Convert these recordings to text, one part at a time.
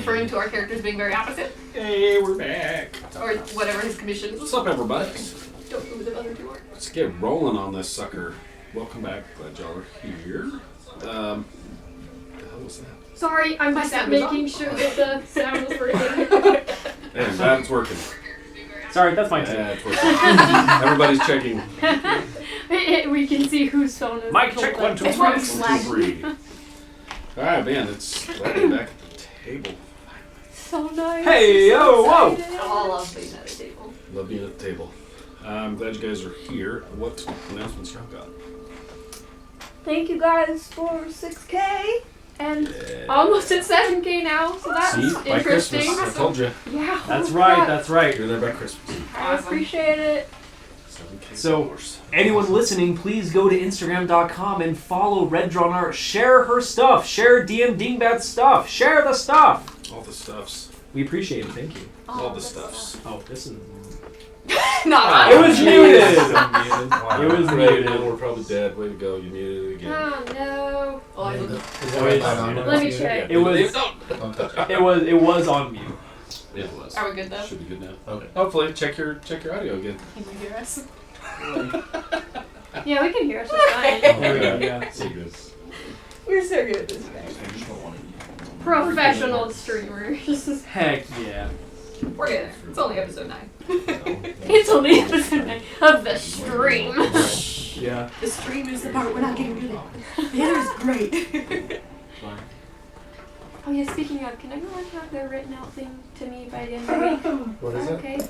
referring to our characters being very opposite. Hey, we're back. Or whatever his commission is. What's up, everybody? Don't know who the other two are. Let's get rolling on this sucker. Welcome back. Glad y'all are here. What the hell was that? Sorry, I'm just sound is making sure that the sound was working. Hey, I'm glad it's working. Sorry, that's fine too. Yeah, it's working. Everybody's checking. We can see whose phone is. Mic check, 1, 2, 3. It's wrong flag. Alright, man, it's glad to be back at the table. So nice. Hey, I'm yo, so whoa. excited. All love being at a table. Love being at the table. I'm glad you guys are here. What announcements y'all got? Thank you guys for 6K and Yeah. almost at 7K now, so that's See, by interesting. Christmas, I told you. Yeah. That's holy right, crap. that's right. You're there by Christmas. I appreciate it. 7K So, followers. anyone listening, please go to Instagram.com and follow Red Drawn Art. Share her stuff. Share DM Dingbat's stuff. Share the stuff. All the stuffs. We appreciate it. Thank you. All the stuffs. Oh, this is... Not It was muted. It was muted. We're probably dead. Way to go. You muted it again. Oh no. Oh, I didn't. Let me check. It was... Don't touch it. It was on mute. It was. Are we good though? Should be good now. Okay. Hopefully, check your audio again. Can you hear us? Yeah, we can hear us just fine. There we go, yeah. So good. We're so good at this game. Professional streamers. Heck yeah. We're good. It's only episode 9. It's only episode 9 of the stream. Yeah. The stream is the part we're not getting good at. The other's great. Oh yeah, speaking of, can everyone have their written out thing to me by the end of the week? What is it? Okay.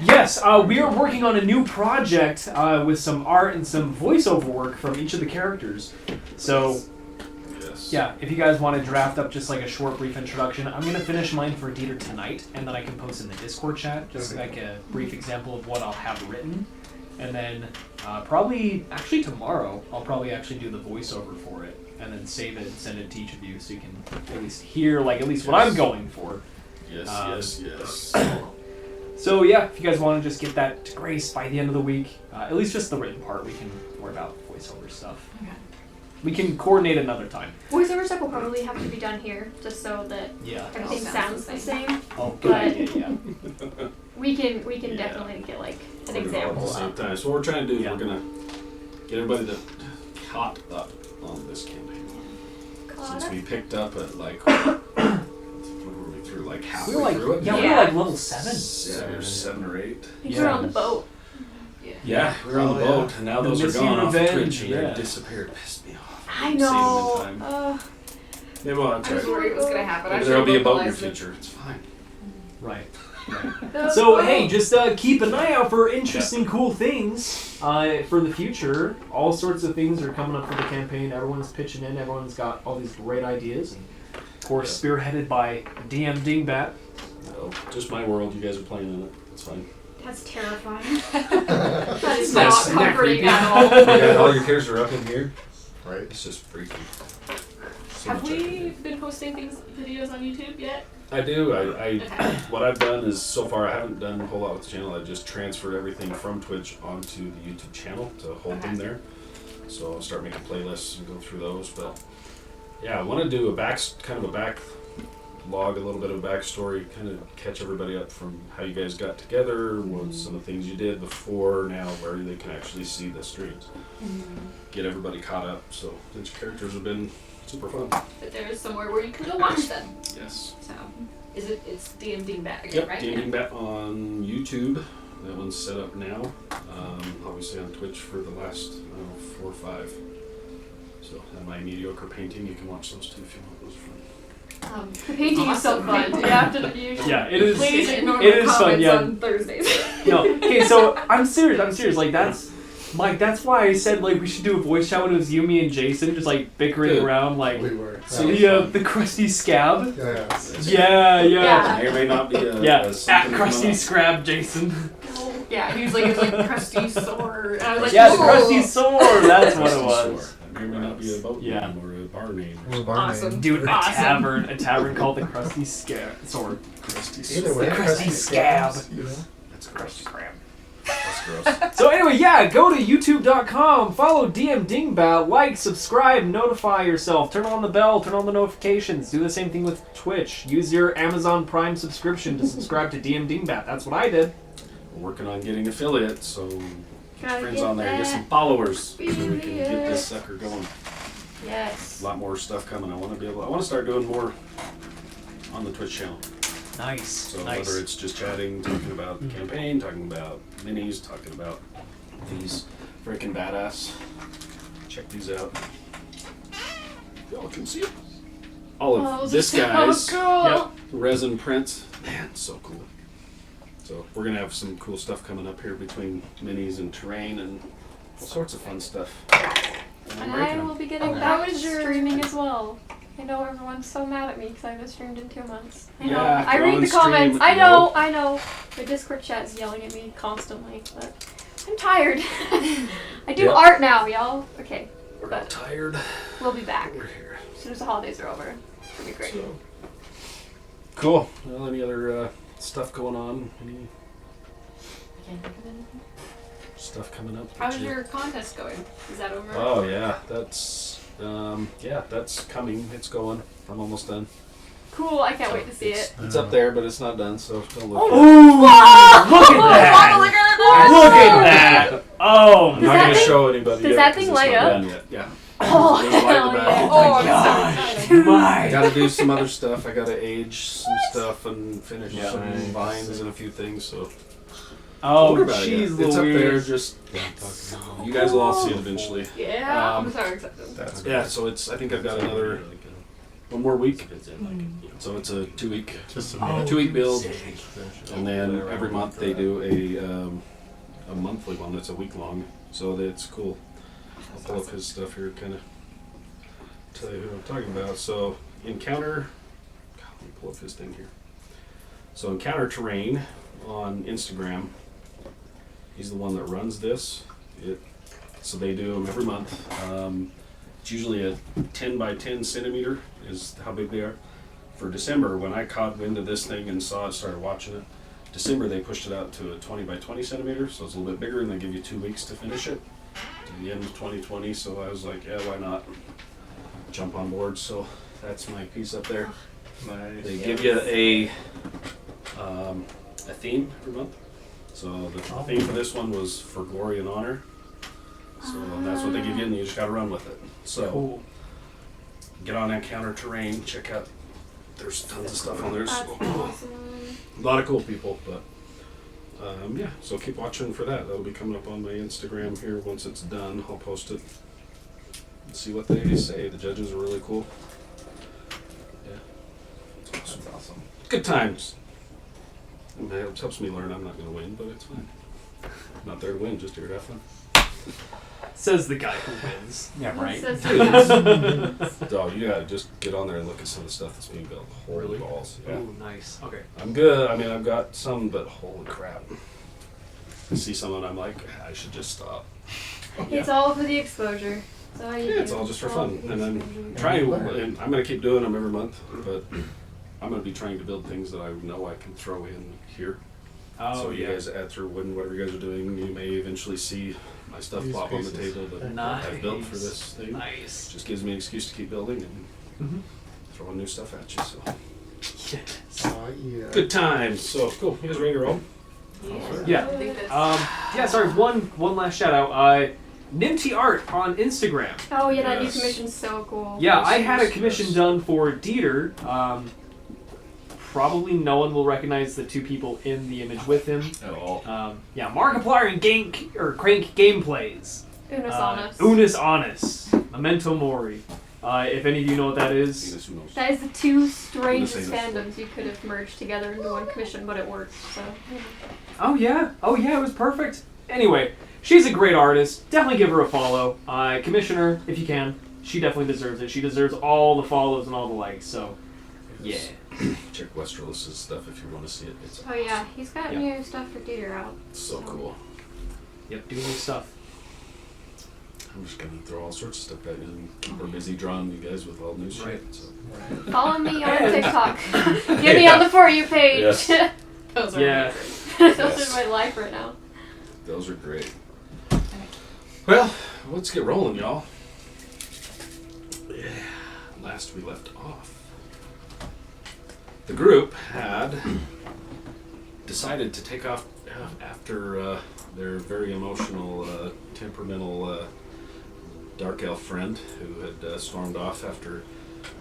Yes, we are working on a new project with some art and some voiceover work from each of the characters. So, Yes. yeah, if you guys want to draft up just like a short, brief introduction, I'm going to finish mine for Dieter tonight, and then I can post in the Discord chat, just like a brief example of what I'll have written. And then probably, actually tomorrow, I'll probably actually do the voiceover for it, and then save it and send it to each of you so you can at least hear, like, at least what I'm going for. Yes. Yes. So yeah, if you guys want to just get that to Grace by the end of the week, at least just the written part, we can worry about voiceover stuff. Okay. We can coordinate another time. Voiceover stuff will probably have to be done here, just so that Yeah. everything All sounds the same. Oh, good But- idea, yeah. We can Yeah. definitely get like an We'll do it all at example the same of. time. So what we're trying to do is Yeah. we're gonna get everybody to caught up on this campaign. Since we picked up at like what were we through like halfway We were like, through it? yeah, we were Yeah. like level 7. 7 or 8. I think Yeah. we're on the boat. Yeah, we were on the Oh, boat, and now The those are Missy gone off Revenge, Twitch and yeah. they disappeared. Pissed me off. I Didn't save them in know. time. I Maybe was worried it was gonna happen. I Maybe should there'll be a boat in your localized it. future. It's fine. Right. The So boat. hey, just keep an eye out for interesting, cool things for the future. All sorts of things are coming up for the campaign. Everyone's pitching in. Everyone's got all these great ideas, and of course, spearheaded by DM Dingbat. No, just my world. You guys are playing in it. It's fine. That's terrifying. That's Not not comforting creepy. at all. Yeah, all your characters are up in here. Right. It's just freaky. So Have much I can we do. been posting videos on YouTube yet? I do. Okay. What I've done is so far I haven't done a whole lot with the channel. I just transferred everything from Twitch onto the YouTube channel to hold them there. So I'll start making playlists and go through those. But yeah, I want to do a back log, a little bit of backstory, kind of catch everybody up from how you guys got together, what some of the things you did before, now where they can actually see the streams. Get everybody caught up. So since your characters have been super fun. But there is somewhere where you can go watch them. Yes. So, it's DM Dingbat again, Yep, right? Gaming Bet on YouTube. That one's set up now. Obviously on Twitch for the last 4 or 5. So, and my mediocre painting, you can watch those too if you want. Those are fun. The painting is so Awesome fun. painting. After the view. Yeah, it is. Please ignore it my is fun. comments Yeah. on Thursdays. No. Okay, so I'm serious. Like that's. Mike, that's why I said like we should do a voice chat when it was you, me, and Jason just like bickering Good. around like We were. So the crusty scab. Yeah. Yeah. May or may not be a Yeah, at something crusty coming up. scrab, Jason. Yeah, he was like crusty sore. And I was like, Yeah, the "Whoa." crusty sword. That's what it Crusty was. Sword. May or may not be a boat Yeah. name or a bar name. Or bar Awesome. name. Dude, Awesome. a tavern called the crusty sword. Crusty Either Sword. way, Crusty scab. You know? That's a Crusty crab. That's gross. So anyway, yeah, go to youtube.com, follow DM Dingbat, like, subscribe, notify yourself, turn on the bell, turn on the notifications. Do the same thing with Twitch. Use your Amazon Prime subscription to subscribe to DM Dingbat. That's what I did. We're working on getting affiliates, so Gotta friends get on there, get that some followers, so we can get this affiliate. sucker going. Yes. A lot more stuff coming. I want to start doing more on the Twitch channel. Nice. So nice. whether it's just chatting, talking about the campaign, talking about minis, talking about these freaking badass. Check these out. Y'all can see it. All of Oh, this so guy's cool. Yep. resin prints. Man, so cool. So we're gonna have some cool stuff coming up here between minis and terrain and all sorts of fun stuff. And I'm And breaking I will them. be getting Okay. back How to is your- streaming as well. I know everyone's so mad at me because I haven't streamed in 2 months. I know. Yeah, I go read and the comments. stream. I know. I know. The Discord chat's yelling at me constantly, but I'm tired. I do Yep. art now, y'all. Okay, We're all tired. we'll be back We're here. as soon as the holidays are over. It'll be great. So, cool. Well, any other stuff going on? Any I can't think of anything. stuff coming up? How's that you- your contest going? Is that over? Oh yeah, that's coming. It's going. I'm almost done. Cool. I can't wait to see it. It's up there, but it's not done. So don't look. Ooh, look at that! Look at Look at that! Oh I'm Does not that gonna thing- show anybody does yet. that 'cause thing it's light not up? done yet. Yeah. Oh, There's light in the hell back. yeah. Oh, I'm gosh. so excited. I gotta do some other stuff. I gotta age some stuff and finish Yeah. some Nice. vines and a few things. So Oh, don't worry about it jeez yet. It's up there. Louise. Just you guys will all see it eventually. Yeah, Um, I'm so excited. That's Yeah. So it's. I think I've got another one more week. Mm. So it's a 2-week. Just Oh, a 2-week build, and then every month they do a monthly one that's a week long. So that's cool. I'll pull up his stuff here, kind of tell you who I'm talking about. So Encounter. God, let me pull up his thing here. So Encounter Terrain on Instagram. He's the one that runs this. So they do them every month. It's usually a 10 by 10 centimeter is how big they are. For December, when I caught wind of this thing and saw it, started watching it, December they pushed it out to a 20 by 20 centimeters, so it's a little bit bigger, and they give you 2 weeks to finish it to the end of 2020. So I was like, yeah, why not jump on board? So that's my piece up there. Nice. They give you a theme every month. So the theme for this one was for glory and honor. So that's what they give you, and you just gotta run with it. So Cool. get on Encounter Terrain, check out. There's tons of stuff on there. That's So, awesome. a lot of cool people, but yeah. So keep watching for that. That'll be coming up on my Instagram here once it's done. I'll post it. And see what they say. The judges are really cool. Yeah, it's awesome. That's awesome. Good times. And it helps me learn. I'm not going to win, but it's fine. I'm not there to win, just here to have fun. Says the guy who wins. Yeah, right. Says- Dog, you gotta just get on there and look at some of the stuff that's being built. Holy Really? balls. Yeah. Ooh, nice. Okay. I'm good. I mean, I've got some, but holy crap. I see some and I'm like, I should just stop. It's all for the exposure. That's all you Yeah, do. it's all just for All fun. for the And I'm exposure. trying, and I'm gonna keep doing them every month, but I'm gonna be trying to build things that I know I can throw in here. Oh, So you yeah. guys add through whatever you guys are doing, you may eventually see my stuff These plop on the pieces. table that Nice. I've built for this thing. Nice. Just gives me an excuse to keep building and Mm-hmm. throwing new stuff at you. So Yes. Oh, yeah. good times. So cool. You guys ready to roll? Yeah. I think this. Yeah, sorry, one last shout out. Nimty Art on Instagram. Oh yeah, that new Yes. commission's so cool. Yeah, Yes, I had a yes, commission yes. done for Dieter. Probably no one will recognize the two people in the image with him. At all. Yeah, Markiplier and Crank Gameplays. Unis Honest. Unis Honest. Memento Mori. If any of you know what that is. Venus, who knows? That is the two strangest Unis. fandoms you could have merged together into one commission, but it worked. So Oh yeah, it was perfect. Anyway, she's a great artist. Definitely give her a follow. Commission her if you can. She definitely deserves it. She deserves all the follows and all the likes. So, yeah. Check Westeros' stuff if you want to see it. It's oh yeah, he's got Yeah. new stuff for Dieter out. so cool. Yep, doing new stuff. I'm just gonna throw all sorts of stuff at you and keep her busy drawing you guys with all new shit. Right. So. Follow me on TikTok. Get me on the For You page. Yes. Those are Yeah. amazing. Those are my life right now. Those are great. Well, let's get rolling, y'all. Yeah, last we left off, the group had decided to take off after their very emotional, temperamental dark elf friend who had stormed off after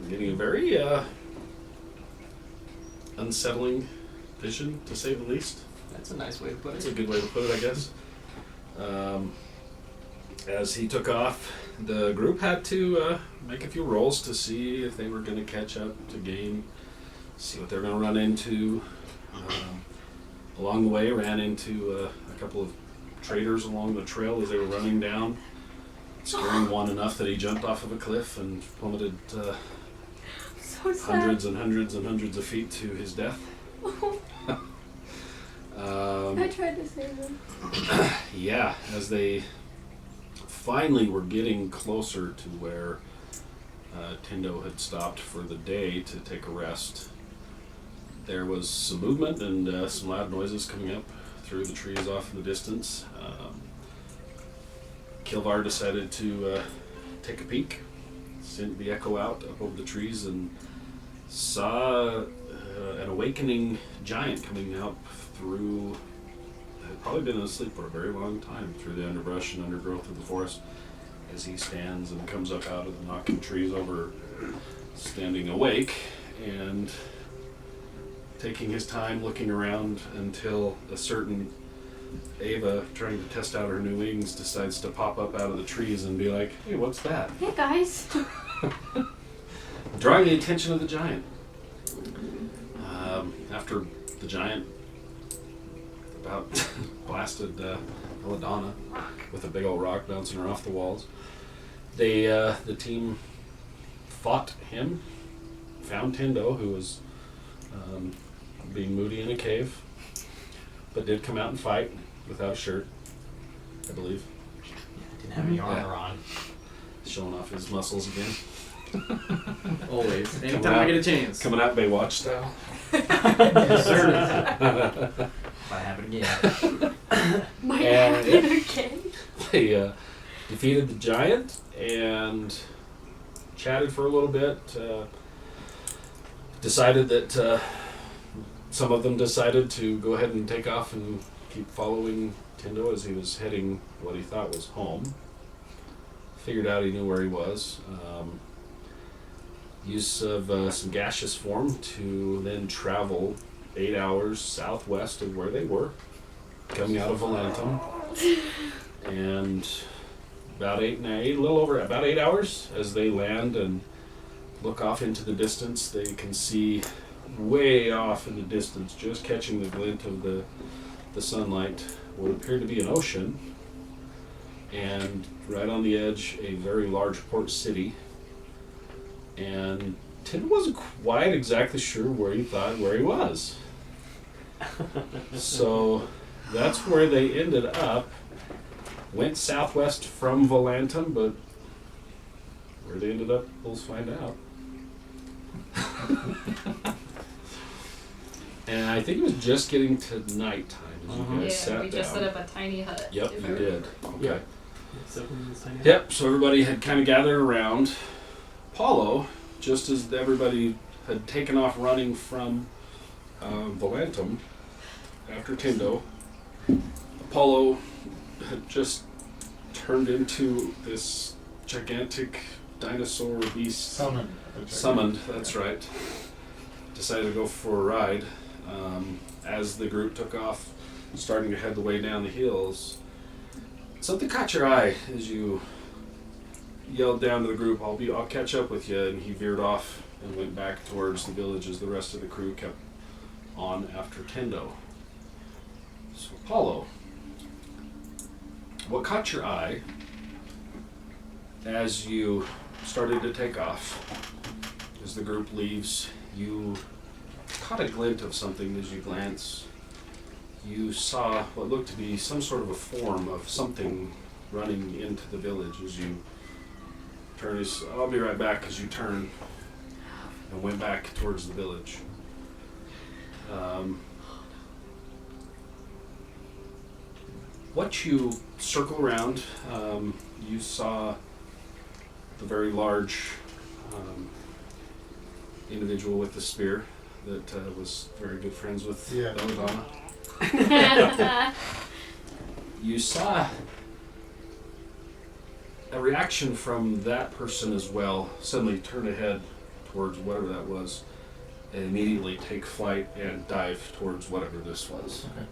getting a very unsettling vision, to say the least. That's a nice way to put That's it. a good way to put it, I guess. As he took off, the group had to make a few rolls to see if they were going to catch up to game, see what they were going to run into. Along the way, ran into a couple of traders along the trail as they were running down, scaring one enough that he jumped off of a cliff and plummeted So sad. hundreds and hundreds and hundreds of feet to his death. I tried to save him. Yeah, as they finally were getting closer to where Tindo had stopped for the day to take a rest, there was some movement and some loud noises coming up through the trees off in the distance. Kilvar decided to take a peek, sent the echo out up over the trees, and saw an awakening giant coming up through, had probably been asleep for a very long time, through the underbrush and undergrowth of the forest, as he stands and comes up out of the knocking trees over, standing awake and taking his time looking around until a certain Ava, trying to test out her new wings, decides to pop up out of the trees and be like, "Hey, what's that?" Hey guys. Drawing the attention of the giant. After the giant about blasted Belladonna with a big old rock bouncing her off the walls, the team fought him, found Tindo, who was being moody in a cave, but did come out and fight without a shirt, I believe, Didn't have any armor on. showing off his muscles again. Always. Anytime Coming I out- get a chance. Coming out Baywatch style. Yes, sir. Might happen again. Might And- happen again. They defeated the giant and chatted for a little bit. Decided that some of them decided to go ahead and take off and keep following Tindo as he was heading what he thought was home. Figured out he knew where he was. Use of some gaseous form to then travel 8 hours southwest of where they were, coming out of Volantum. And about a little over about 8 hours as they land and look off into the distance, they can see way off in the distance, just catching the glint of the sunlight, what appeared to be an ocean, and right on the edge, a very large port city. And Tim wasn't quite exactly sure where he was. So that's where they ended up. Went southwest from Volantum, but where they ended up, we'll find out. And I think it was just getting to nighttime as you guys Yeah, sat we just down. set up a tiny hut. Yep, if you I did. remember. Okay. Except when this thing- Yep, so everybody had kind of gathered around. Paulo, just as everybody had taken off running from Volantum after Tindo, Apollo had just turned into this gigantic dinosaur beast. Summoned, that's right. Decided to go for a ride. As the group took off, starting to head the way down the hills, something caught your eye as you yelled down to the group, I'll catch up with you, and he veered off and went back towards the village as the rest of the crew kept on after Tindo. So Apollo, what caught your eye as you started to take off? As the group leaves, you caught a glint of something as you glance. You saw what looked to be some sort of a form of something running into the village as you turn. I'll be right back as you turn and went back towards the village. what you circle around, you saw the very large individual with the spear that was very good friends with Yeah. Belladonna. You saw a reaction from that person as well. Suddenly turn ahead towards whatever that was, and immediately take flight and dive towards whatever this was. Okay.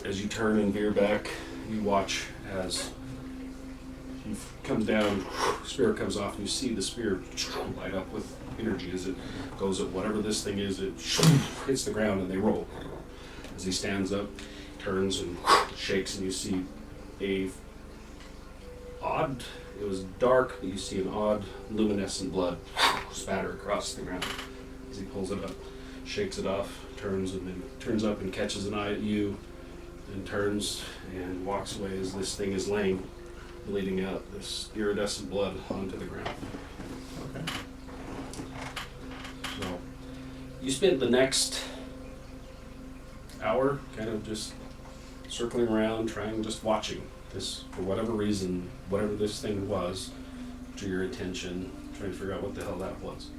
As you turn and veer back, you watch as he comes down, spear comes off, and you see the spear light up with energy as it goes at whatever this thing is. It hits the ground and they roll. As he stands up, turns and shakes, and you see a odd, it was dark, but you see an odd luminescent blood spatter across the ground. As he pulls it up, shakes it off, turns, and then turns up and catches an eye at you, and turns and walks away as this thing is laying, bleeding out this iridescent blood onto the ground. Okay. So you spent the next hour kind of just circling around, trying, just watching this, for whatever reason, whatever this thing was, drew your attention, trying to figure out what the hell that was.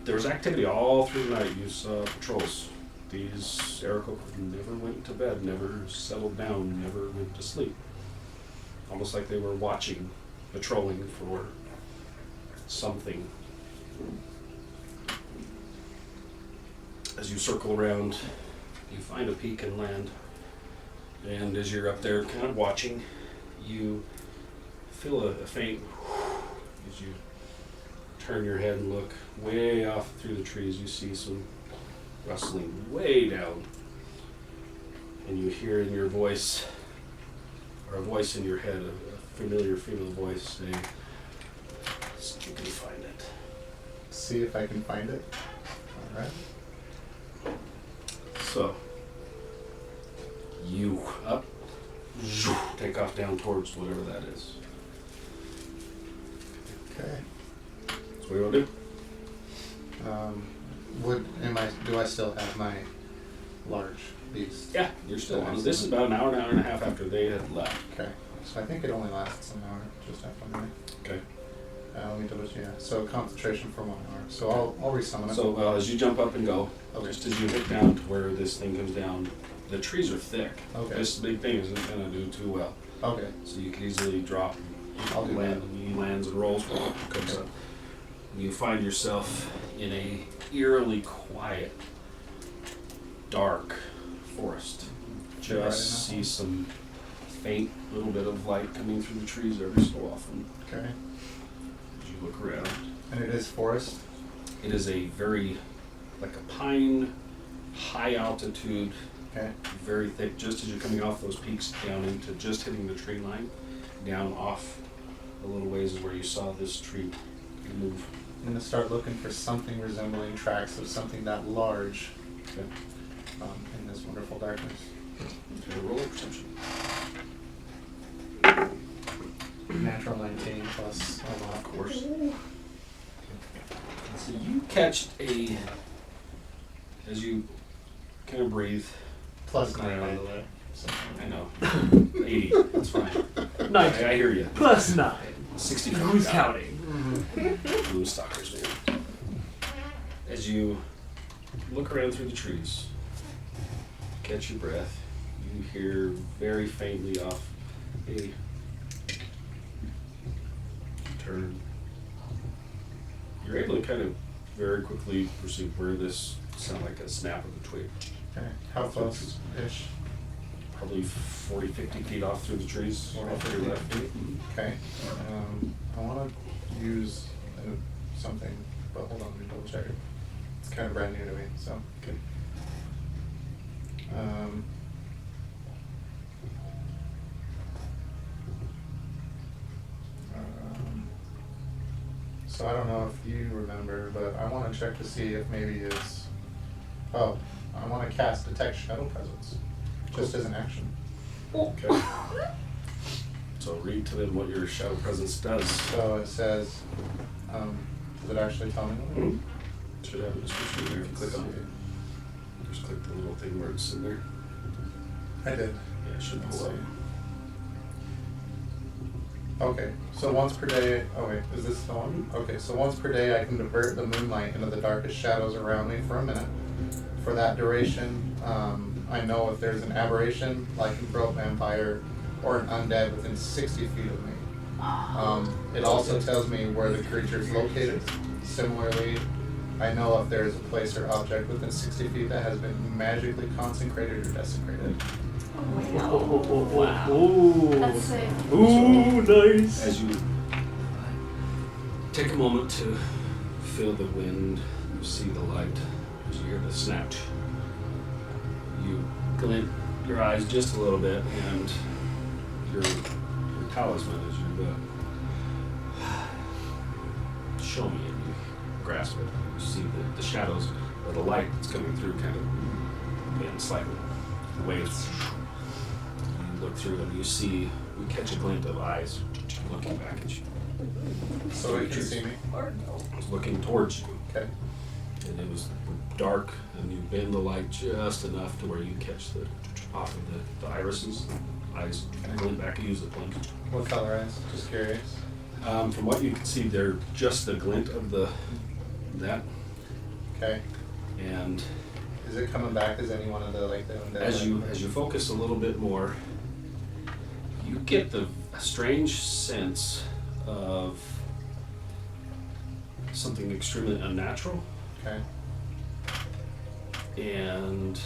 There was activity all through the night. You saw patrols. These Aarakocra never went to bed, never settled down, never went to sleep. Almost like they were watching, patrolling for something. As you circle around, you find a peak and land. And as you're up there kind of watching, you feel a faint as you turn your head and look way off through the trees. You see some rustling way down. And you hear in your voice, or a voice in your head, a familiar female voice say, "See if you can find it." See if I can find it. All right. So, you up, take off down towards whatever that is. Okay. That's what you want to do? Do I still have my large beast? Yeah, you're still on. This is about an hour and a half after they had left. Okay. So I think it only lasts an hour, just after midnight. Okay. Let me double check. Yeah. So concentration for 1 hour. So I'll resummon it. So as you jump up and go, Okay. just as you hit down to where this thing comes down, the trees are thick. Okay. This big thing isn't going to do too well. Okay. So you can easily drop. I'll do land, that. and he lands and rolls, comes Okay. up. You find yourself in a eerily quiet, dark forest. Right enough. Just see some faint little bit of light coming through the trees every so often Okay. as you look around. And it is forest. It is a very, like a pine, high altitude, Okay. very thick, just as you're coming off those peaks down into just hitting the tree line, down off a little ways is where you saw this tree move. I'm gonna start looking for something resembling tracks of something that large Okay. in this wonderful darkness. Okay, roll a perception. Natural 19 plus a lot. Of course. So you catch as you kind of breathe. Plus 9, by the way. So, I know. 80, that's fine. Nice. I hear you. Plus 9. 65. Who's counting? Blue stalkers, man. As you look around through the trees, catch your breath, you hear very faintly off a turn. You're able to kind of very quickly perceive where this sounds like a snap of a twig. okay. How close-ish? Probably 40, 50 feet off through the trees. 40, Off to your 50 left. feet. Okay. I want to use something, but hold on, let me double check it. It's kind of brand new to me, so. Okay. So I don't know if you remember, but I want to check to see if maybe it's. Oh, I want to cast Detect Shadow Presence, just as an action. Okay. So read to them what your shadow presence does. So it says, does it actually tell me? Should have a description there if you click on it. Just click the little thing where it's in there. I did. Yeah, it should Let's pull up. see. Okay, so once per day, oh wait, is this the one? Okay, so once per day I can divert the moonlight into the darkest shadows around me for a minute. For that duration, I know if there's an aberration, lycanthrope, vampire, or an undead within 60 feet of me. It also tells me where the creature is located. Similarly, I know if there's a place or object within 60 feet that has been magically consecrated or desecrated. Wow. That's sick. Ooh, nice. As you take a moment to feel the wind, you see the light, as you hear the snatch, you glint your eyes just a little bit, and your talisman as you show me and you grasp it. You see the shadows or the light that's coming through kind of bend slightly. The way it's you look through and you catch a glint of eyes looking back at you. So it can see me. It was looking towards you, Okay. and it was dark, and you bend the light just enough to where you catch the off of the irises. Eyes glint back and use the blink. What color eyes? Just curious. From what you can see, they're just the glint of that, Okay. and Is it coming back as any one of the like the undead? as you focus a little bit more, you get a strange sense of something extremely unnatural, Okay. and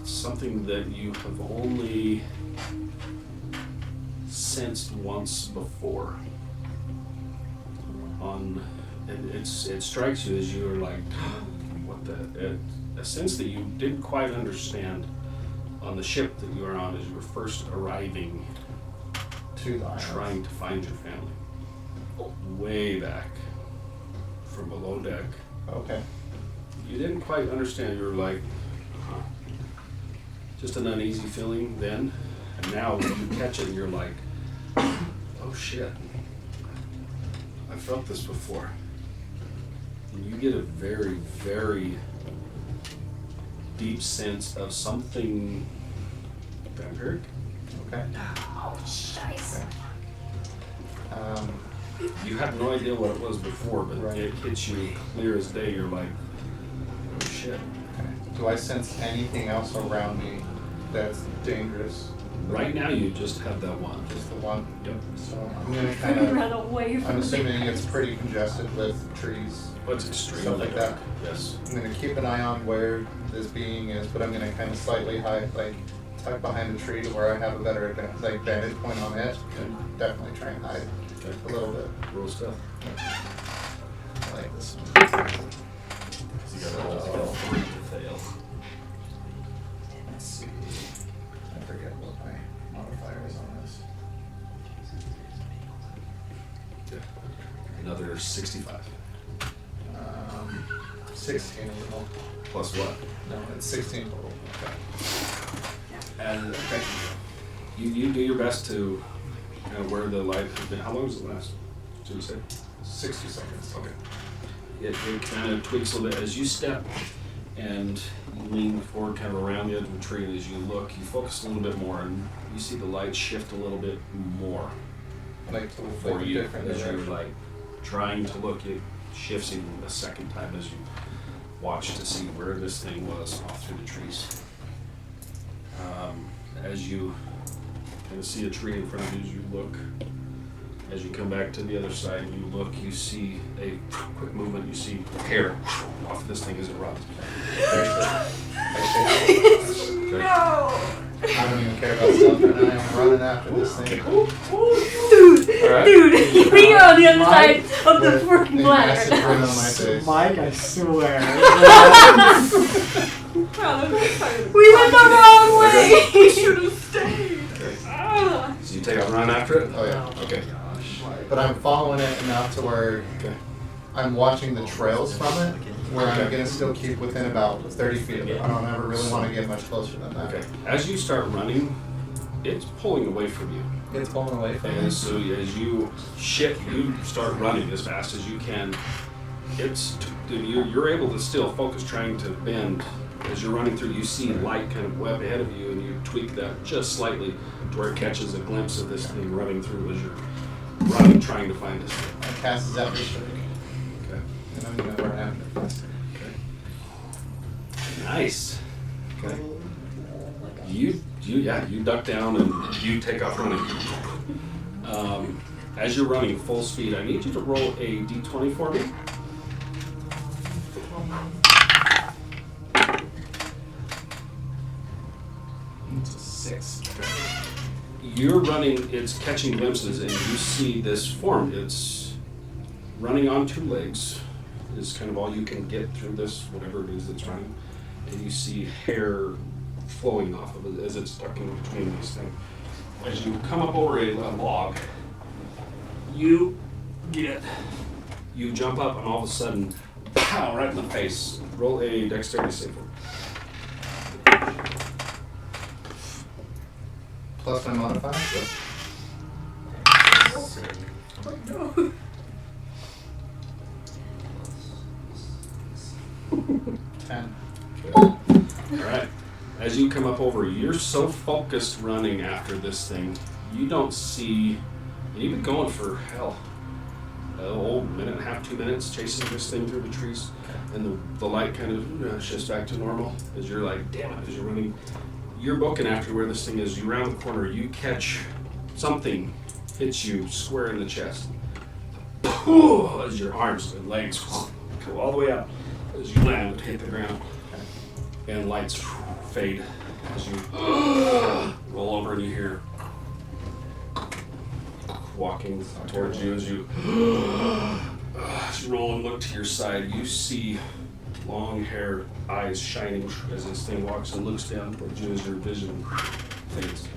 something that you have only sensed once before. It strikes you as you are like, what the? A sense that you didn't quite understand on the ship that you were on as you were first arriving, To the islands. trying to find your family. Way back from below deck. Okay. You didn't quite understand. You were like, huh. Just an uneasy feeling then. And now when you catch it, you're like, oh shit. I felt this before. And you get a very, very deep sense of something vampiric. Okay. Oh, nice. You had no idea what it was before, but Right. it hits you clear as day. You're like, oh shit. Okay. Do I sense anything else around me that's dangerous? Right now you just have that one. Just the one. Yep. So I'm gonna kind Run of. away from I'm me. assuming it's pretty congested with trees. But it's extremely Stuff like dark. that. Yes. I'm gonna keep an eye on where this being is, but I'm gonna kind of slightly hide, like tuck behind a tree to where I have a better like vantage point on it, and definitely try and hide Okay. a little bit. Roll stuff. I like this one. You got a 3 to fail. Let's see. I forget what my modifier is on this. Yeah. Another 65. 16 total. Plus what? No, it's 16 total. And you do your best to kind of where the light has been. How long does it last? Did you say? 60 seconds. Okay. It kind of tweaks a little bit as you step and you lean forward kind of around the edge of the tree, and as you look, you focus a little bit more and you see the light shift a little bit more Like for you different as you're direction. like trying to look. It shifts even a second time as you watch to see where this thing was off through the trees. As you kind of see a tree in front of you, as you look, as you come back to the other side and you look, you see a quick movement. You see hair off of this thing as it runs. Okay. No! I don't even care about stuff, and I am running after this thing. Dude! All right. Dude! We are on the other Mike, side of the With freaking a planet massive right grin now. on my face. Mike, I swear. We went the wrong way! We should have stayed. Ah. So you take a run after it? Oh yeah. Okay. But I'm following it enough to where Okay. I'm watching the trails from it, where I'm Okay. gonna still keep within about 30 feet of it. I don't ever really want to get much closer than that. Okay. As you start running, it's pulling away from you. It's pulling away from me. And so as you shift, you start running as fast as you can. It's you're able to still focus trying to bend. As you're running through, you see light kind of web ahead of you, and you tweak that just slightly to where it catches a glimpse of this thing running through as you're running, trying to find this thing. I cast Zephyr Strike. Okay. And I'm gonna run after it. Okay. Nice. Okay. You duck down and you take off running. As you're running full speed, I need you to roll a d20 for me. It's a 6. You're running, it's catching glimpses, and you see this form. It's running on 2 legs, is kind of all you can get through this, whatever it is that's running. And you see hair flowing off of it as it's stuck in between these things. As you come up over a log, you jump up, and all of a sudden, pow, right in the face. Roll a dexterity save. Plus my modifier? Yep. No. 10. Okay. All right. As you come up over, you're so focused running after this thing, you don't see. And you've been going for hell, minute and a half, 2 minutes, chasing this thing through the trees, and the light kind of shifts back to normal. As you're like, damn it! As you're running, you're booking after where this thing is. You round the corner, you catch something, hits you square in the chest. As your arms and legs go all the way up, as you land and hit the ground, and lights fade as you roll over, and you hear walking towards you. As you roll and look to your side, you see long hair, eyes shining as this thing walks and looks down towards you as your vision fades.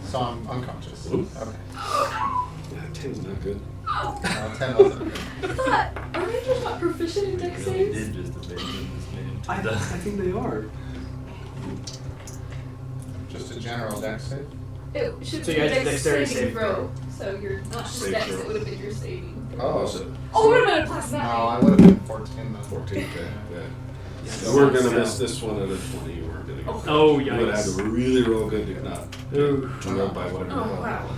So I'm unconscious. Ooh. Okay. Yeah, 10's not good. 10 wasn't good. I thought, are Rangers not proficient in dex Really saves? did just abandon this man. I think they are. Just a general dex save? It should So be you a had to dex dexterity saving save throw. So you're not just Save dex, throw. it would have been your saving. Oh. Was it Oh, it would have been a plus No, 9. I would have been 14 though. 14? Okay, yeah. Yeah, You weren't gonna so- miss this one at a 20. You weren't gonna get Oh, You would have had yikes. to really roll good to not Ooh. turn up by whatever. Oh wow.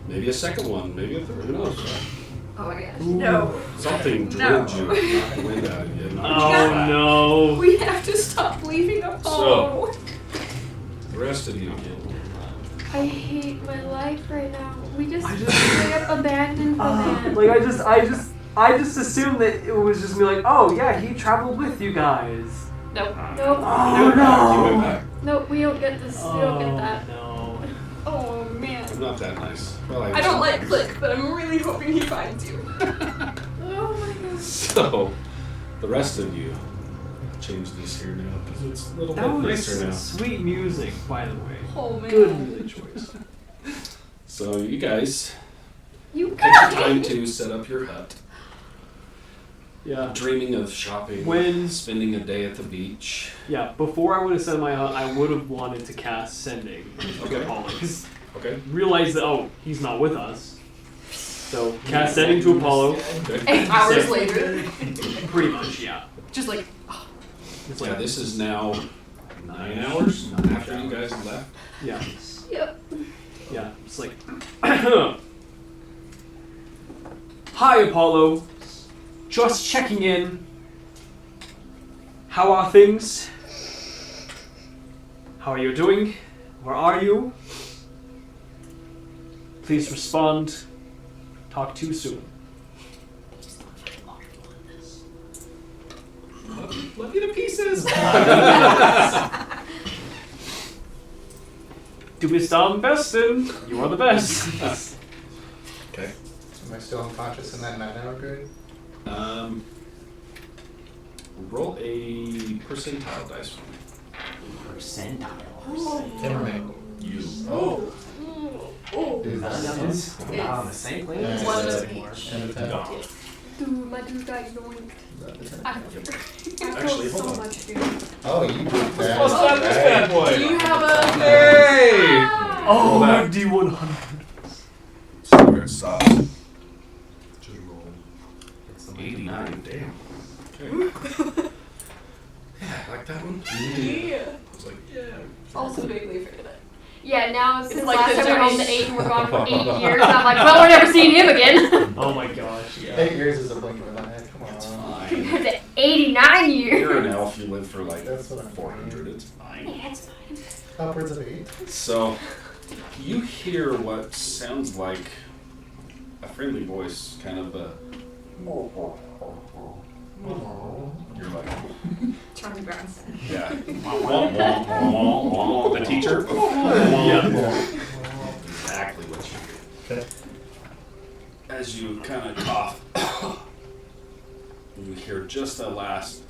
Maybe a second one, maybe a third. Who knows? Oh my gosh. Ooh. No. Something No. drilled you, knocked the wind out of you. knocked you Oh flat. no. We have to stop leaving Apollo. The rest of you. I hate my life right now. We just I just- straight up abandoned the man. Like I just assumed that it was just me like, oh yeah, he traveled with you guys. Nope. Nope. Oh You went no. back. Nope, we don't get this. We don't get that. No. Oh man. I'm not that nice. Well, I don't like Click, but I'm really hoping he finds you. Oh my god. So, the rest of you, change this here now because it's a little That bit was nicer now. sweet music, by the way. Oh man. Good music choice. So you guys You take got the time me. to set up your hut. Yeah. Dreaming of shopping, When- spending a day at the beach. Yeah, before I would have set my hut, I would have wanted to cast Sending to Okay. Apollo. Because Okay. realize that, oh, he's not with us. So, cast Sending to Apollo. Okay. 8 hours Set- later. Pretty much, yeah. Just like, It's Yeah, like, this is now 9 hours after you guys left. yeah. Yep. Yeah, it's like, hi Apollo, just checking in. How are things? How are you doing? Where are you? Please respond. Talk to you soon. Love you to pieces. Du bist am besten. You are the best. Okay. Am I still unconscious in that 9-hour period? Roll a percentile dice for me. Timmerman. You. Oh. oh. Dude, Wow, the same place. Yeah, One yeah, of yeah. each. And a 10. Dude, my dude got yoinked. I Actually, felt hold so on. much fear. Oh, you did that. Let's stop this bad boy. Do you have a Hey! Oh, Roll my that. D100. See where it stops. Just roll. 89. Damn. Okay. Yeah, like that one? Yeah. I was like, yeah. Also vaguely afraid of it. Yeah, now since like last the time we're home to giant- 8 and we're gone for 8 years, I'm like, well, we're never seeing him again. Oh my gosh, yeah. 8 years is a blink of an eye. Come It's on. fine. Compared to 89 years. You're an elf, you live for like That's what I'm 400. It's fine. Yeah, it's fine. Upwards of 8. So, you hear what sounds like a friendly voice, kind of a. You're like, Charming grass. yeah. The teacher? Yeah. Exactly what you hear. Okay. As you kind of cough, you hear just the last,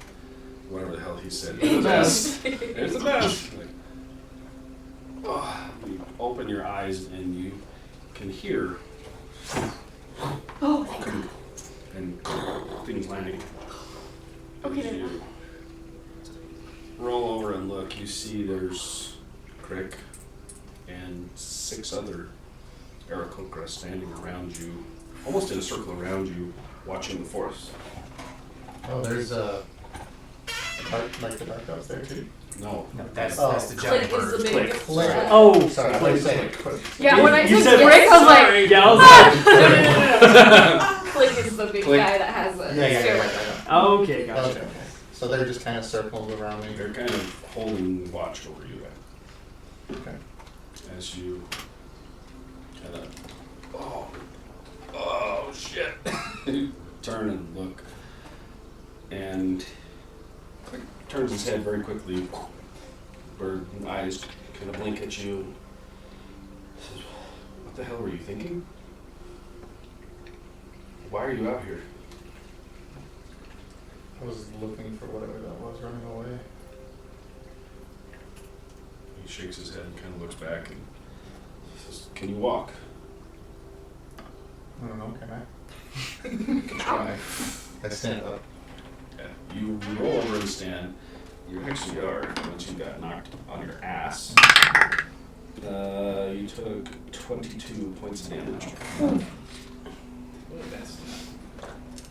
whatever the hell he said. You're the best. It's the best. Like, you open your eyes and you can hear and things landing. Okay, As then. you roll over and look, you see there's Crick and 6 other Aarakocra standing around you, almost in a circle around you, watching the forest. Oh, there's a like the dark elves there too. No, That's Oh. the Click giant is the bird. big. Click. Oh, Sorry, I Click. was saying Click. Yeah, when I You said said- Rick, I was like, yeah, I was Click is the big Click. guy that has a Yeah. stairway. like, okay, gotcha. Okay. So they're just kind of circled around me. they're kind of holding watch over you Okay. as you kind of, oh shit, turn and look, and Click turns his head very quickly. Bird eyes kind of blink at you. Says, "What the hell were you thinking? Why are you out here?" I was looking for whatever that was running away. He shakes his head and kind of looks back and says, "Can you walk?" I don't know, can I? You can try. I stand up. Yeah. You roll over and stand. You actually are, once you got knocked on your ass. You took 22 points of damage.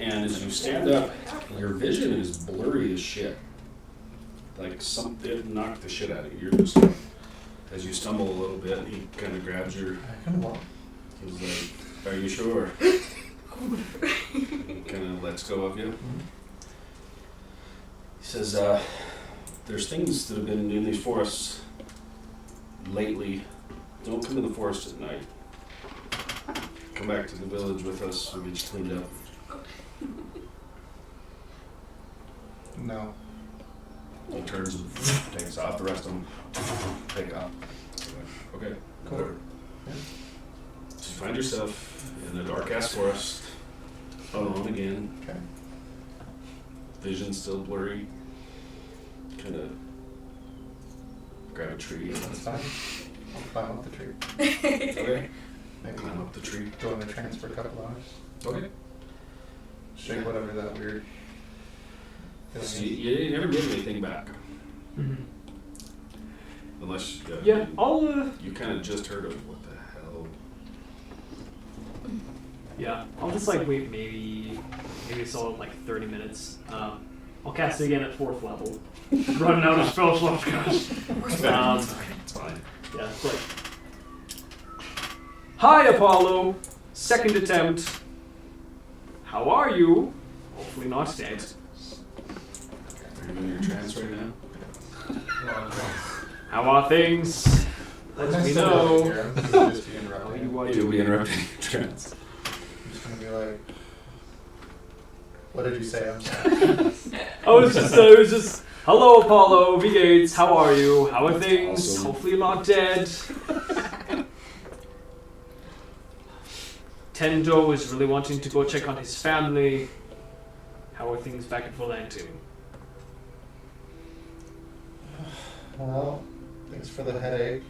And as you stand up, your vision is blurry as shit. Like something knocked the shit out of you. You're just, as you stumble a little bit, he kind of grabs your, I can walk. he's like, "Are you sure?" He kind of lets go of you. He says, "There's things that have been in these forests lately. Don't come in the forest at night. Come back to the village with us. We'll get you cleaned up." No. He turns and takes off. The rest of them take off. Okay, whatever. Yeah. So you find yourself in the dark ass forest, alone again. Okay. Vision still blurry. Kind of grab a tree. That's fine. I'll climb up the tree. Okay. Maybe Climb up the tree. go in the trance for a couple hours. Okay. Shake whatever that weird So feeling you never get anything back, Mhm. unless Yeah, I'll you kind of just heard of what the hell. yeah, I'll just like wait maybe solid like 30 minutes. I'll cast it again at 4th level. Running out of spell slots, guys. It's fine. Yeah, it's like, "Hi, Apollo. 2nd attempt. How are you? Hopefully not dead. Are you in your trance right now? How are things? Let me know. I'm just be How interrupting. you are You'll be doing?" interrupting your trance. I'm just gonna be like, what did you say? I'm sorry. I was just, "Hello, Apollo, V8s, how are you? How are things? Awesome. Hopefully not dead." Tendo is really wanting to go check on his family. How are things back at Volantum? Well, thanks for the headache.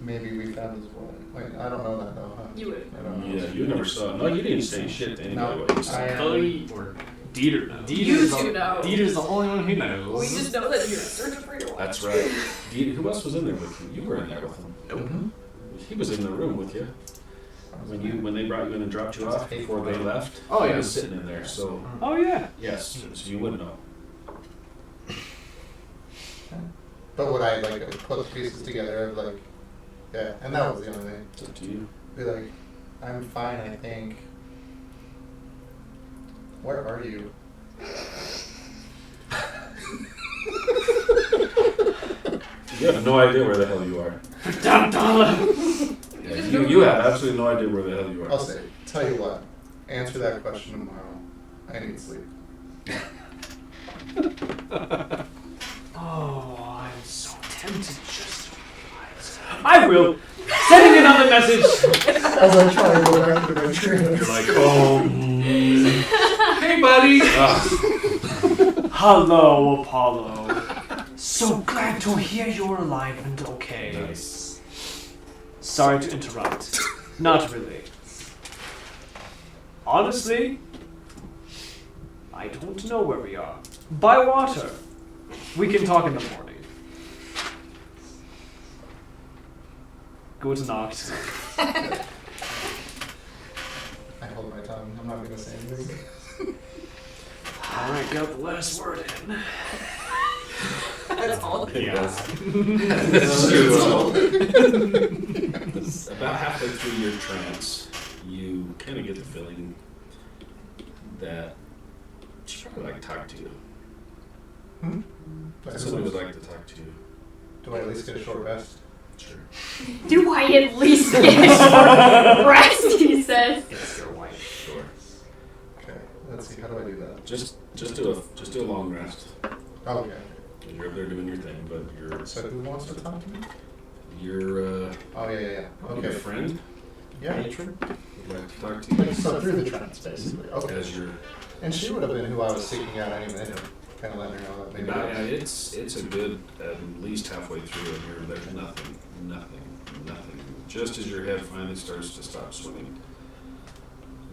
Maybe we found his wallet. Wait, I don't know that though, huh? You would. I don't know. Yeah, you never saw. No, you didn't say shit to anybody. No, What you said. Cully or Dieter knows. You two know. Dieter's the only one who knows. We just know that you're searching for your watch. That's right. Who else was in there with you? You were in there with him. Mhm. He was in the room with you. when they brought you in and dropped you off before they left, Oh, I yeah. was sitting in there. So Oh yeah. yes, so you wouldn't know. But would I like put the pieces together? Like, yeah, and that was the only thing. It's up to you. Be like, I'm fine. I think. Where are you? You have no idea where the hell you are. Dun, dun. Yeah, you have absolutely no idea where the hell you are. I'll say. Tell you what. Answer that question tomorrow. I need sleep. Oh, I'm so tempted just to realize. I will. Sending another message. As I try to go back to my train. You're like, oh, hey, buddy. Hello, Apollo. So glad to hear you're alive and okay. Nice. Sorry to interrupt. Not really. Honestly, I don't know where we are. By water. We can talk in the morning. Gute Nacht. I hold my tongue. I'm not going to say anything. Alright, got the last word in. That's all. Yes. About halfway through your trance, you kind of get the feeling that she'd probably like to talk to you. Somebody would like to talk to you. Do I at least get a short rest? Sure. Do I at least get a short rest, he says. It's your wife. Sure. Okay. Let's see. How do I do that? Just do a long rest. Oh, okay. You're up there doing your thing, but So who wants to talk to me? your Oh, yeah. your Okay. friend Yeah. patron would like to talk to you So through the trance, basically. Okay. as your. And she would have been who I was seeking out anyway. Kind of letting her know that maybe. Yeah, it's a good at least halfway through, and there's nothing. Just as your head finally starts to stop swimming,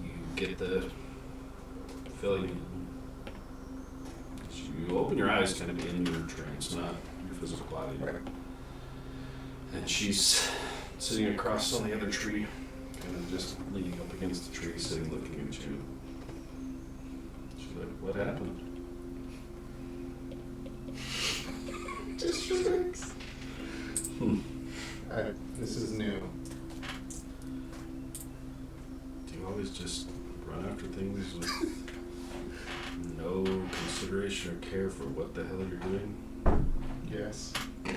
you get the feeling. You open your eyes, kind of in your trance, not your physical body. Right. And she's sitting across on the other tree, kind of just leaning up against the tree, sitting looking at you. She's like, "What happened?" Just physics. This is new. Do you always just run after things with no consideration or care for what the hell you're doing? Yes. Ugh,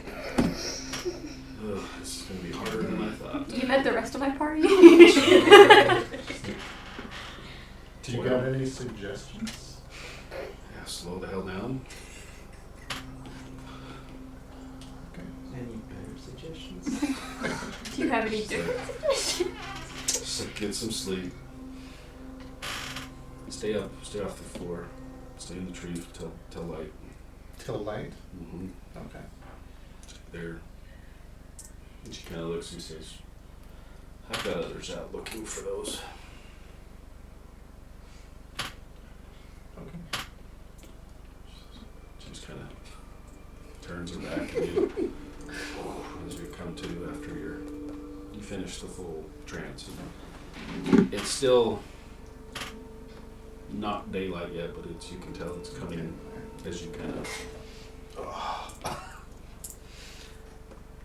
this is going to be harder than I thought. You met the rest of my party? Do you got any suggestions? Yeah, slow the hell down. Okay. Any better suggestions? Do you have any different suggestions? Just get some sleep. Stay up, stay off the floor. Stay in the tree till light. Till light? Mm-hmm. Okay. There. And she kind of looks and says, "I've got others out looking for those." Okay. She just kind of turns her back at you as you come to after you finish the full trance. And it's still not daylight yet, but you can tell it's coming as you kind of.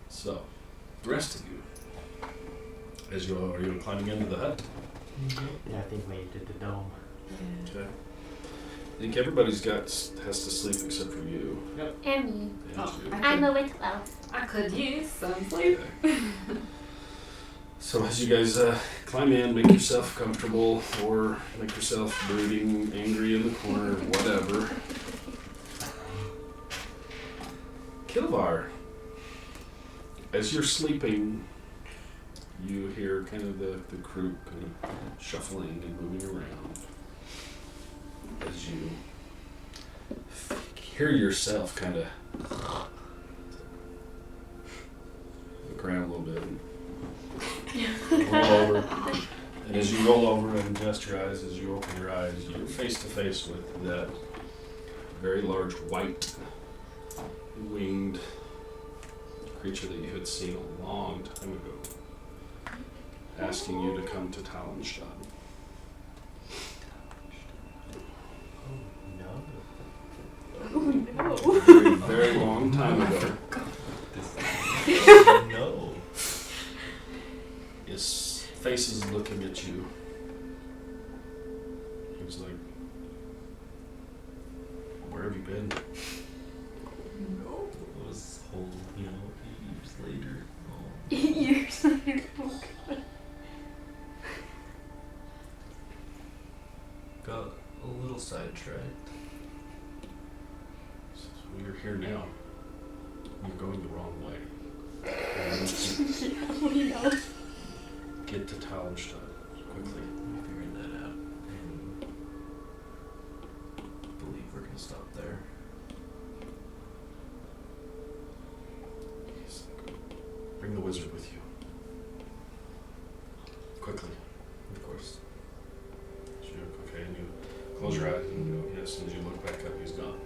So, the rest of you, are you climbing into the hut? Yeah, I think we did the dome. Okay. I think everybody's has to sleep except for you. And me. And Oh, you. I'm a wit well. I could use some sleep. Okay. So as you guys climb in, make yourself comfortable, or make yourself brooding, angry in the corner, whatever. Kilvar, as you're sleeping, you hear kind of the crew kind of shuffling and moving around. As you hear yourself kind of look around a little bit and roll over. And as you roll over and adjust your eyes, as you open your eyes, you're face to face with that very large white winged creature that you had seen a long time ago. asking you to come to Talonstadt. Oh no. Very, very long time ago. No. His face is looking at you. He's like, where have you been? No. It was whole, 8 years later. Oh. 8 years later. Oh god. Got a little sidetracked. So you're here now. You're going the wrong way. You need to Yeah, we know. get to Talonstadt quickly. We figured that out. And I believe we're gonna stop there. Bring the wizard with you. Quickly. Of course. So you're like, okay, and you close your eyes and you go, yes, and as you look back up, he's gone.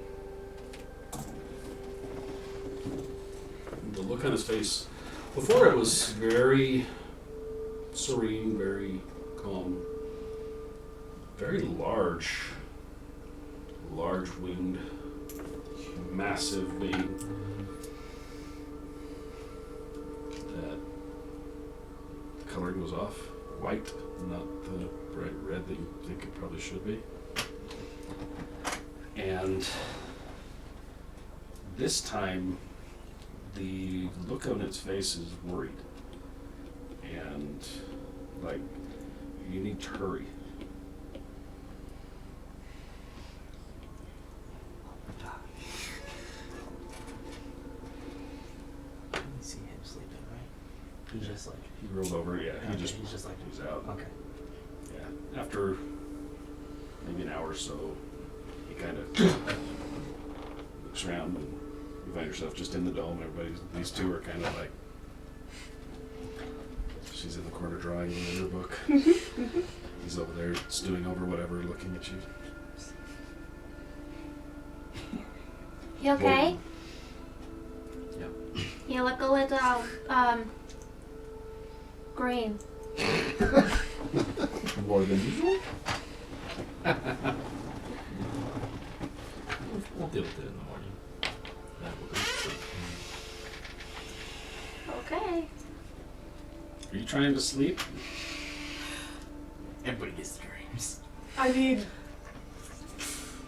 The look on his face, before it was very serene, very calm, very large winged, massive wing that the coloring was off, white, not the bright red that you think it probably should be. And this time, the look on its face is worried. And, like, you need to hurry. You see him sleeping, right? He's just like. He rolled over, yeah, Okay, he's just like. out. Okay. Yeah, after maybe an hour or so, he kind of looks around and you find yourself just in the dome. These two are kind of like, she's in the corner drawing in her book. He's over there stewing over whatever, looking at you. You okay? Yeah. You look a little, green. More than usual? We'll deal with it in the morning. That will be Okay. Are you trying to sleep? Everybody gets dreams. I mean,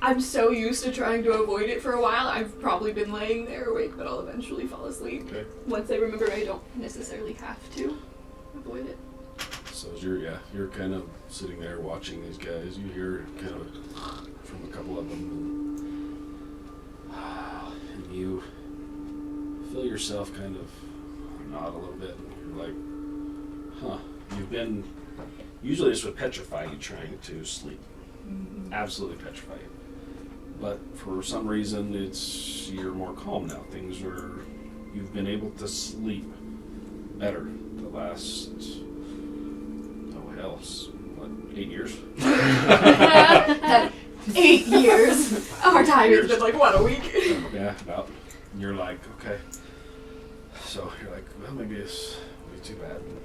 I'm so used to trying to avoid it for a while. I've probably been laying there awake, but I'll eventually fall asleep. Okay. Once I remember I don't necessarily have to avoid it. So as you're kind of sitting there watching these guys. You hear kind of from a couple of them, and you feel yourself kind of nod a little bit, and you're like, huh, you've been, usually this would petrify you trying to sleep. Absolutely petrify you. But for some reason, you're more calm now. You've been able to sleep better the last, 8 years? 8 years. Our time has been like, what, a week? Yeah, about. You're like, okay. So you're like, well, maybe it's won't be too bad. And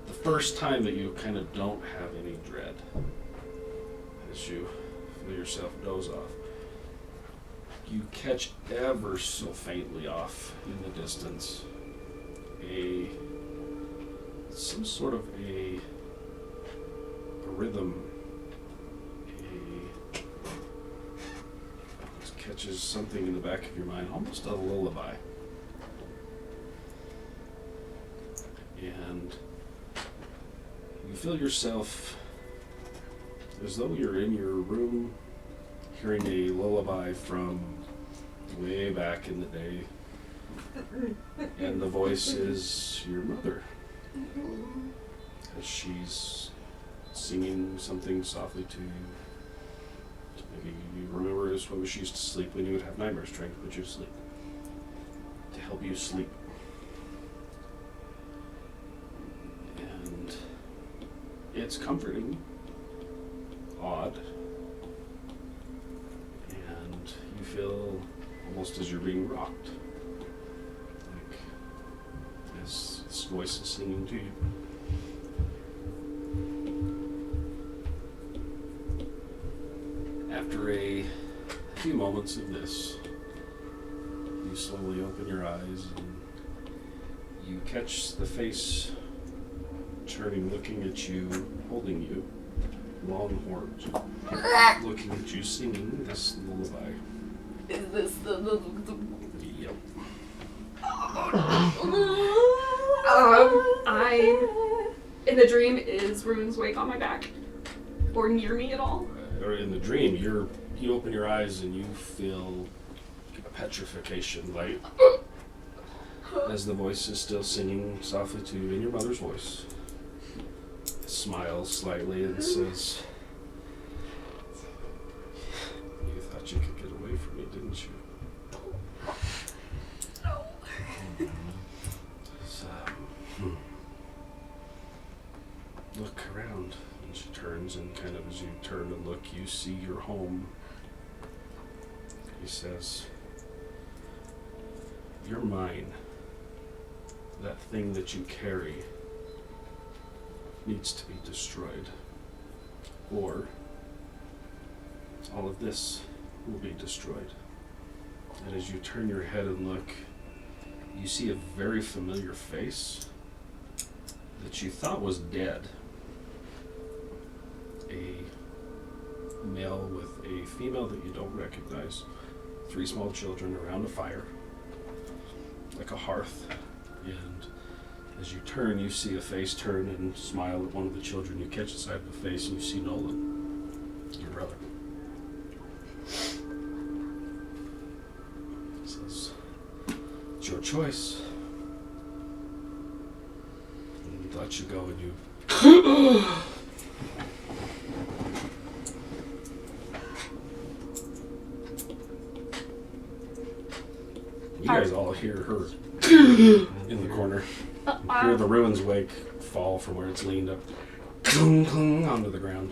the first time that you kind of don't have any dread, as you feel yourself doze off, you catch ever so faintly off in the distance some sort of a rhythm, just catches something in the back of your mind, almost a lullaby. And you feel yourself as though you're in your room hearing a lullaby from way back in the day. And the voice is your mother, as she's singing something softly to you. Maybe you remember is when she used to sleep when you would have nightmares, trying to put you to sleep, to help you sleep. And it's comforting, odd, and you feel almost as you're being rocked, like as this voice is singing to you. After a few moments of this, you slowly open your eyes and you catch the face turning, looking at you, holding you, long horns, looking at you, singing this lullaby. Is this the Yep. in the dream, is Rune's Wake on my back? Or near me at all? Or in the dream, you open your eyes and you feel a petrification, like as the voice is still singing softly to you in your mother's voice. Smiles slightly and says, "You thought you could get away from me, didn't you?" No. So, look around. And she turns, and kind of as you turn and look, you see your home. He says, "You're mine. That thing that you carry needs to be destroyed. Or all of this will be destroyed." And as you turn your head and look, you see a very familiar face that you thought was dead. A male with a female that you don't recognize. 3 small children around a fire, like a hearth. And as you turn, you see a face turn and smile at one of the children. You catch the side of the face and you see Nolan, your brother. He says, "It's your choice." And let you go and you... You guys all hear her in the corner. Hear the Ruins Wake fall from where it's leaned up, clunk, clunk, onto the ground.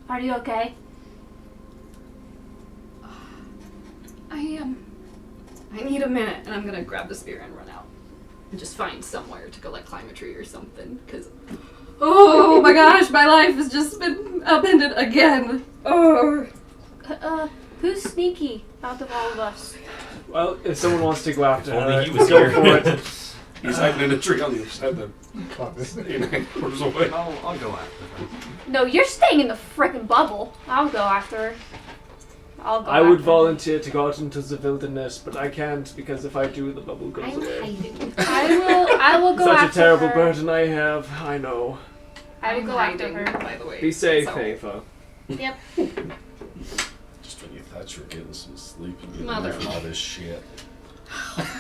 Are you okay? I need a minute, and I'm gonna grab the spear and run out. And just find somewhere to go, like, climb a tree or something, because... Oh my gosh, my life has just been upended again. Oh. Who's sneaky out of all of us? Well, if someone wants to go after Only her, he was go here. for it. He's hiding in a tree on the other side of Fuck this. the 9 quarters away. I'll go after her. No, you're staying in the frickin' bubble. I'll go after her. I'll go I would after her. volunteer to go out into the wilderness, but I can't because if I do, the bubble goes I'm away. hiding. I will go Such after a terrible her. burden I have. I know. I will I'm go after hiding, her. by the way. Be safe, so- Ava. Yep. Just when you thought you were getting some sleep and getting Mother. away from all this shit.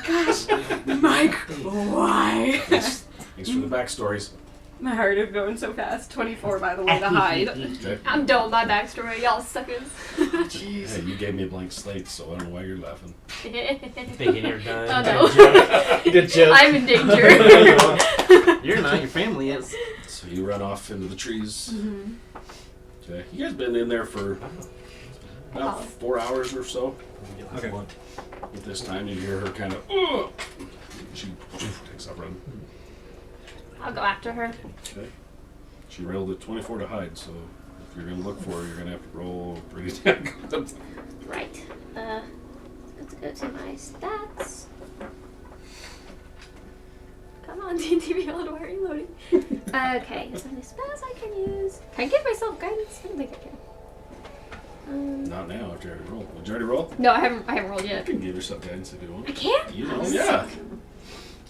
Gosh, Mike, why? Thanks for the backstories. My heart is going so fast. 24, by the way, to hide. Okay. I'm done with my backstory. Y'all suckers. Jeez. Hey, you gave me a blank slate, so I don't know why you're laughing. Thinking you're done. Oh no. Good joke. I'm in danger. You're not, your family is. So you run off into the trees. Mm-hmm. Okay. You guys been in there for about 4 hours or so. Okay. At this time, you hear her kind of. She takes off running. I'll go after her. Okay. She rolled a 24 to hide, so if you're gonna look for her, you're gonna have to roll pretty damn good. Right. Let's go to my stats. Come on, D&D Beyond, why are you loading? Okay, so many spells I can use. Can I give myself guidance? I don't think I can. Not now, after you already rolled. Did you already roll? No, I haven't rolled You yet. can give yourself guidance if you want. I can't? You know, yeah.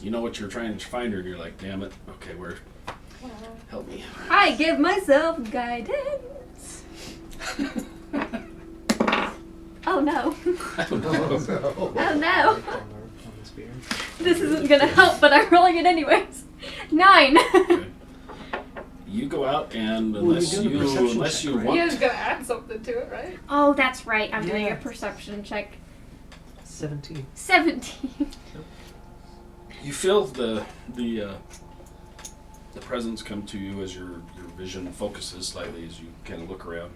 You know what you're trying to find her, and you're like, damn it. Okay, where? Help me. I give myself guidance. Oh no. Oh no. This isn't gonna help, but I'm rolling it anyways. 9. Okay. You go out, and unless doing a perception check, you right? want, You guys gotta add something to it, right? Oh, that's right. I'm doing Yeah. a perception check. 17. 17. you feel the presence come to you as your vision focuses slightly as you kind of look around.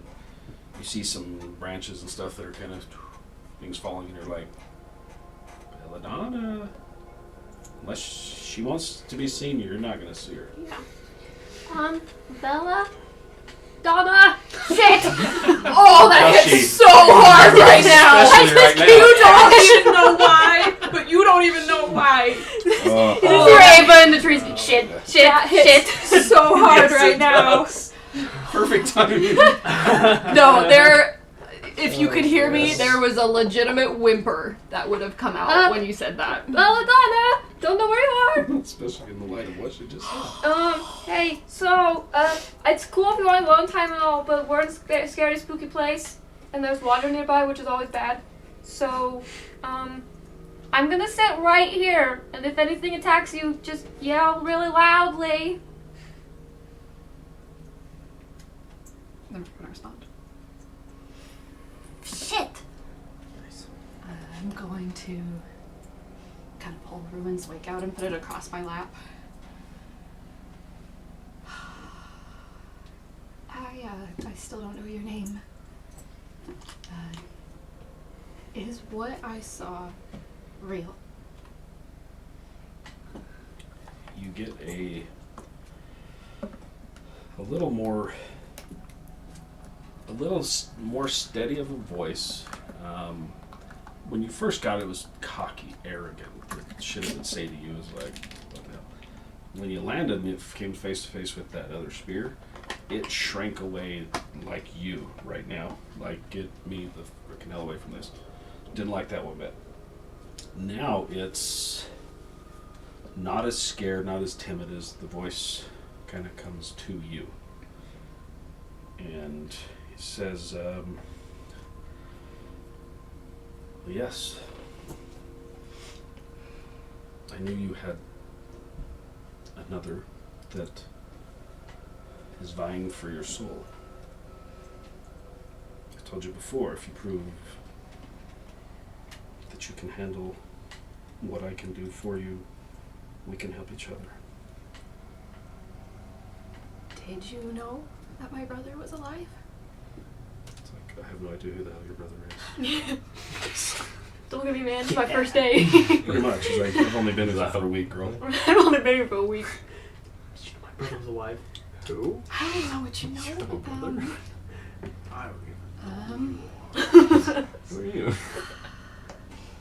You see some branches and stuff that are kind of things falling, and you're like, Belladonna. Unless she wants to be seen, you're not gonna see her. Bella? Donna! Shit! Shit! Oh, that Now hits she- so hard right now. Especially right now. You don't even know why, but you don't even know why. Rainbow in the trees. Shit, shit, That hits shit. so hard Yes, right it now. does. Perfect timing. No, there. If you could hear me, Yes. there was a legitimate whimper that would have come out when you said that. Belladonna, don't know where you Especially in the light of what she just said. are. Hey, so, it's cool if you want a long time and all, but we're in a scary, spooky place, and there's water nearby, which is always bad. So, I'm gonna sit right here, and if anything attacks you, just yell really loudly. They're not gonna respond. Shit! I'm going to kind of pull Ruin's Wake out and put it across my lap. I still don't know your name. Is what I saw real? You get a little more steady of a voice. When you first got it, it was cocky, arrogant. The shit it would say to you was like, what the hell? When you landed and it came face to face with that other spear, it shrank away like you right now. Like, get me the frickin' hell away from this. Didn't like that one bit. Now it's not as scared, not as timid as the voice kind of comes to you. And he says, yes, I knew you had another that is vying for your soul. I told you before, if you prove that you can handle what I can do for you, we can help each other. Did you know that my brother was alive? It's like, I have no idea who the hell your brother is. Don't look at me, man. It's my first day. Pretty much. It's like, I've only been with you for a week, girl. I've only been here for a week. My brother was alive. Who? I don't know what you know. You have a brother? I don't Who are you?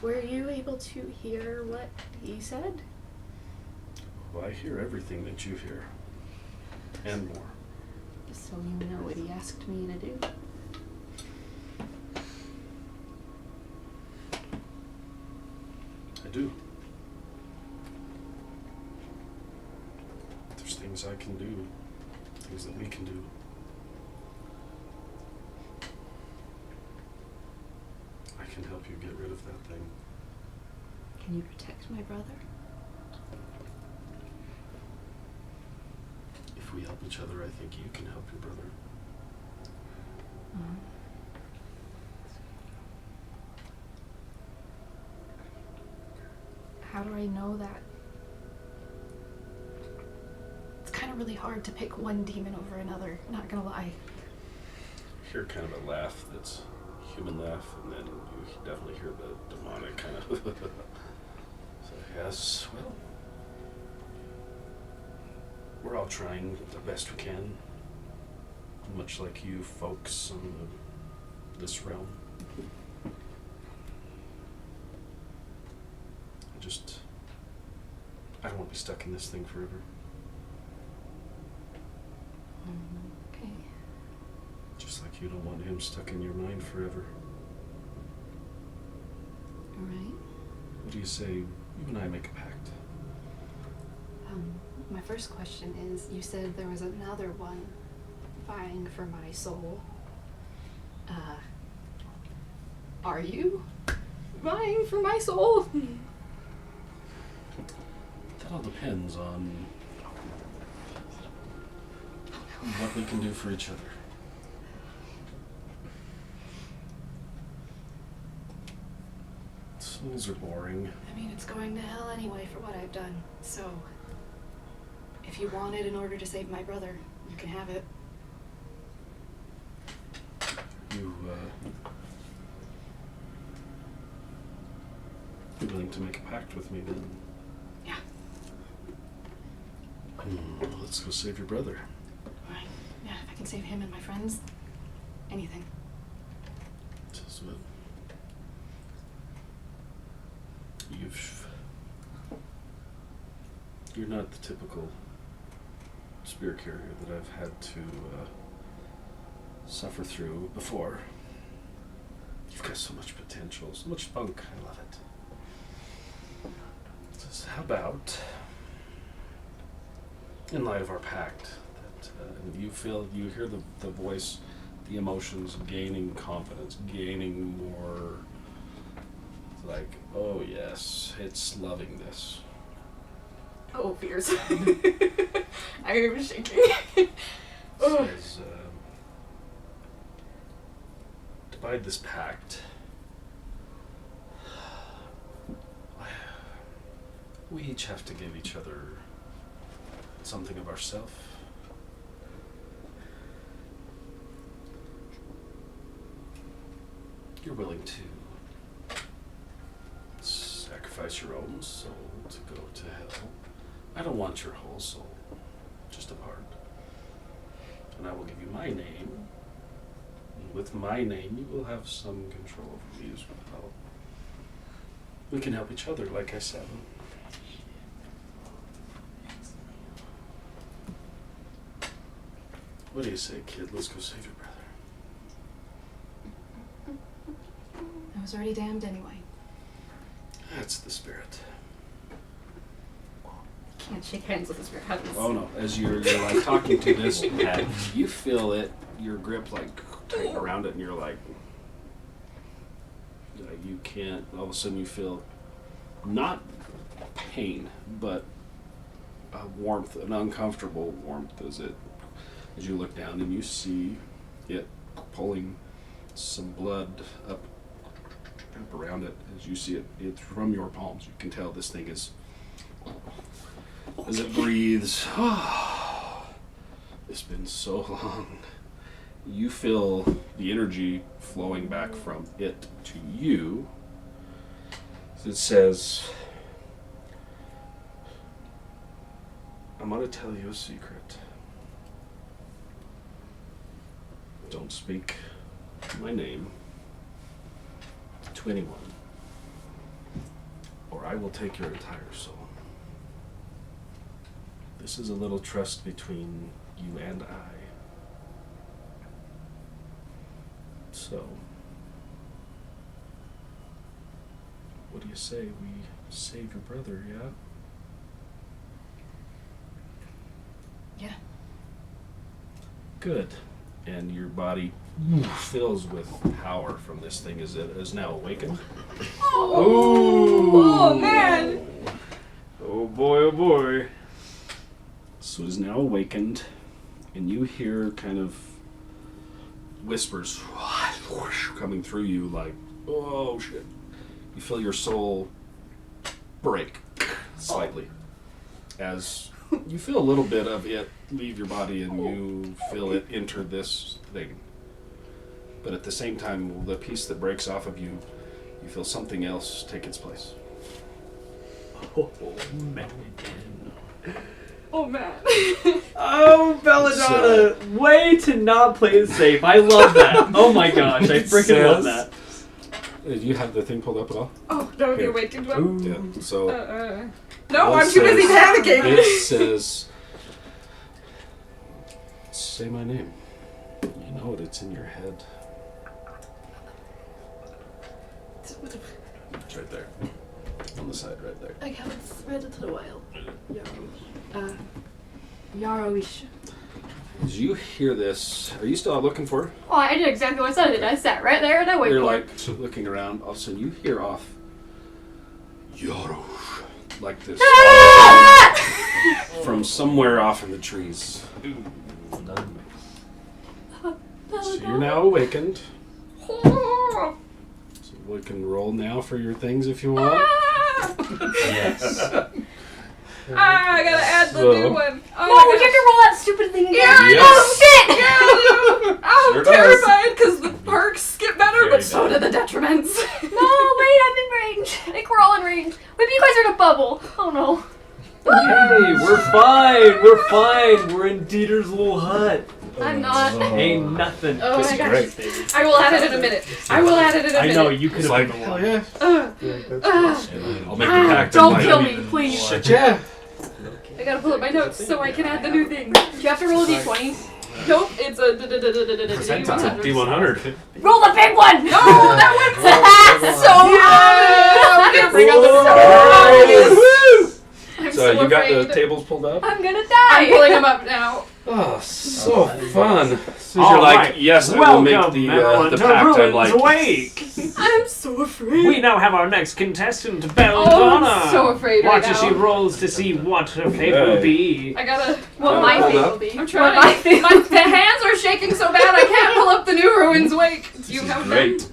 Were you able to hear what he said? Well, I hear everything that you hear. And more. So you know what he asked me to do? I do. There's things I can do. Things that we can do. I can help you get rid of that thing. Can you protect my brother? If we help each other, I think you can help your brother. How do I know that? It's kind of really hard to pick one demon over another, not gonna lie. You hear kind of a laugh that's a human laugh, and then you definitely hear the demonic kind of. So, yes, well, we're all trying the best we can, much like you folks on this realm. I don't want to be stuck in this thing forever. Okay. Just like you don't want him stuck in your mind forever. Alright. What do you say you and I make a pact? My first question is, you said there was another one vying for my soul. Are you vying for my soul? That all depends on what we can do for each other. Souls are boring. I mean, it's going to hell anyway for what I've done. So, if you want it in order to save my brother, you can have it. You're willing to make a pact with me then? Yeah. Let's go save your brother. Alright. Yeah, if I can save him and my friends, Anything. Tisbeth, you're not the typical spirit carrier that I've had to suffer through before. You've got so much potential, so much spunk. I love it. So how about, in light of our pact, that you hear the voice, the emotions gaining confidence, gaining more, like, oh yes, it's loving this. Oh, fears. I am shaking. Oh. Says, divide this pact. We each have to give each other something of ourselves. You're willing to sacrifice your own soul to go to hell. I don't want your whole soul, just a part. And I will give you my name. And with my name, you will have some control over me as well. We can help each other, like I said. What do you say, kid? Let's go save your brother. I was already damned anyway. That's the spirit. Can't shake hands with the spirit. Oh no! As you're like talking to this pet, you feel it, your grip like tighten around it, and you're like you can't. All of a sudden, you feel not pain, but a warmth, an uncomfortable warmth, as you look down and you see it pulling some blood up around it. As you see it, it's from your palms. You can tell this thing is. As it breathes, it's been so long. You feel the energy flowing back from it to you. It says, I'm going to tell you a secret. Don't speak my name to anyone, or I will take your entire soul. This is a little trust between you and I. So, what do you say? We save your brother, yeah? Yeah. Good. And your body fills with power from this thing as it is now awakened. Oh man! Oh boy, oh boy. So it is now awakened, and you hear kind of whispers coming through you like, oh shit. You feel your soul break slightly as you feel a little bit of it leave your body and you feel it enter this thing. But at the same time, the piece that breaks off of you, you feel something else take its place. Oh, man. Oh man. Oh, Belladonna! Way to not play it safe. I love that. Oh my gosh, I freaking love that. Do you have the thing pulled up at all? Oh, no, the Here. awakened one. Yeah, so No, Well, I'm too busy panicking. it says, say my name. You know it, it's in your head. It's right there. On the side, right there. I haven't read it in a while. Yaroish. As you hear this, are you still out looking for her? Oh, I did exactly what I said. I sat right there and I waited You're for like it. looking around, all of a sudden you hear off Yarosh, like this from somewhere off in the trees. So you're now awakened. So we can roll now for your things if you want. Yes. I gotta add the So- new one. Oh, Oh we my have to roll that stupid thing again. Yeah, Yes. Oh, shit! Yeah, I'm Sure does. terrified because the perks get better, Very but so do bad. the detriments. No, wait, I'm in range. I think we're all in range. Maybe you guys are in a bubble. Oh no. Hey, we're fine. We're fine. We're in Dieter's little hut. I'm not. Ain't nothing. Oh This my is gosh. great. Baby. I will add it in a minute. I will add it in a I minute. know you could It's have like, been the hell one. yeah. I'll make the pact. Don't I'm kill like, me, please. Shit, yeah. I gotta pull up my notes so I can add the new thing. Do you have to roll a d20? Nope, it's a Percentile. D100. Roll the big one! No, that one's so hard! I'm gonna bring up the I'm So you got afraid. the tables pulled up? I'm gonna I'm die! pulling them up now. Oh, so fun. As soon as All you're like, right. yes, I will make Welcome, the everyone, pact, to I'm Ruins like, Awake. I'm so afraid. We now have our next contestant, Oh, Belladonna. I'm so afraid Watch right as she now. rolls to see what her fate will be. I gotta. What Oh, my hold fate up. will be. I'm What trying. my fate The hands are shaking so bad I can't pull up the new Ruins Wake. Do you This is have great. them?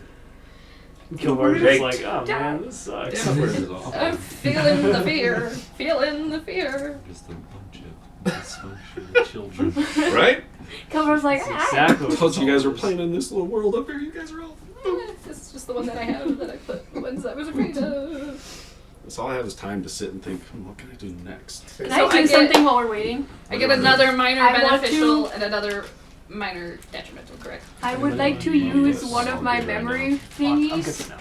Kilbar's Great. just like, oh man, this sucks. I'm feeling the fear. Feeling the fear. Just a bunch of dysfunctional children. Right? Kilbar's like, ah. Exactly. I told you guys were playing in this little world up here. You guys are all. This is just the one that I have that I put the ones I was afraid of. That's all I have is time to sit and think, what can I do next? Can So I do I get- something while we're waiting? I get another minor I want beneficial to- and another minor detrimental, correct? I would like to use one of my memory I'm good thingies for now.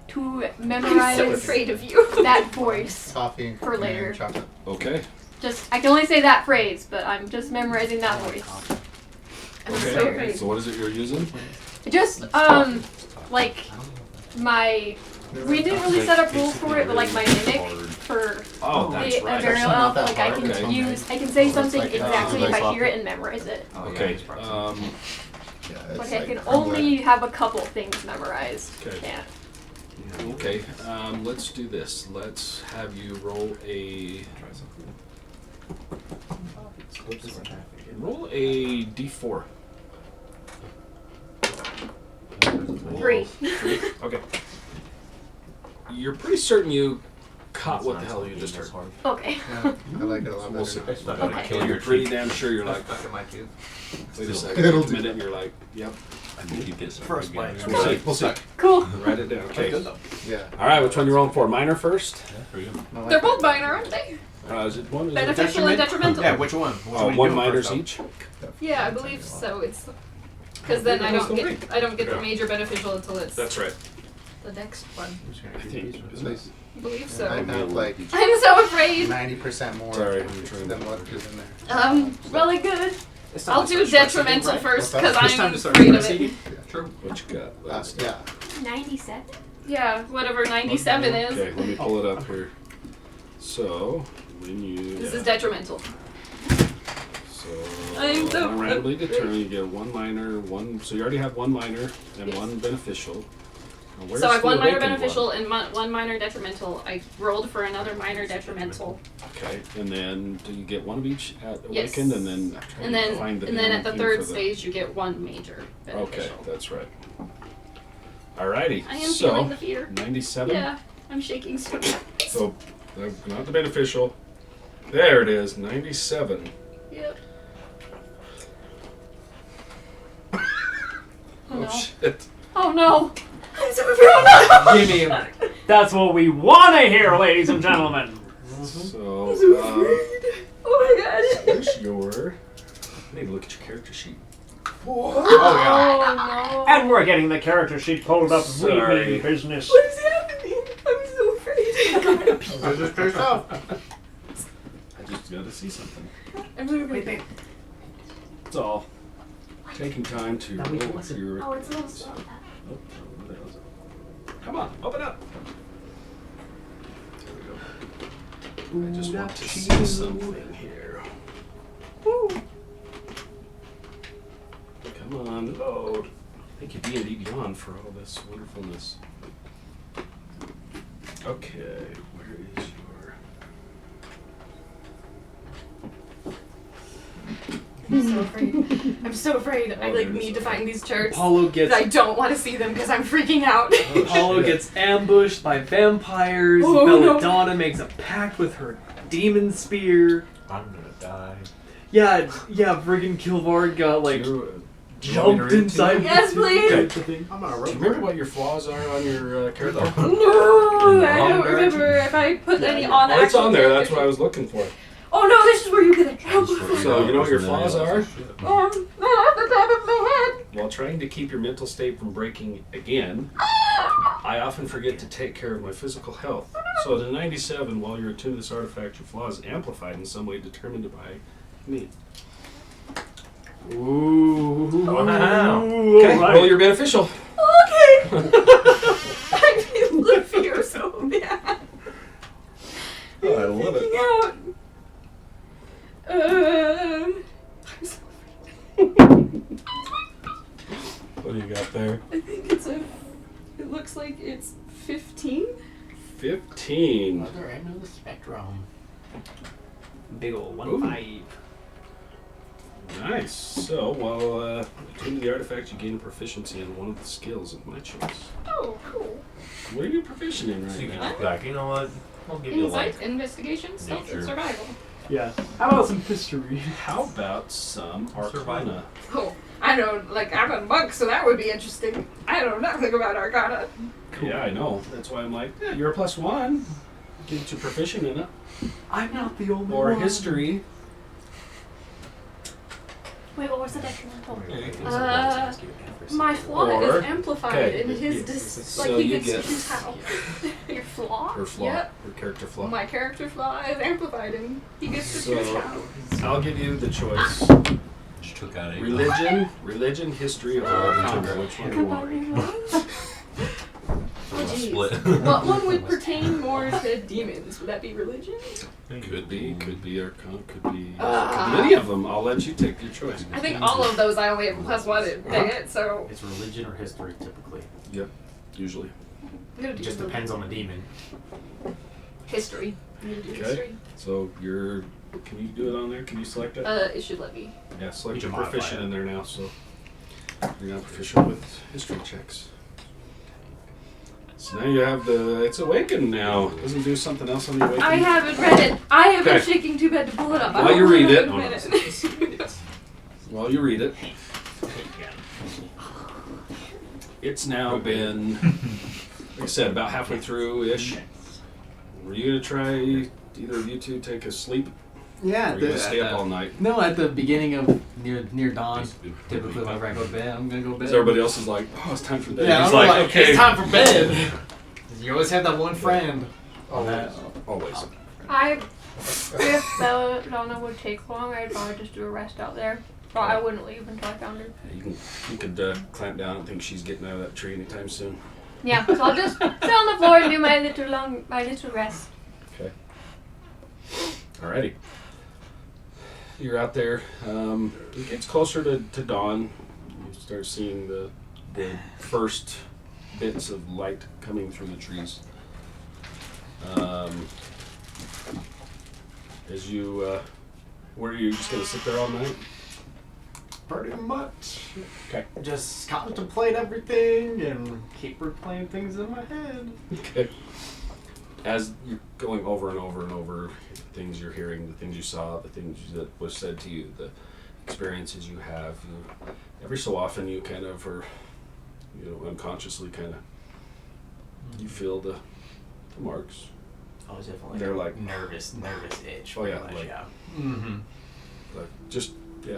to I'm memorize so afraid of you. that voice. Coffee For later. and chocolate. Okay. Just, I can only say that phrase, but I'm just memorizing that voice. I'm so Okay. afraid. So what is it you're using? Just, like, my, we didn't really set up rules for it, but like my mimic for Oh, the that's right. Imperial Actually, not Elf, that like I hard. can Okay. use, I can say something like, exactly if like I hear it and memorize it. Okay. Yeah, it's Like I can like only have a couple things memorized. Okay. Can't. Okay. Let's do this. Let's have you roll a. Roll a d4. 3. Okay. You're pretty certain you caught what the hell you just heard. Okay. Yeah, I like it a lot We'll see. better. Okay. You're pretty damn sure you're like, wait a second, It'll wait a do. minute, and you're like, yep. I think you get some First good bite. guys. We'll see. We'll see. Cool. Write it down. Okay. Yeah. All right. Which one you rolling for? Minor first. Yeah, there you go. They're both minor, aren't they? Is it one? Is it Beneficial and detrimental. Yeah, which one? one minors each. Yeah, I believe so. It's because then I don't get the Yeah. major beneficial until it's That's right. the next one. I think. Isn't it? I believe I so. have like I'm so afraid. 90% more Sorry, I'm trying than to- what is in there. Really good. I'll do detrimental first because It's I'm afraid of it. What you got? Let's Yeah. 97. Yeah, whatever 97 is. Okay, let me pull it up here. So when you. This is detrimental. So I'm so randomly determine you get one minor, one. So you already have one minor and Yes. one beneficial. Now, where's So I have the one minor awakened beneficial and one minor detrimental. I rolled for another minor detrimental, one? Okay, and then do you get one of each at Yes. awakened, and then I'm trying and to then find the and then damn at the thing third for the- stage you get one major Okay, beneficial. that's right. Alrighty. I am so feeling the fear. 97. Yeah, I'm shaking so bad. So not the beneficial. There it is. 97. Yep. Oh Oh no. shit. Oh no. I'm so afraid. Oh no! Give me a... That's what we want to hear, ladies and gentlemen. So, I'm so afraid. Oh my god. there's your. I need to look at your character sheet. Oh no. And we're getting the character sheet pulled up. We Sorry. mean business. What is happening? I'm so afraid. Just yourself. I just gotta see something. I'm so afraid. That's all. Taking time to Now we can roll listen. your. Oh, it's a little slow. Oh, what the hell is it? Come on, open up. There we go. I just want to see something here. Come on, load. Thank you, D&D Beyond, for all this wonderfulness. Okay, where is your... I'm so afraid. I'm so afraid. I there's need to find these charts. Apollo gets I don't want to see them because I'm freaking out. Apollo gets ambushed by vampires. Oh, no. Belladonna makes a pact with her demon spear. I'm gonna die. Yeah, friggin' Kilvard got like jumped inside. Yes, the please. type of thing. I'm on a Do road. you remember what your flaws are on your character? No, I don't remember if I put any on the Oh, it's actual on there. That's character what I was looking for. sheet. Oh no, this is where you get a jump. So you know what your flaws are? Not off the the top of my head. While trying to keep your mental state from breaking again, I often forget to take care of my physical health. So at a 97, while you're attuned to this artifact, your flaw is amplified in some way determined by me. Ooh. Wow. Okay, Alright. roll your beneficial. Okay. I feel the fear so bad. Oh, I love it. Freaking out. I'm so What do you got there? I think it's a. It looks like it's 15. 15. Other end of the spectrum. Big ol' Ooh. 1-5. Nice. So, while attuned to the artifact, you gain a proficiency in one of the skills of my choice. Oh, cool. What are you proficient in So right you can now? just be like, you know what? I'll give you Insight, like. investigation, stealth, and Nature. survival. Yeah. How about some history? How about some Arcana? Oh, I know, like, I'm a monk, so that would be interesting. I know nothing about Arcana. Yeah, I know. That's why I'm like, yeah, you're a +1. Get you proficient in it. I'm not the only Or one. history. Wait, what was the detrimental? Uh, My flaw Or- is amplified okay, in his so like he you can get- choose how. Your flaw? Her flaw. Yep. Her character flaw. My character flaw is amplified and he gets to choose So- how. I'll give you the choice. Just took out a Religion, history, or Arcana. Which one do you want? Oh, geez. split. What one would pertain more to demons? Would that be religion? Could be Arcana, could be any of them. I'll let you take your choice. I think all of those I only have +1 in. Dang it, so It's religion or history, typically. Yep, usually. I'm gonna do It just depends on the demon. history. I'm gonna do Okay. history. So you're. Can you do it on there? Can you select it? It should let me. Yeah, select You your can modify proficient it. in there now. So you're now proficient with history checks. So now you have the. It's awakened now. Doesn't do something else on the awakened. I haven't read it. I have been Okay. shaking too bad to pull it up. While you read it- In a minute. While you read it, it's now been, like I said, about halfway through ish. Were you gonna try either of you two take a sleep? Yeah, Or are you gonna stay up all night? no, at the beginning of near dawn, typically whenever I go to bed, I'm gonna go to bed. So everybody else is like, oh, it's time for bed. yeah, He's I'm like, okay. it's time for bed. You always have that one friend. Always. Always. If Belladonna would take long, I'd probably just do a rest out there. Or I wouldn't leave until I found her. You could clamp down. I don't think she's getting out of that tree anytime soon. Yeah, so I'll just sit on the floor and do my little rest. Okay. Alrighty. You're out there. It gets closer to dawn. You start seeing the first bits of light coming through the trees. As you, where are you just gonna sit there all night? Pretty much. Okay. Just contemplate everything and keep replaying things in my head. Okay. As you're going over and over and over, the things you're hearing, the things you saw, the things that was said to you, the experiences you have, every so often you kind of are, unconsciously kind of, you feel the marks. I was definitely They're like- nervous itch. Oh, yeah, pretty much, like- yeah. Mm-hmm. Like just, yeah,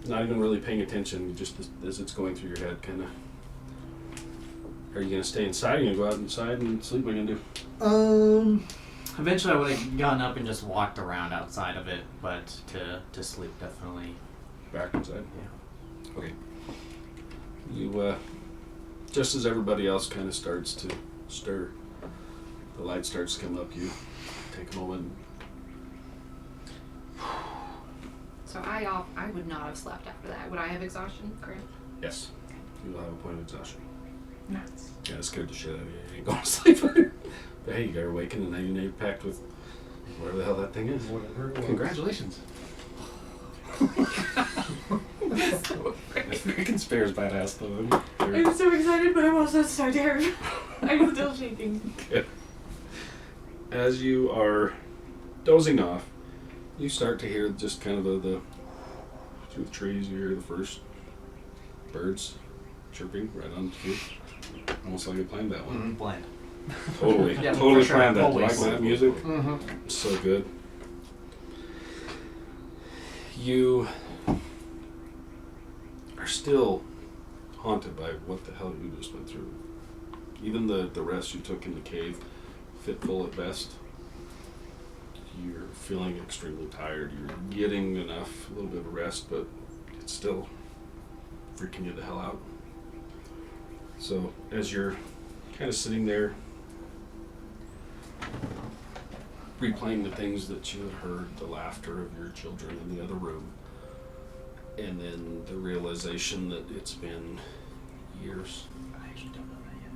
not even really paying attention, just as it's going through your head, kind of. Are you gonna stay inside? Are you gonna go out inside and sleep? What are you gonna do? Eventually I would have gotten up and just walked around outside of it, but to sleep definitely. Back inside? Yeah. Okay. You, just as everybody else kind of starts to stir, the light starts to come up, you take a moment. So I would not have slept after that. Would I have exhaustion? Correct. Yes. You will have a point of exhaustion. Nice. Yeah, it scared the shit out of you. You ain't going to sleep. But hey, you got awakened and now you're packed with whatever the hell that thing is. Whatever it was. Congratulations. This freaking spare's badass though. I'm so excited, but I'm also so terrified. I'm still shaking. As you are dozing off, you start to hear just kind of the through the trees. You hear the first birds chirping right on cue. Almost like you planned that one. Mm-hmm. Bland. Totally, Yeah, totally for sure. planned that. Do you Always. like that music? Mm-hmm. So good. You are still haunted by what the hell you just went through. Even the rest you took in the cave, fitful at best. You're feeling extremely tired. You're getting enough, a little bit of rest, but it's still freaking you the hell out. So as you're kind of sitting there, replaying the things that you had heard, the laughter of your children in the other room, and then the realization that it's been years. I actually don't know that yet.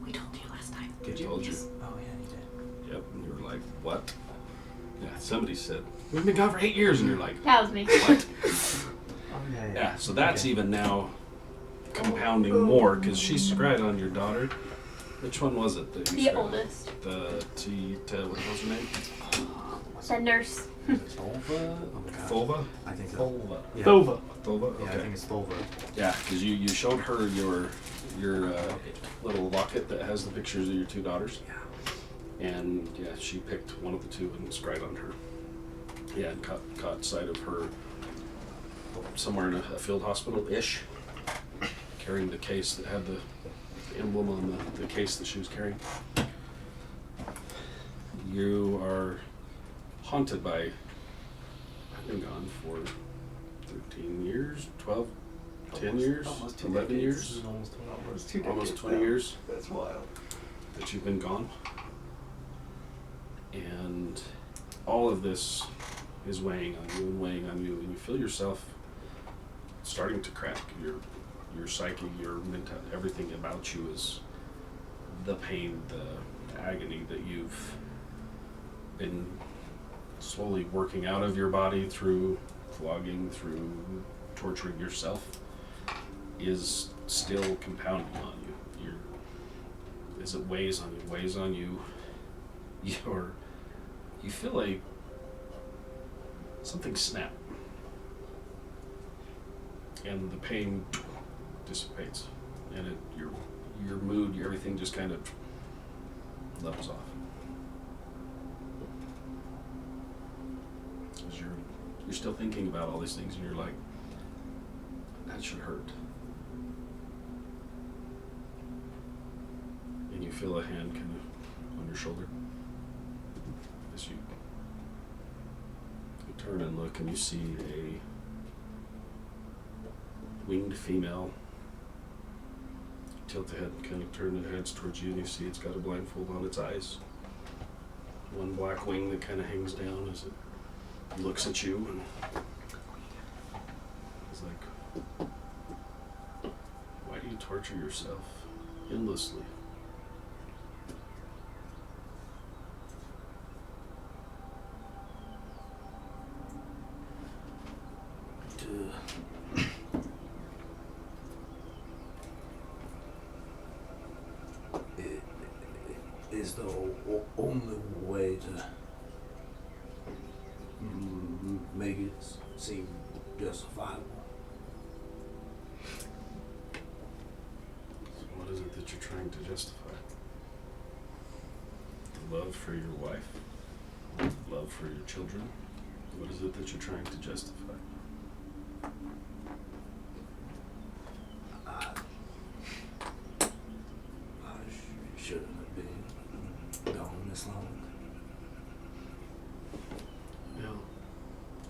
We told you last time. I told you. Oh yeah, you did. Yep. And you were like, what? Yeah, somebody said, we've been gone for 8 years, and you're like, That was me. what? Oh yeah. Yeah, so that's Okay. even now compounding more, because she scried on your daughter. Which one was it that you The scried? oldest. What was her name? The nurse. Thulva? Oh my god. Thulva? I think so. Thulva. Yeah. Thova. Thulva? Yeah, I Okay. think it's Thulva. Yeah, because you showed her your little locket that has the pictures of your two daughters. Yeah. And yeah, she picked one of the two and scried on her. Yeah, and caught sight of her somewhere in a field hospital-ish, carrying the case that had the emblem on the case that she was carrying. You are haunted by, I've been gone for 13 years, 12, 10 years, 11 years, almost 20 years That's wild. that you've been gone. And all of this is weighing on you and weighing on you, and you feel yourself starting to crack. Your psyche, your mental, everything about you is the pain, the agony that you've been slowly working out of your body through flogging, through torturing yourself, is still compounding on you. As it weighs on you, you feel like something snap, and the pain dissipates, and your mood, everything just kind of levels off. As you're still thinking about all these things, and you're like, that should hurt. And you feel a hand kind of on your shoulder. As you turn and look, and you see a winged female tilt the head and kind of turn the heads towards you, and you see it's got a blindfold on its eyes. One black wing that kind of hangs down as it looks at you, and it's like, why do you torture yourself endlessly? Is the only way to make it seem justifiable. So what is it that you're trying to justify? The love for your wife? Love for your children? What is it that you're trying to justify? I shouldn't have been gone this long. Yeah.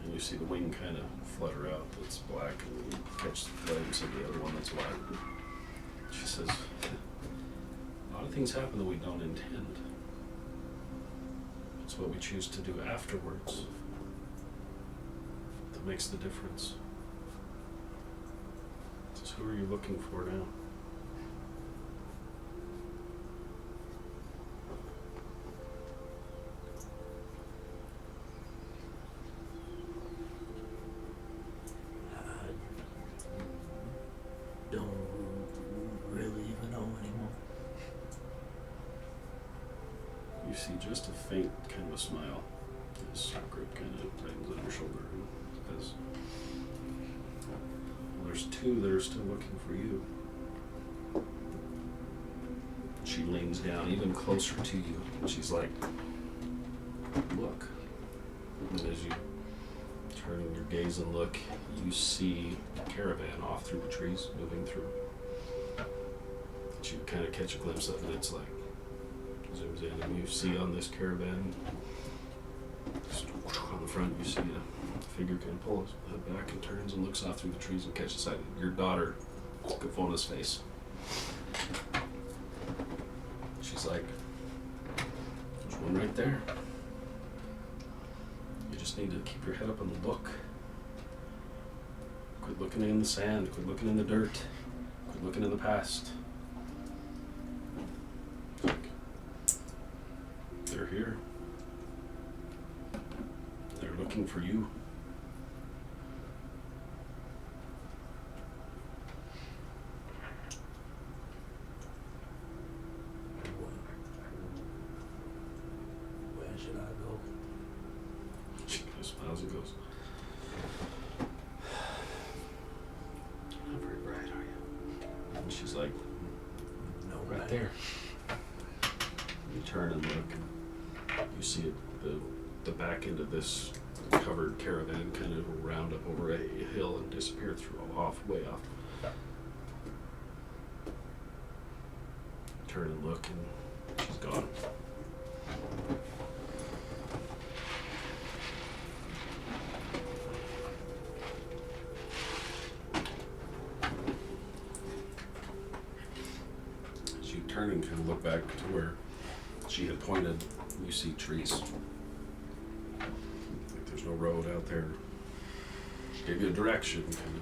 And you see the wing kind of flutter out that's black, and you catch the flames of the other one that's white. She says, a lot of things happen that we don't intend. It's what we choose to do afterwards that makes the difference. So who are you looking for now? I don't really even know anymore. You see just a faint kind of smile as grip kind of tightens on your shoulder and says, well, there's two that are still looking for you. She leans down even closer to you, and she's like, look. And as you turning your gaze and look, you see a caravan off through the trees, moving through. You kind of catch a glimpse of it. It's like zooms in, and you see on this caravan, just on the front, you see a figure kind of pull his head back and turns and looks off through the trees and catches sight of your daughter, Kafona's face. She's like, "There's one right there. You just need to keep your head up and look. Quit looking in the sand. Quit looking in the dirt. Quit looking in the past. They're here. They're looking for you." Where should I go? She kind of smiles and goes, "Not very bright, are you?" And she's like, No, "Right there." You turn and look, and you see it, the back end of this covered caravan kind of round up over a hill and disappear through way off. Turn and look, and she's gone. As you turn and kind of look back to where she had pointed, you see trees. Like there's no road out there. She gave you a direction, kind of.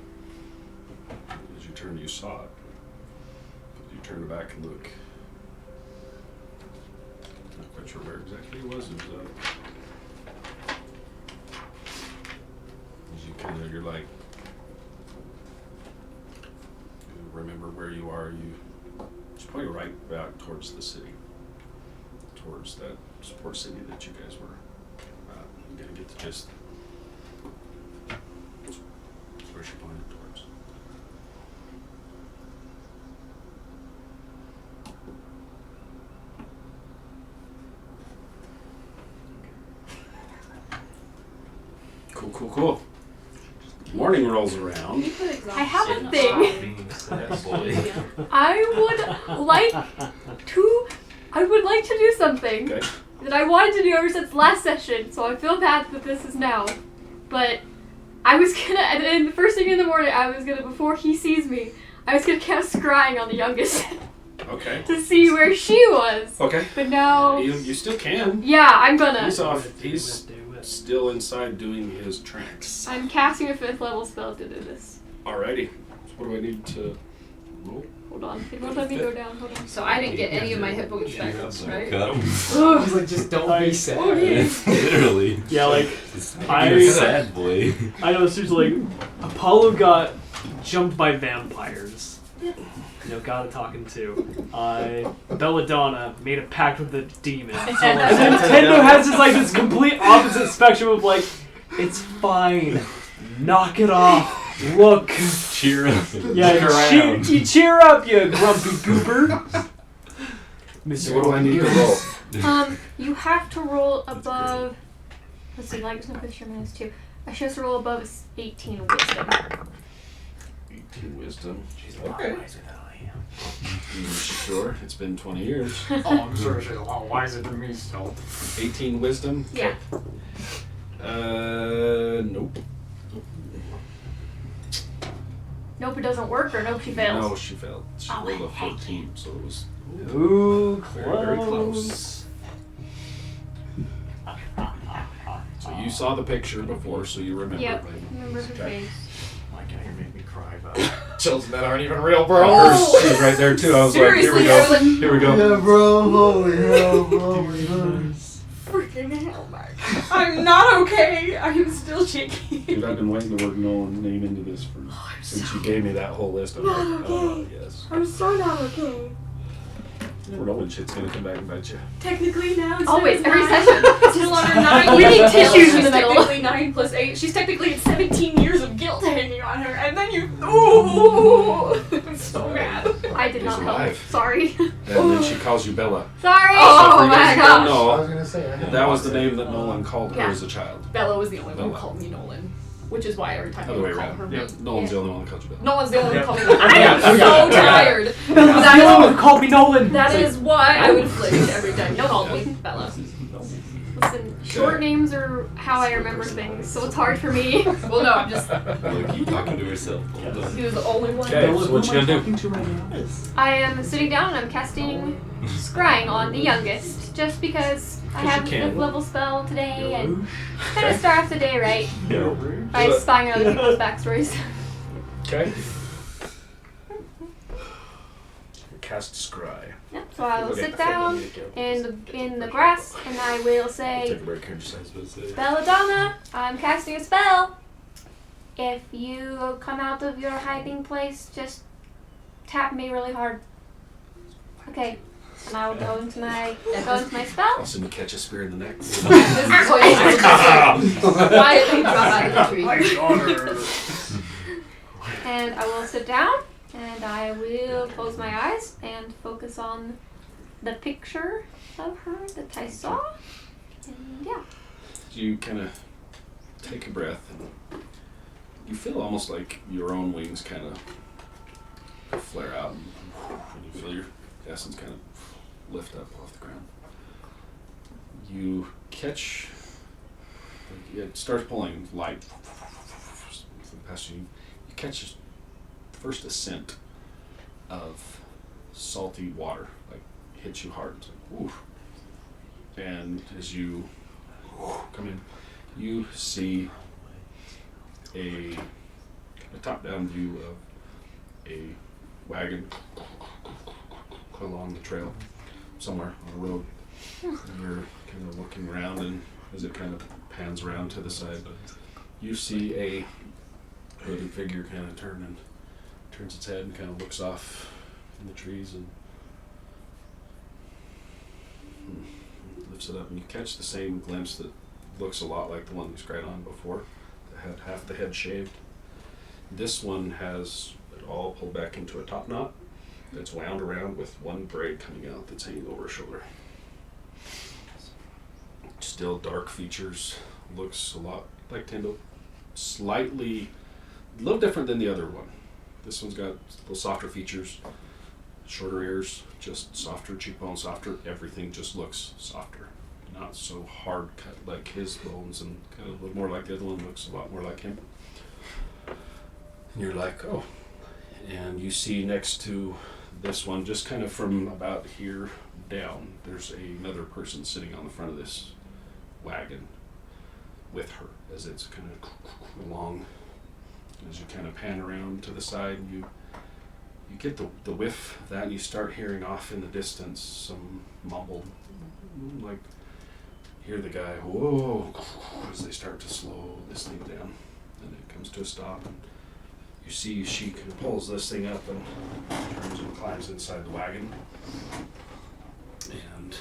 As you turned, you saw it. As you turned back and look, not quite sure where exactly it was. It was as you kind of, you're like, you remember where you are. She's pointing right back towards the city. Towards that support city that you guys were gonna get the gist. That's where she pointed towards. Cool. Morning rolls around. I have a thing. Stop being sad, boy. I would like to do something Okay. that I wanted to do ever since last session, so I feel bad that this is now. But I was gonna, and the first thing in the morning, before he sees me, I was gonna cast Scrying on the youngest Okay. to see where she was. Okay. But now, You still can. yeah, I'm gonna. He's off. He's still inside doing his trance. I'm casting a 5th level spell to do this. Alrighty. So what do I need to roll? Hold on, it won't let me go down. Hold on. So I didn't get any of my hit points back, right? Cut him. He's like, just don't Like, be sad. Literally. Yeah, like, You're a sad boy. I know, seriously, like, Apollo got jumped by vampires. You know, got a talking to. Belladonna made a pact with the demon. So, like, Nintendo has this, like, this complete opposite spectrum of, like, it's fine. Knock it off. Look. Cheer up. Yeah, Look around. you cheer up, you grumpy goober. So what do I need to roll? You have to roll above. Let's see, like, no picture -2. I should have to roll above 18 wisdom. 18 wisdom. She's a lot wiser than I am. You sure? It's been 20 years. Oh, I'm sure she's a lot wiser than me still. 18 wisdom? Yeah. Nope. Nope, it doesn't work, or nope, she fails. No, she failed. She rolled a 14, so it was Ooh, very, very close. So you saw the picture before, so you remember. Yep, right? remember her Okay. face. My God, you made me cry about children that aren't even real, bro. Hers is right there too. I was like, here we Seriously, go. I was like, Here we go. Yeah, bro. Holy hell, bro. freaking hell, Mark. I'm not okay. I'm still shaking. Dude, I've been waiting to work Nolan's name into this since you gave me that whole list. I'm like, oh, yes. I'm so not okay. You never know when shit's gonna come back and bite you. Technically now it's Always, every 9. session. It's still under 9. We need She's tissues in the middle. technically 9 plus 8. She's technically at 17 years of guilt hanging on her, and then you. Ooh! I'm so mad. I did not He's help. alive. Sorry. And then she calls you Bella. Sorry. Oh, So for you my guys who gosh. don't I was know, gonna say. I that was the name that Nolan called her Yeah. as a child. Bella was the only one who Bella. called me Nolan. which is why every time Other way I call around. her Yep. Belle. Nolan's the only one that calls you Belle. No one's the only one Yep. calling me Belle. I am Yeah, we got so it. tired. No one called me Nolan. That is why I would flinch every time. No, call me Bella. Listen, short names are how I remember things, so it's hard for me. Well, no, I'm just. Look, keep talking to herself. Hold on. He was the only one. Okay, Bella, so who what you am I gonna do? talking to right now? I am sitting down and I'm casting Scrying on the youngest, just because I 'Cause you have a can. 5th level spell today and kind of start off the day right No. by spying on other people's backstories. Okay. Cast Scry. Yep, so I will Okay. sit down in the grass and I will Take say, a break here in just a second. Belladonna, I'm casting a spell. If you come out of your hiding place, just tap me really hard. Okay. And I will go into my spell. Also, you catch a spear in the neck. This is what I would just quietly drop out of the tree. And I will sit down and I will close my eyes and focus on the picture of her that I saw. And yeah. You kind of take a breath and you feel almost like your own wings kind of flare out and you feel your essence kind of lift up off the ground. You catch, it starts pulling light past you. You catch first a scent of salty water, like hits you hard. It's like, oof. And as you come in, you see a top-down view of a wagon along the trail somewhere on the road. And you're kind of looking around, and as it kind of pans around to the side, you see a hooded figure kind of turns its head and kind of looks off in the trees and lifts it up, and you catch the same glimpse that looks a lot like the one you cried on before, that had half the head shaved. This one has it all pulled back into a top knot that's wound around with one braid coming out that's hanging over her shoulder. Still dark features, looks a lot like Tyndall. Slightly, a little different than the other one. This one's got a little softer features, shorter ears, just softer cheekbones, softer everything, just looks softer. Not so hard cut like his bones, and kind of a little more like the other one, looks a lot more like him. And you're like, oh. And you see next to this one, just kind of from about here down, there's another person sitting on the front of this wagon with her as it's kind of along. As you kind of pan around to the side, you get the whiff of that, and you start hearing off in the distance some mumbled, like, hear the guy, whoa, as they start to slow this thing down. And it comes to a stop, and you see she kind of pulls this thing up and turns and climbs inside the wagon. And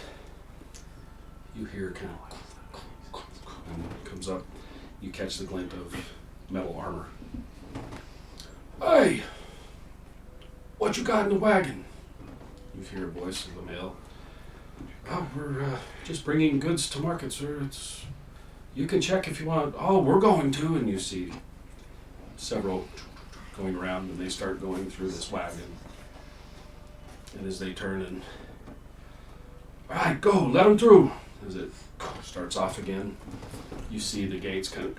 you hear kind of, and it comes up, you catch the glint of metal armor. Hey! What you got in the wagon? You hear a voice of a male. Oh, we're just bringing goods to market, sir. You can check if you want. Oh, we're going to. And you see several going around, and they start going through this wagon. And as they turn and, all right, go, let them through. As it starts off again, you see the gates kind of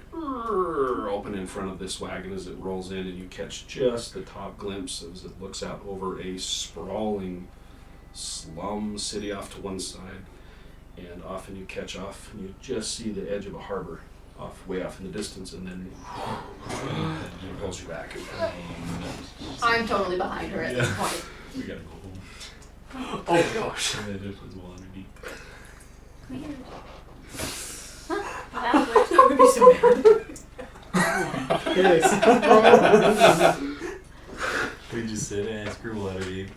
open in front of this wagon as it rolls in, and you catch just the top glimpse as it looks out over a sprawling slum city off to one side, and often you catch off and you just see the edge of a harbor way off in the distance, and then it pulls you back. I'm totally behind her at this point. We gotta go home. Oh my gosh. And then it was water deep. Weird. Huh? That was weird. We just sit and screw water deep.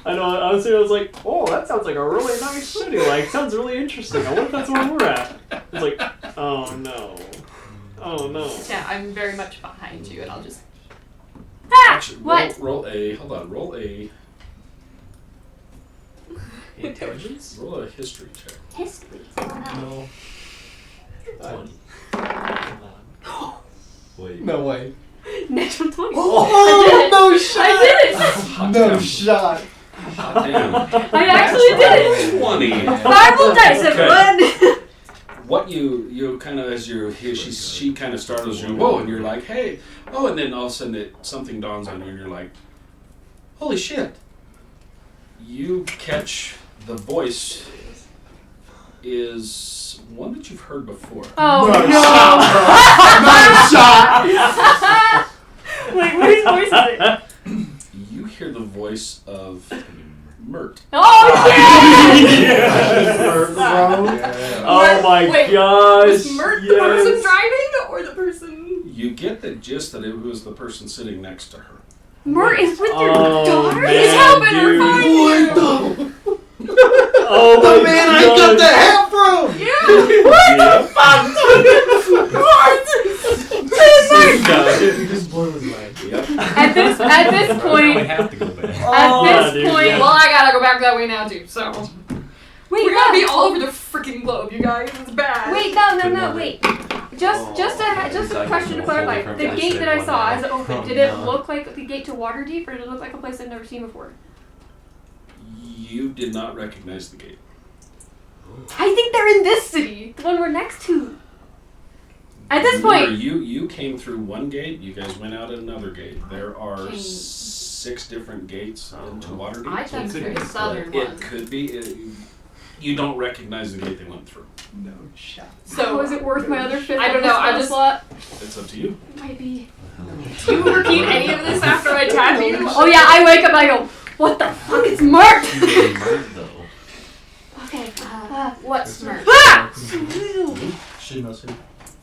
I know, honestly, I was like, oh, that sounds like a really nice city. Like, sounds really interesting. I wonder if that's where we're at. It's like, oh no. Oh no. Yeah, I'm very much behind you, and I'll just. Ah! Actually, What? roll a Intelligence? roll a history check. History. No. 20. Wait. No way. Natural 20. Oh, no shot! I did it! No shot. Hot damn. I actually did it! 20. Fireball dice, everyone! What you kind of, as you're here, she kind of startles you, whoa, and you're like, hey, oh, and then all of a sudden something dawns on you, and you're like, holy shit. You catch the voice is one that you've heard before. Oh, No shot! Wait, whose voice is it? You hear the voice of Mert. Oh, Oh my Wait, gosh! Was Mert the person driving or the person? You get the gist that it was the person sitting next to her. Mert is with your Oh, daughter? man, He's helping her dude. find you! Oh The my man I gosh. got the hat from! He just blew his mind. Yep. At this I point, have to go back. at this dude, point, yeah. Well, I gotta go back that way now too, so. wait, We're gonna no. be all over the freaking globe, you guys. It's bad. Wait, no, wait. Just a question to clarify. The gate that I saw as it opened, did it look like the gate to Waterdeep, or did it look like a place I've never seen before? You did not recognize the gate. I think they're in this city, the one we're next to. At this Remember, point, you came through one gate, you guys went out another gate. There are Can- 6 different gates into Waterdeep. I think through the southern It one. could be. You don't recognize the gate they went through. No shot. so was it worth my other 5th? I don't know, I just- slot? It's up to you. Might be. Do you repeat any of this after I tap you? Oh yeah, I wake up and I go, what the fuck? It's Mert. Okay. What's Mert? Ah! She knows who.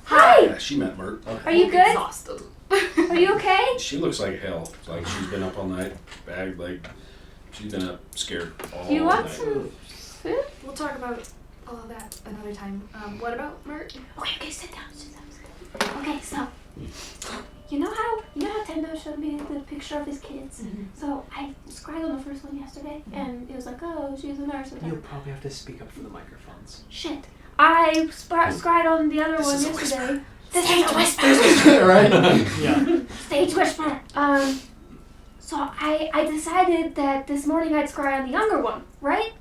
Hi. Yeah, she met Mert. Are you good? Exhausted. Are you okay? She looks like hell. Like she's been up all night, bagged, like she's been up scared all Do you want night. some food? We'll talk about all of that another time. What about Mert? Okay, sit down. Okay, so you know how Tendo showed me the picture of his kids? So I scried on the first one yesterday, and it was like, oh, she's a nurse. You'll probably have to speak up for the microphones. Shit. I scried on the other one yesterday. This is a whisper. Right? Yeah. Stage whisper. So I decided that this morning I'd scry on the younger one, right?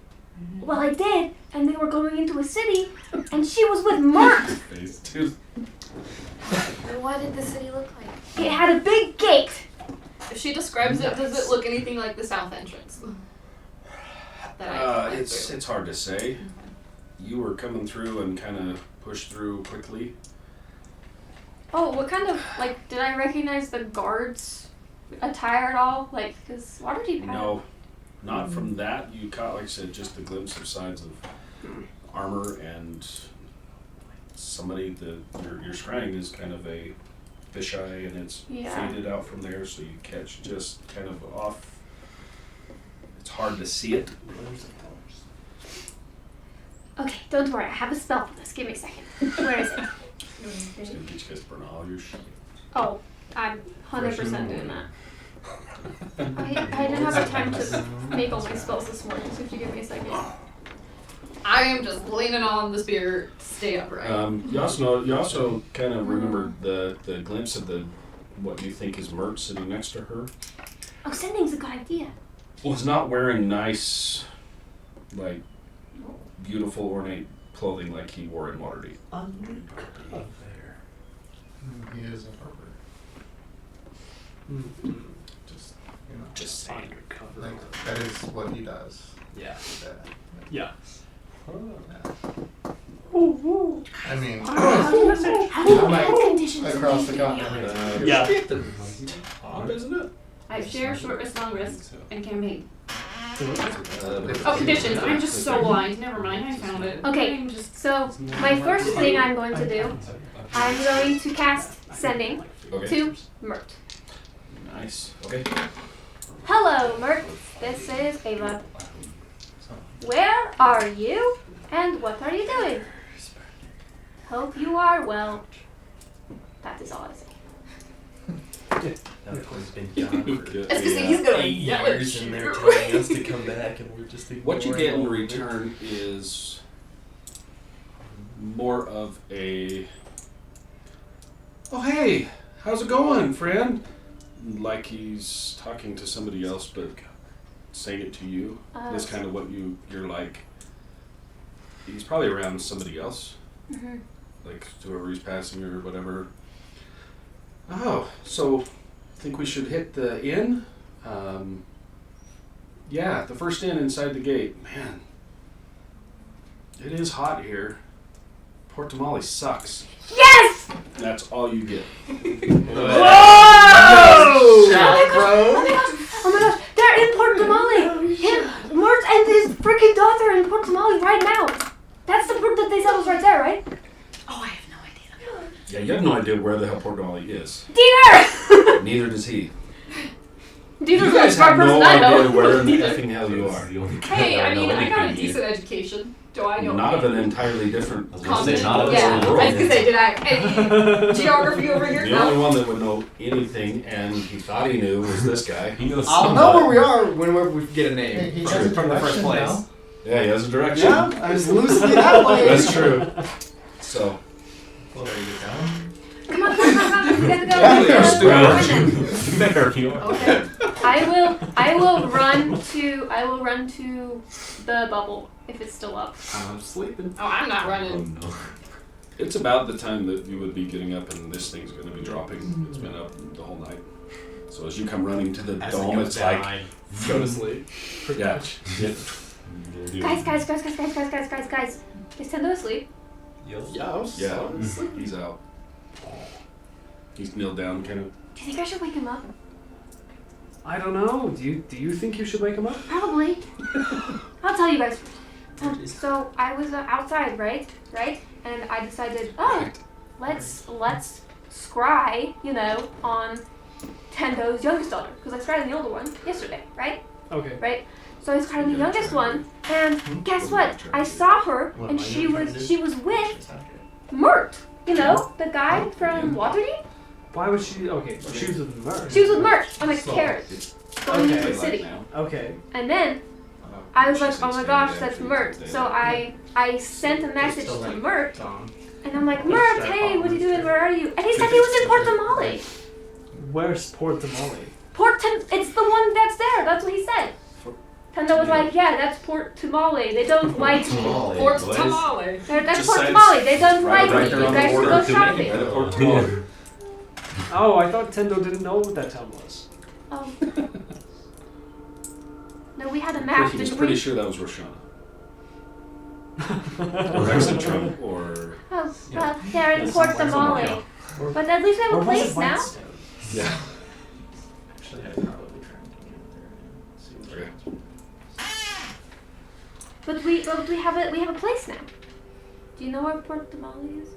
Well, I did, and they were going into a city, and she was with Mert. Face too. What did the city look like? It had a big gate. If she describes it, does it look anything like the south entrance? That I went It's through? hard to say. You were coming through and kind of pushed through quickly. Oh, what kind of, like, did I recognize the guards' attire at all? Like, because Waterdeep had No, not from that. You caught, like I said, just a glimpse of sides of armor and somebody. Your scrying is kind of a fisheye and it's Yeah. faded out from there, so you catch just kind of off. It's hard to see it. Okay, don't worry, I have a spell for this. Give me a second. Where is it? It's gonna get you guys to burn all your shit. Oh, I'm 100% doing that. I didn't have the time to make all my spells this morning, so if you give me a second. I am just leaning on the spear to stay upright. You also kind of remember the glimpse of what you think is Mert sitting next to her. Oh, sending's a good idea. Was not wearing nice, like, beautiful, ornate clothing like he wore in Waterdeep. He is a harper. Just, you know, Just saying. Undercover. like, that is what he does. Yeah. Yeah. Yeah. I mean, How might- health conditions across the in continent. Yeah. Odd, isn't it? I have share, short rest, long rest, and campaign. Uh, Oh, conditions. I'm just so blind. Never mind. I found it. Okay. I'm just. So, my first thing I'm going to do, I'm going to cast Sending Okay. to Mert. Nice. Okay. Hello, Mert. This is Ava. Where are you? And what are you doing? Hope you are well. That is all I say. That has been gone for It's because he's gonna 8 yell at years and you. they're telling us to come back and we're just What you ignoring get in all of it. return is more of a. Oh hey, how's it going, friend? Like he's talking to somebody else, but saying it to you. That's kind of what you're like. He's probably around somebody else, like whoever he's passing or whatever. Oh, so think we should hit the inn? Yeah, the first inn inside the gate. Man, it is hot here. Port Tamale sucks. Yes! That's all you get. Whoa! Shout, bro. Oh my gosh, they're in Port Tamale. Him, Mert and his freaking daughter are in Port Tamale right now. That's the port that they said was right there, right? Oh, I have no idea. Yeah, you have no idea where the hell Port Tamale is. Dieter! Neither does he. Dieter's You the guys smart have no person I know. idea where in the effing hell you are. Hey, I mean, I got a decent education. Do I know? Not of an entirely different I was gonna say, not of Yeah, this I world. was gonna say, did I any geography over here? The No. only one that would know anything, and he thought he knew, was this guy. He knows I'll know where we are when we get a name He from, has a from the first direction place. now. Yeah, he has a direction. Yeah, I was loosely that way. That's true. So, Well, there you go. Come on, come on, come on. We gotta go. Yeah, We we are gotta still go. watching. There you are. Okay. I will run to the bubble if it's still up. I'm sleeping. Oh, I'm not Oh running. no. it's about the time that you would be getting up, and this thing's going to be dropping. It's been up the whole night. So as you come running to the As it dome, goes it's down, like, I Go to sleep. yeah. yeah. Guys. Is Tendo asleep? Yeah, I was Yeah, asleep. he's out. He's kneeled down, kind of. Do you think I should wake him up? I don't know. Do you think you should wake him up? Probably. I'll tell you guys. So I was outside, right? And I decided, let's scry, on Tendo's youngest daughter, because I scried on the older one yesterday, right? Okay. Right. So I scried on the youngest one, and guess what? I saw her, and she was with Mert, the guy from Waterdeep. Why was she? Okay, she was with Mert. She was with Mert on a carrot going into Okay. the city. Okay. And then I was like, oh my gosh, that's Mert. So I sent a message to Mert, and I'm like, Mert, hey, what are you doing? Where are you? And he said he was in Port Tamale. Where's Port Tamale? It's the one that's there. That's what he said. Tendo was like, yeah, that's Port Tamale. They don't like me. Port Tamale. That's Just Port says Tamale. They don't right like me. there You on the guys should border go to me, shopping. right at Port Tamale. Oh, I thought Tendo didn't know what that town was. Oh. No, we had a map, He was didn't pretty we? sure that was Roshana. Or Exentrum, or... Oh, well, they're in Port Tamale. But at least we have a Or was place it now. Whitestone? Yeah. Actually, I'd probably try and get there. See what's Okay. But we have a place now. Do you know where Port Tamale is?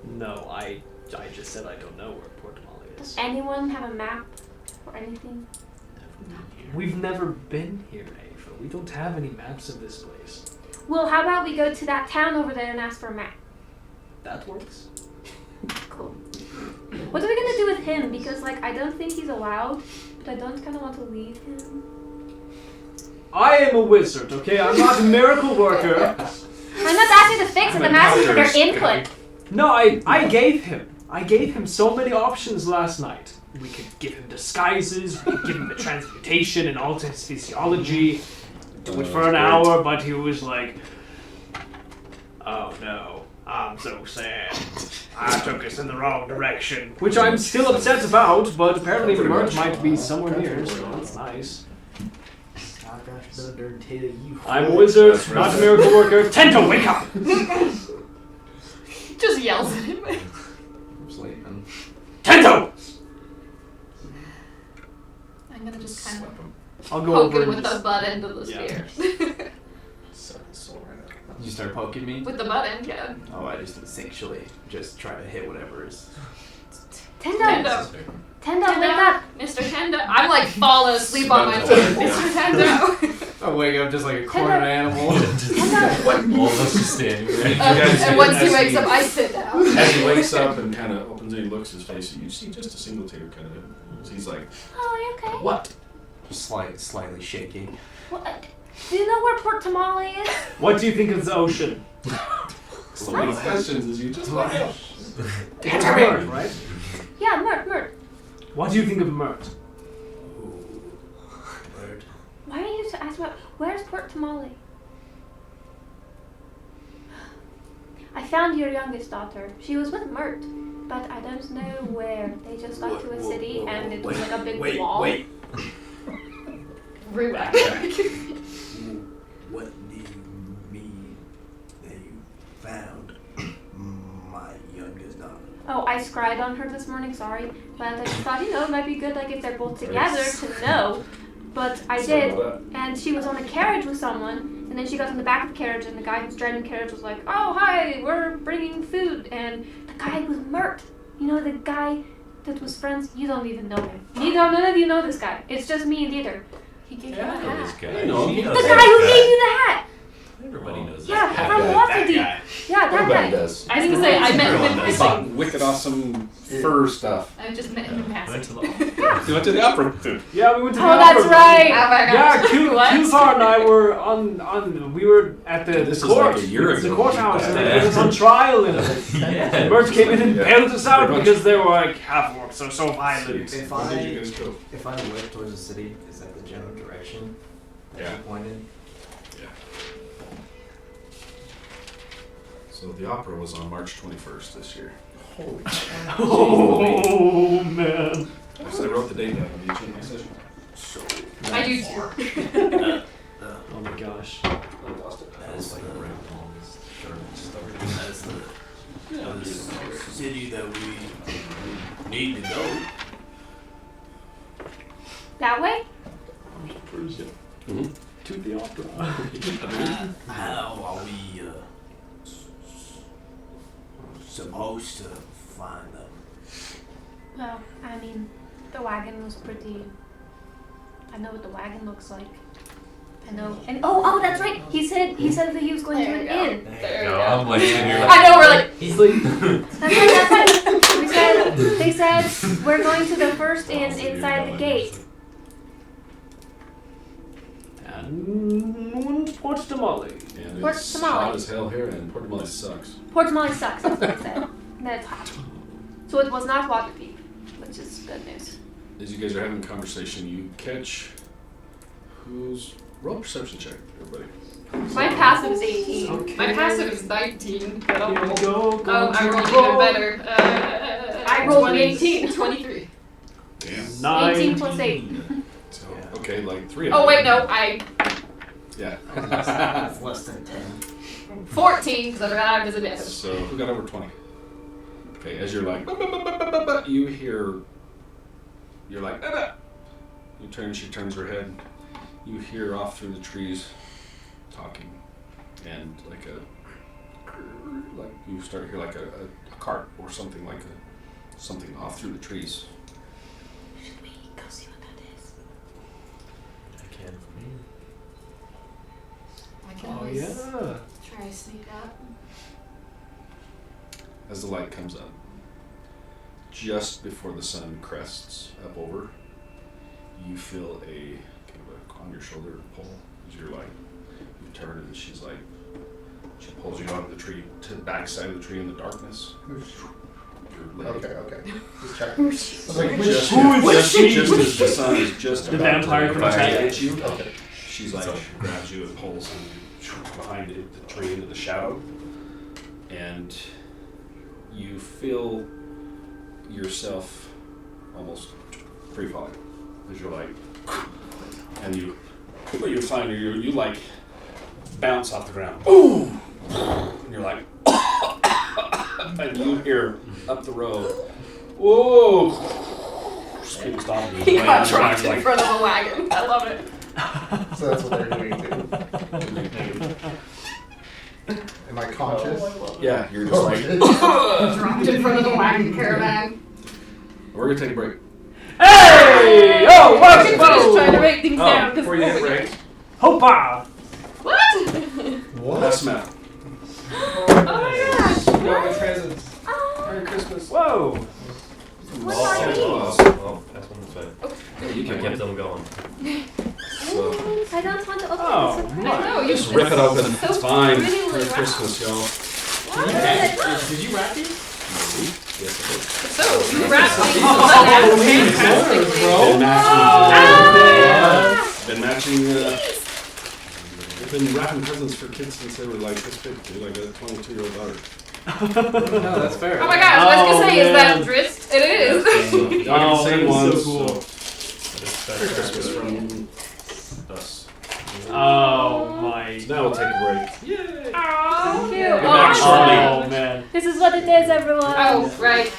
No, I just said I don't know where Port Tamale Does is. anyone have a map or anything? We've never been here, Ava. We don't have any maps of this place. Well, how about we go to that town over there and ask for a map? That works. Cool. What are we gonna do with him? Because I don't think he's allowed, but I don't kind of want to leave him. I am a wizard, okay? I'm not a miracle worker. I'm not asking to fix it. I'm asking for their input. No, I gave him so many options last night. We could give him disguises, we could give him the transmutation and alter his physiology. Do it for an hour, but he was like, oh no, I'm so sad. I took us in the wrong direction. Which I'm still upset about, but apparently Mert might be somewhere near, so that's nice. I'm a wizard, not a miracle worker. Tento, wake up! Just yells at him. I'm sleeping. Tento! I'm gonna just kind of I'll go poke over him and with the just... butt end of the Yeah. spear. So right now. You start poking me? With the butt end, yeah. Oh, I just instinctually just try to hit whatever is. Tendo, wake up. Mr. Tendo. I'm like falling asleep on my feet. Mr. Tendo. I wake up just like a cornered animal. All of us just standing there. And once he wakes up, I sit down. As he wakes up and kind of opens and he looks his face, you see just a single tear kind of. He's like, Oh, you okay? what? Slightly shaking. What? Do you know where Port Tamale is? What do you think of the ocean? So many questions as you just like. It's Mert, right? Yeah, Mert. What do you think of Mert? Bird. Why are you asking about where's Port Tamale? I found your youngest daughter. She was with Mert, but I don't know where. They just got to a city and it was like a big wall. Wait. Rude. What do you mean that you found my youngest daughter? Oh, I scried on her this morning, sorry. But I just thought, it might be good like if they're both together to know. But I did, and she was on a carriage with someone, and then she got in the back of the carriage, and the guy who's driving the carriage was like, oh, hi, we're bringing food. And the guy was Mert. You know, the guy that was friends, you don't even know him. None of you know this guy. It's just me and Dieter. He gave you a hat. guy. I know. The guy who gave you the hat! Everybody knows Yeah, that. from Waterdeep. Yeah, that Everybody guy. does. I was gonna say, I met him in It's person. like wicked awesome fur stuff. I just met him in Went to passing. the You went to the opera. Yeah, we went to the Oh, that's opera. right. Oh my Yeah, gosh. What? Kufar and I were on. We were at the This is court. like a year The ago. courthouse, and they Yeah. put us on trial. And Yeah. Mert came in and Yeah. bailed us out Pretty much. because they were like half orcs, so violent. If When did you I guys go? if I look towards the city, is that the general direction that Yeah. you pointed? Yeah. So the opera was on March 21st this year. Holy Oh man. I wrote the date down on the agenda session. So I do too. Oh my gosh. that's like the city that we need to go. That way? Mm-hmm. To the opera. How are we supposed to find them? Well, I mean, the wagon was pretty. I know what the wagon looks like. I know. And oh, that's right. He said that he was going There to you an go. inn. There you No, go. I'm like sitting here I know, we're like, He's like. That's right. They said we're going to the first inn inside the gate. And Port Tamale. And Port it's Tamale. hot as hell here, and Port Tamale sucks. Port Tamale sucks. That's what it said. And then it's hot. So it was not Waterdeep, which is good news. As you guys are having a conversation, you catch who's roll a perception check, everybody. my passive is 18. Okay. My passive is 19. But I'll Here we roll. go. I rolled even better. I rolled 18. 23. Damn. 18 plus 8. So, okay, like 3 of Oh, them. wait, no. I. Yeah. It's less than 10. 14, because I forgot I have disadvantage. So who got over 20? Okay, as you're like, "Ba, ba, ba, ba, ba, ba, ba," you hear, you're like, "Ba, ba." You turn, she turns her head. You hear off through the trees talking, and like you start to hear like a cart or something like something off through the trees. Should we go see what that is? I can for me. I can Oh always yeah. try to sneak up. As the light comes up, just before the sun crests up over, you feel a kind of on your shoulder pull as you're like, you turn and she's like, she pulls you out of the tree to the back side of the tree in the darkness. Your leg. Okay. Just checking. It's like Who just, is she? just as the sun is just The about vampire to from rise China. at you, Okay. she's like grabs you and pulls you behind the tree into the shadow, and you feel yourself almost free falling as you're like, and you find you like bounce off the ground. Boom! And you're like, and you hear up the road, whoa! People stopping you. He got And dropped in like, front of a wagon. I love it. So that's what they're doing too. Am I conscious? yeah, you're just like, Dropped in front of the wagon caravan. we're gonna take a break. Hey! Oh, I what? can Whoa! finish trying to break things down. 'Cause before you hit break, Hopa! What? What? last map. Oh my gosh. Got my presents. Oh, Merry Christmas. Whoa! what are these? Well, that's one that's Yeah, you I can kept them going. So, I don't want to open Oh, this. I know, you just rip it open. so It's fine. prettily Merry wrapped. Christmas, y'all. What? Did you wrap these? Maybe. Yes, I did. So, you wrapped me Oh, fantastically. Been matching. I've been wrapping presents for kids since they were like this big, dude. I got a 22-year-old daughter. No, that's fair. Oh my gosh, I was gonna say, is that man. Drizzt? It is. So, y'all get the same that is ones. so cool. Merry Christmas from us. Oh my. So now we'll take a break. Yay! Aw, cute. Get back shortly. Oh man. This is what it is, everyone. Oh, right.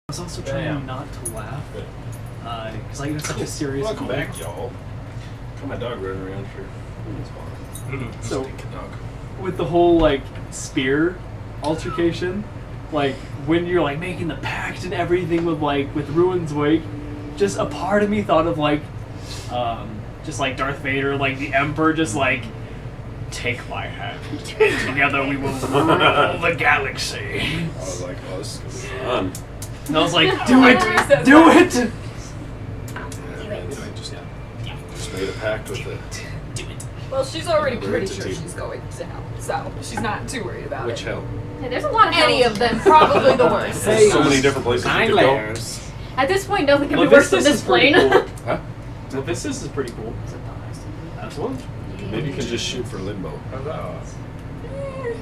was also trying not to laugh. Because like, it's such a serious Welcome moment. back, y'all. Got my dog running around here. So, Stinking dog. with the whole like spear altercation, like when you're like making the pact and everything with Ruin's Wake, just a part of me thought of like just like Darth Vader, like the Emperor, just like take my hand and together we will rule the galaxy. I was like, oh, this is gonna be fun. And I was like, do it, do it. I just made a pact with it. Well, she's already Another pretty sure entity. she's going to hell, so she's not too worried about Which it. hell? Yeah, there's a lot of Any hells. of them, probably the worst. There's so many different places you Nine could layers. At this point, nothing can be worse than Levistus this is pretty plane. cool. Huh? Levistus is pretty cool. Absolutely. Maybe you can just shoot for limbo.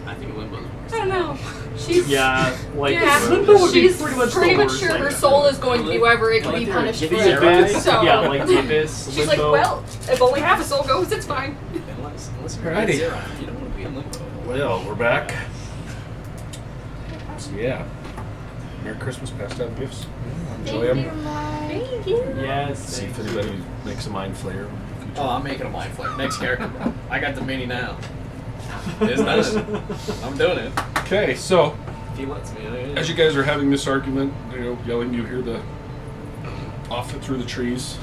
I think Limbo's worse. I don't know. She's Yeah, like yeah. Limbo would be She's pretty much pretty the much worst, sure like, her soul is going to be wherever it can be punished the forever. Abyss, So yeah, like the Abyss, she's like, Limbo. well, if only half a soul goes, it's fine. Unless you're at Zeron, you don't want to be in limbo. Well, we're back. So yeah. Merry Christmas, pass out gifts. Enjoy them. Thank you. Yes. See if anybody makes a mind flayer. Oh, I'm making a mind flare. Next character. I got the mini now. It's done. I'm doing it. Okay, so If he lets me. as you guys are having this argument, yelling, you hear the off through the trees,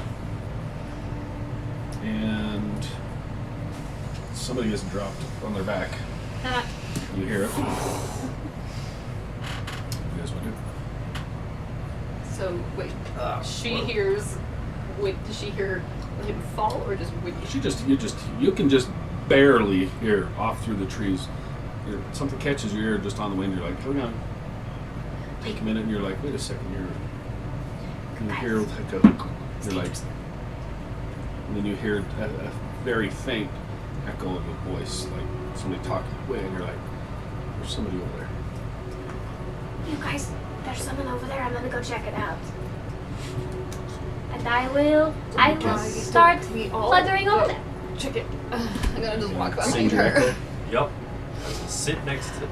and somebody is dropped on their back. You hear it. What do you guys want to do? So wait, she hears. Wait, does she hear him fall or just when You can just barely hear off through the trees. Something catches your ear just on the wind. You're like, hang on. Take a minute, and you're like, wait a second. You hear like you're like, and then you hear a very faint echo of a voice, like somebody talking away, and you're like, there's somebody over there. You guys, there's someone over there. I'm gonna go check it out. And I will start fluttering over there. check it. I'm gonna just walk Same behind her. directly. Yup. Sit next to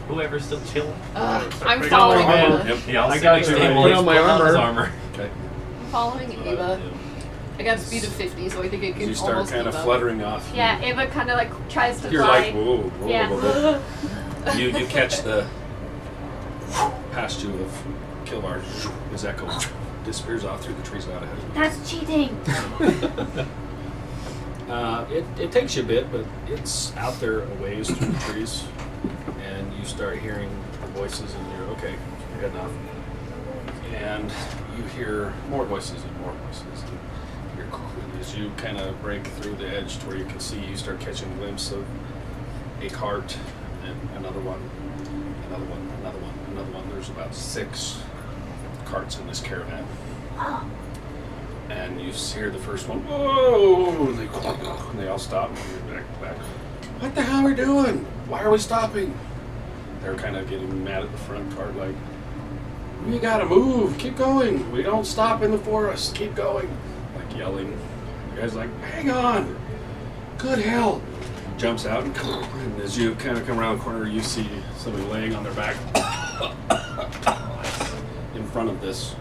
whoever's still chilling. I'm following man. Eva. Yeah, I'll I sit got next you. to him Put while he's on my putting on his armor. armor. Okay. I'm following Eva. I got a speed of 50, so I think it As can you start almost kind of keep up. fluttering off. Yeah, Ava kind of like tries to You're fly. like, whoa, whoa, Yeah. whoa, whoa. You catch the past you of Kilvar. His echo disappears off through the trees out ahead of you. That's cheating. It takes you a bit, but it's out there a ways through the trees, and you start hearing the voices, and you're okay. You're heading off, and you hear more voices and more voices. And as you kind of break through the edge to where you can see, you start catching a glimpse of a cart and another one, another one, another one, another one. There's about 6 carts in this caravan. And you hear the first one, whoa, and they all stop, and you're back. What the hell are we doing? Why are we stopping? They're kind of getting mad at the front cart, like, we gotta move, keep going. We don't stop in the forest, keep going. Like yelling. The guy's like, hang on, good hell. Jumps out, and as you kind of come around the corner, you see somebody laying on their back in front of this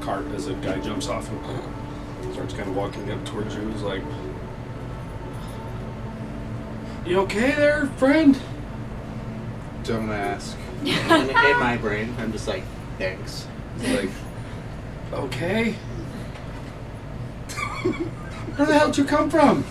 cart as a guy jumps off and starts kind of walking up towards you. He's like, you okay there, friend? Don't ask. in my brain, I'm just like, thanks. He's like, okay. Where the hell did you come from?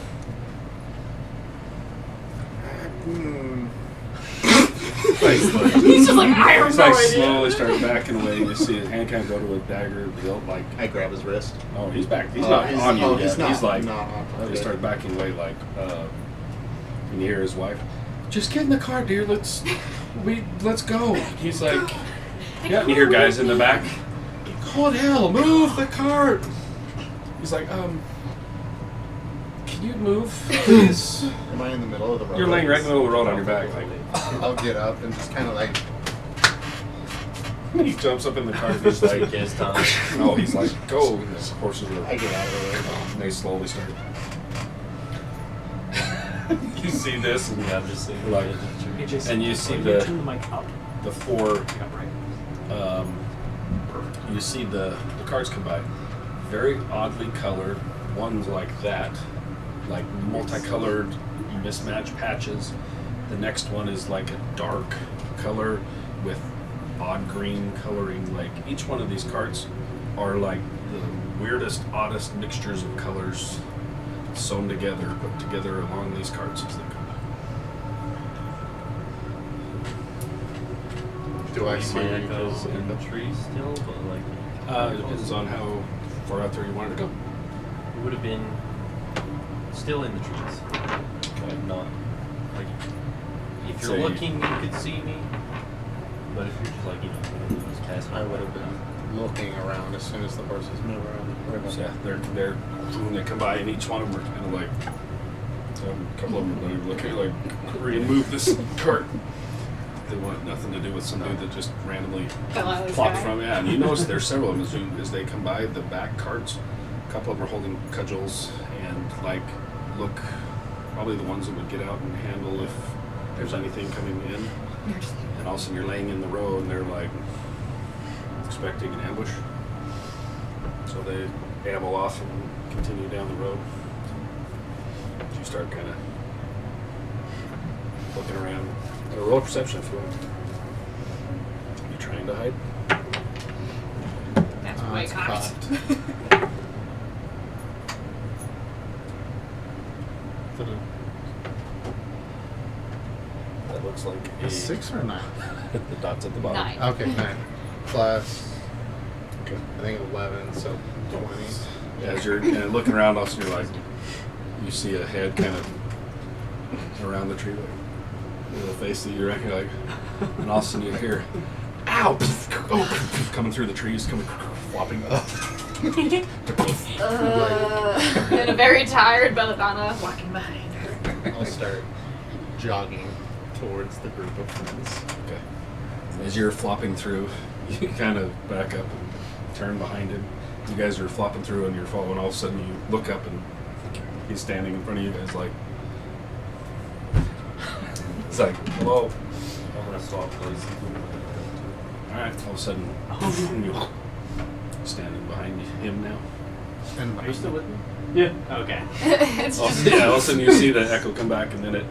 He's just like, I have He's no like idea. slowly starting backing away. You see his hand kind of go to a dagger deal, like, I grab his wrist. oh, he's back. He's not on you yet. He's not. He's like, not on. he Okay. started backing away, like, and you hear his wife, just get in the car, dear. Let's go. He's like, yeah. And you hear guys in the back, holy hell, move the cart. He's like, can you move, please? Am I in the middle of the road? You're laying right in the middle of the road on your back, like. I'll get up and just kind of like. He jumps up in the car and he's like, no, he's like, go. And the horses are. I get out of the way. And they slowly start. You see this, and Yeah, I'm just saying. like, Hey, Jason, and you see can the turn the mic up. the 4. Yeah, right. you see the carts come by. Very oddly colored. One's like that, like multicolored mismatched patches. The next one is like a dark color with odd green coloring. Like each one of these carts are like the weirdest, oddest mixtures of colors sewn together, put together along these carts as they come by. Do I see My echo those in the tree still, but like It depends on how far out there you wanted to go. it would have been still in the trees. Okay, not like if you're Say- looking, you could see me. But if you're just like just cast, I would have been looking around as soon as the horses move around. So yeah, they're when they come by, and each one of them are kind of like a couple of them are looking like remove this cart. They want nothing to do with some dude that just randomly Fell out of the plopped sky. from. Yeah, and you notice there's several of them as they come by the back carts. A couple of them are holding cudgels and like look probably the ones that would get out and handle if there's anything coming in. And all of a sudden you're laying in the road and they're like expecting an ambush. So they amble off and continue down the road. You start kind of looking around. Roll perception if you want. You trying to hide? That's way it's cocked. cocked. That looks like A 6 or 9? The dots at the bottom. 9. Okay, 9. Plus, Okay. I think 11, so 20. Yeah, as you're kind of looking around, also you're like, you see a head kind of around the tree, like a little face that you reckon, like, and all of a sudden you hear, ow, oh, coming through the trees, coming flopping. And a very tired Belladonna walking behind her. I'll start jogging towards the group of friends. Okay. As you're flopping through, you kind of back up and turn behind him. You guys are flopping through and you're following. All of a sudden, you look up and he's standing in front of you guys, like, it's like, hello. I'm gonna swap places. All right. All of a sudden, you're standing behind him now. And Are you still with me? Yeah. Okay. It's All, just yeah. All of a sudden, you see the echo come back, and then it,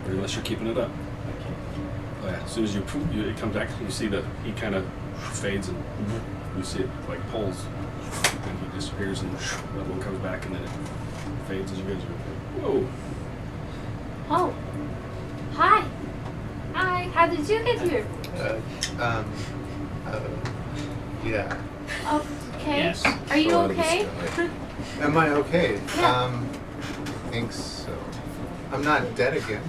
or unless you're keeping it up. Oh, yeah. As soon as it comes back, you see that he kind of fades, and you see it like pulls, and he disappears, and that one comes back, and then it fades as you guys are. Whoa! Oh. Hi. Hi. How did you get here? Yeah. Okay. Yes. Are you Fun okay? stuff. Am I okay? Yeah. Think so. I'm not dead again.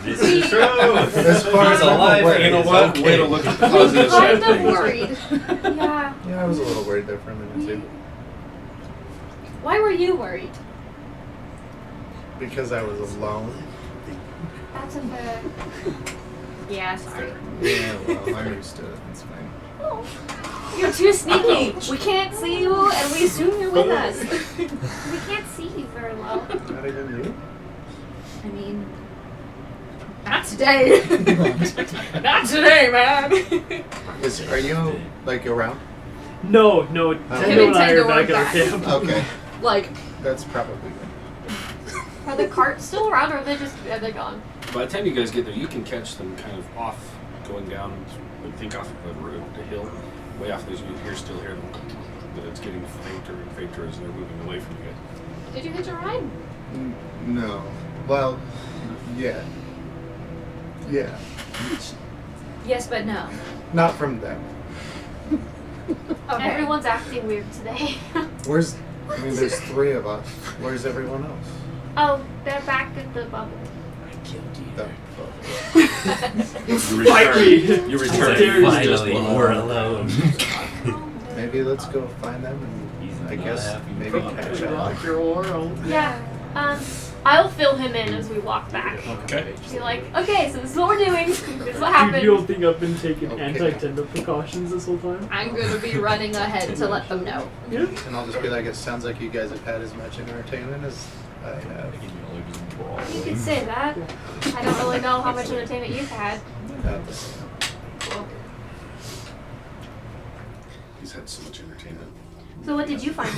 This is true. As far as He's I'm alive. aware, You know he's what? okay. Way to look at the positive side of kind of things. worried. Yeah. Yeah, I was a little worried there for a minute too. Why were you worried? Because I was alone. That's a fair. Yeah, sorry. Yeah, well, I'm used to it. It's fine. Oh, you're too sneaky. We can't see you, and we assume you're with us. We can't see you very well. Not even you? I mean, not today. Not today, man. Are you, like, around? No, Him Tendo and I and are Tendo back are at our camp. Okay. Like, That's probably good. Are the carts still around, or are they gone? By the time you guys get there, you can catch them kind of off, going down, I think off of the road, the hill. Way off, you can still hear them, but it's getting fainter and fainter as they're moving away from you guys. did you hitch a ride? No. Well, yeah. Yeah. Yes, but no. Not from them. Okay. Everyone's acting weird today. Where's, I mean, there's 3 of us. Where's everyone else? Oh, they're back in the bubble. The You Fight me. return. You return. Darius Just Finally, below. we're alone. Maybe let's go find them and I guess maybe catch up. Rock your world. Yeah. I'll fill him in as we walk back. Okay. Be like, okay, so this is what we're doing. This is what Dude, happened. you don't think I've been taking Okay. anti-tender precautions this whole time? I'm gonna be running ahead to let them know. Yeah. And I'll just be like, it sounds like you guys have had as much entertainment as I have. You could say that. I don't really know how much entertainment you've had. About the same. he's had so much entertainment. So what did you find?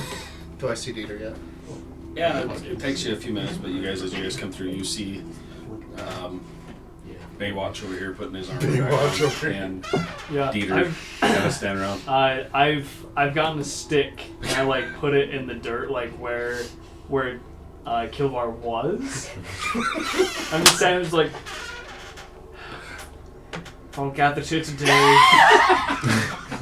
Do I see Dieter yet? Yeah, it takes you a few minutes, but as you guys come through, you see Baywatch over here putting his arm Baywatch around, over here. and Yeah, Dieter kind of standing around. I've gotten a stick and I like put it in the dirt, like where Kilvar was. I'm just saying, it's like, I'll gather here today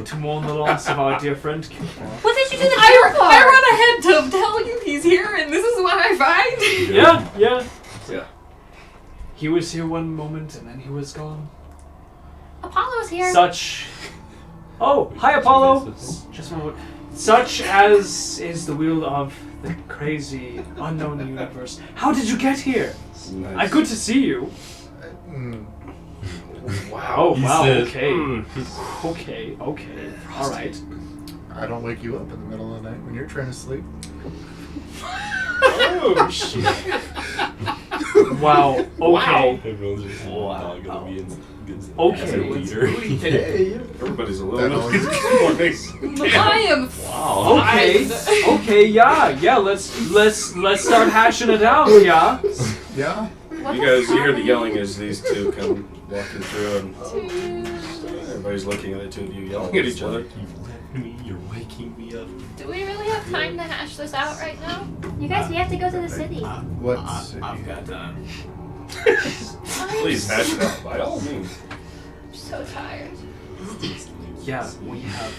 to mourn the loss of our dear friend Kilvar. What did you do to I run ahead to tell you he's here, and this is what I find. Yeah. Yeah. He was here one moment and then he was gone. Apollo's here. Such. Oh, hi Apollo. Just a moment. Such as is the wheel of the crazy unknown universe. How did you get here? Nice. Good to see you. Wow. Oh He wow. says, Okay. "Mm." Okay. All right. I don't wake you up in the middle of the night when you're trying to sleep. Oh shit. Wow. Okay. Everyone's just not gonna be in good Okay. as a leader. Everybody's a That little always- I am Wow. Okay. Okay. Yeah. Let's start hashing it out. Yeah. Yeah? You hear the yelling as these two come walking through, and everybody's looking at the two of you yelling at each other. You're waking me up. Do we really have time to hash this out right now? You guys, we have to go to the city. What city? I've got time. Please hash it out by all means. I'm so tired. Yeah. We have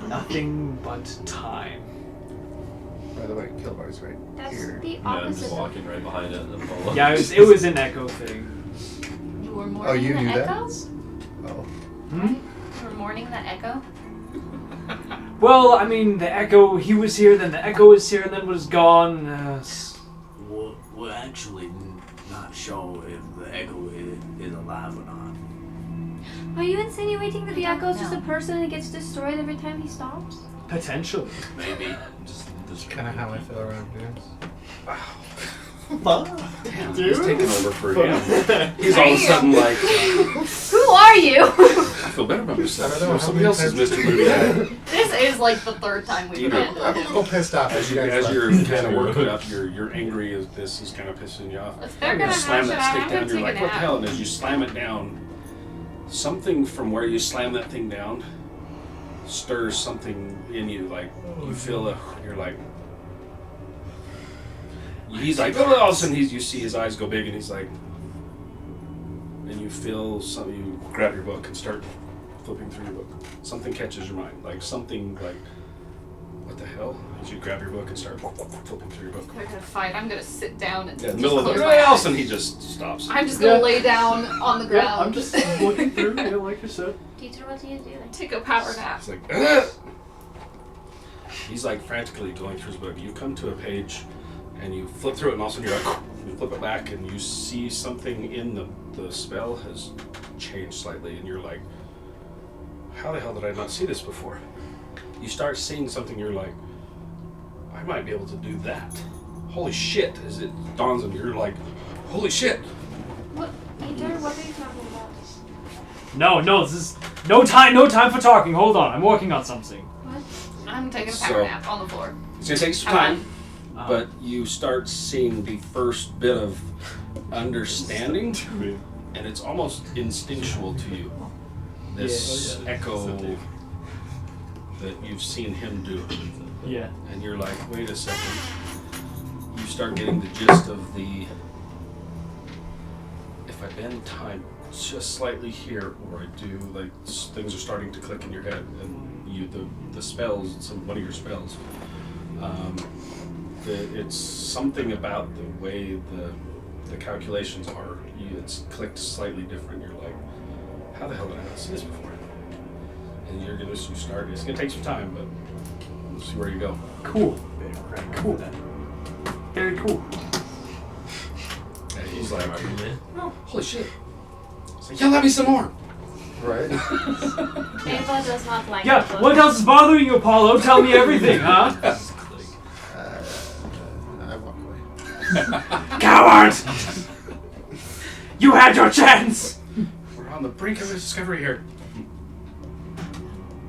nothing but time. By the way, Kilbar's right That's here. the Yeah, I'm just opposite. walking right behind it and then follow. Yeah. It was an echo thing. You were mourning Oh, you the knew that? echo? Oh. Hmm? You were mourning the echo? Well, I mean, the echo. He was here, then the echo was here, and then was gone. We're actually not sure if the echo is alive or not. Are you insinuating that the I don't Echo's just a know. person that gets destroyed every time he stops? Potentially. Maybe. Just Kind of how I feel around dudes. Damn, he's taking over for him. He's all of a sudden like, Who are you? I feel better about myself. I don't know, If somebody else is Mr. Moody. This is like the third time we've Dieter. handled I'm a him. little pissed off As as you guys as left. you're kind of working up, you're angry as this is kind of pissing you off. If they're You gonna slam hash it that out, stick I'm down. gonna You're like, take a what the nap. hell? And as you slam it down, something from where you slam that thing down stirs something in you. Like you feel you're like. He's like, oh, all of a sudden you see his eyes go big, and he's like, and you feel something. You grab your book and start flipping through your book. Something catches your mind, like something like, what the hell? As you grab your book and start flipping through your book. They're gonna fight. I'm gonna sit down and Yeah, in the just middle of close the my eyes. and he just stops. I'm just gonna lay down on the ground. Yeah, I'm just looking through. Yeah, like you said. Dieter, what do you do? Take a power nap. He's like, he's like frantically going through his book. You come to a page, and you flip through it, and all of a sudden you're like, you flip it back, and you see something in the spell has changed slightly, and you're like, how the hell did I not see this before? You start seeing something, you're like, I might be able to do that. Holy shit! As it dawns on you, you're like, holy shit! What, Dieter, what are you talking about? No, this is no time for talking. Hold on, I'm working on something. What? I'm taking a power So- nap on the floor. It's gonna take some I'm time, but you start seeing the first bit of understanding, and it's almost instinctual to you. This echo that you've seen him do, Yeah. and you're like, wait a second. You start getting the gist of the. If I bend time just slightly here, or I do, like things are starting to click in your head, and the spells, one of your spells. It's something about the way the calculations are. It's clicked slightly different. You're like, how the hell did I not see this before? And you start. It's gonna take some time, but we'll see where you go. Cool. Very cool. And he's like, oh, holy shit! He's like, yell at me some more. Right? Ava does not like Yeah. the book. What else is bothering you, Apollo? Tell me everything, huh? I walk away. Coward! You had your chance. We're on the brink of a discovery here.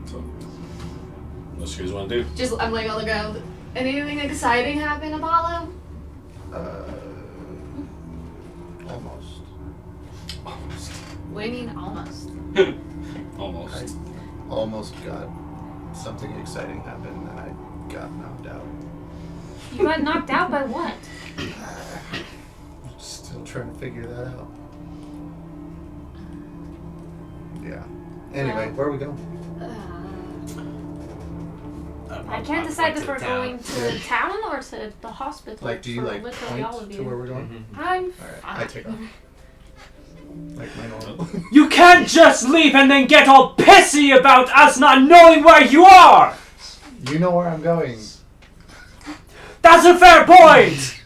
So, else you guys want to do? Just, I'm laying on the ground. Anything exciting happen, Apollo? Almost. What do you mean almost? Almost. I almost got something exciting happen and I got knocked out. You got knocked out by what? Still trying to figure that out. Yeah. Anyway, where are we going? I can't decide if we're going to town or to the hospital. Like, do you for like literally all point of to you. where we're going? I'm Alright, I take off. Like my normal. You can't just leave and then get all pissy about us not knowing where you are! You know where I'm going. That's a fair point!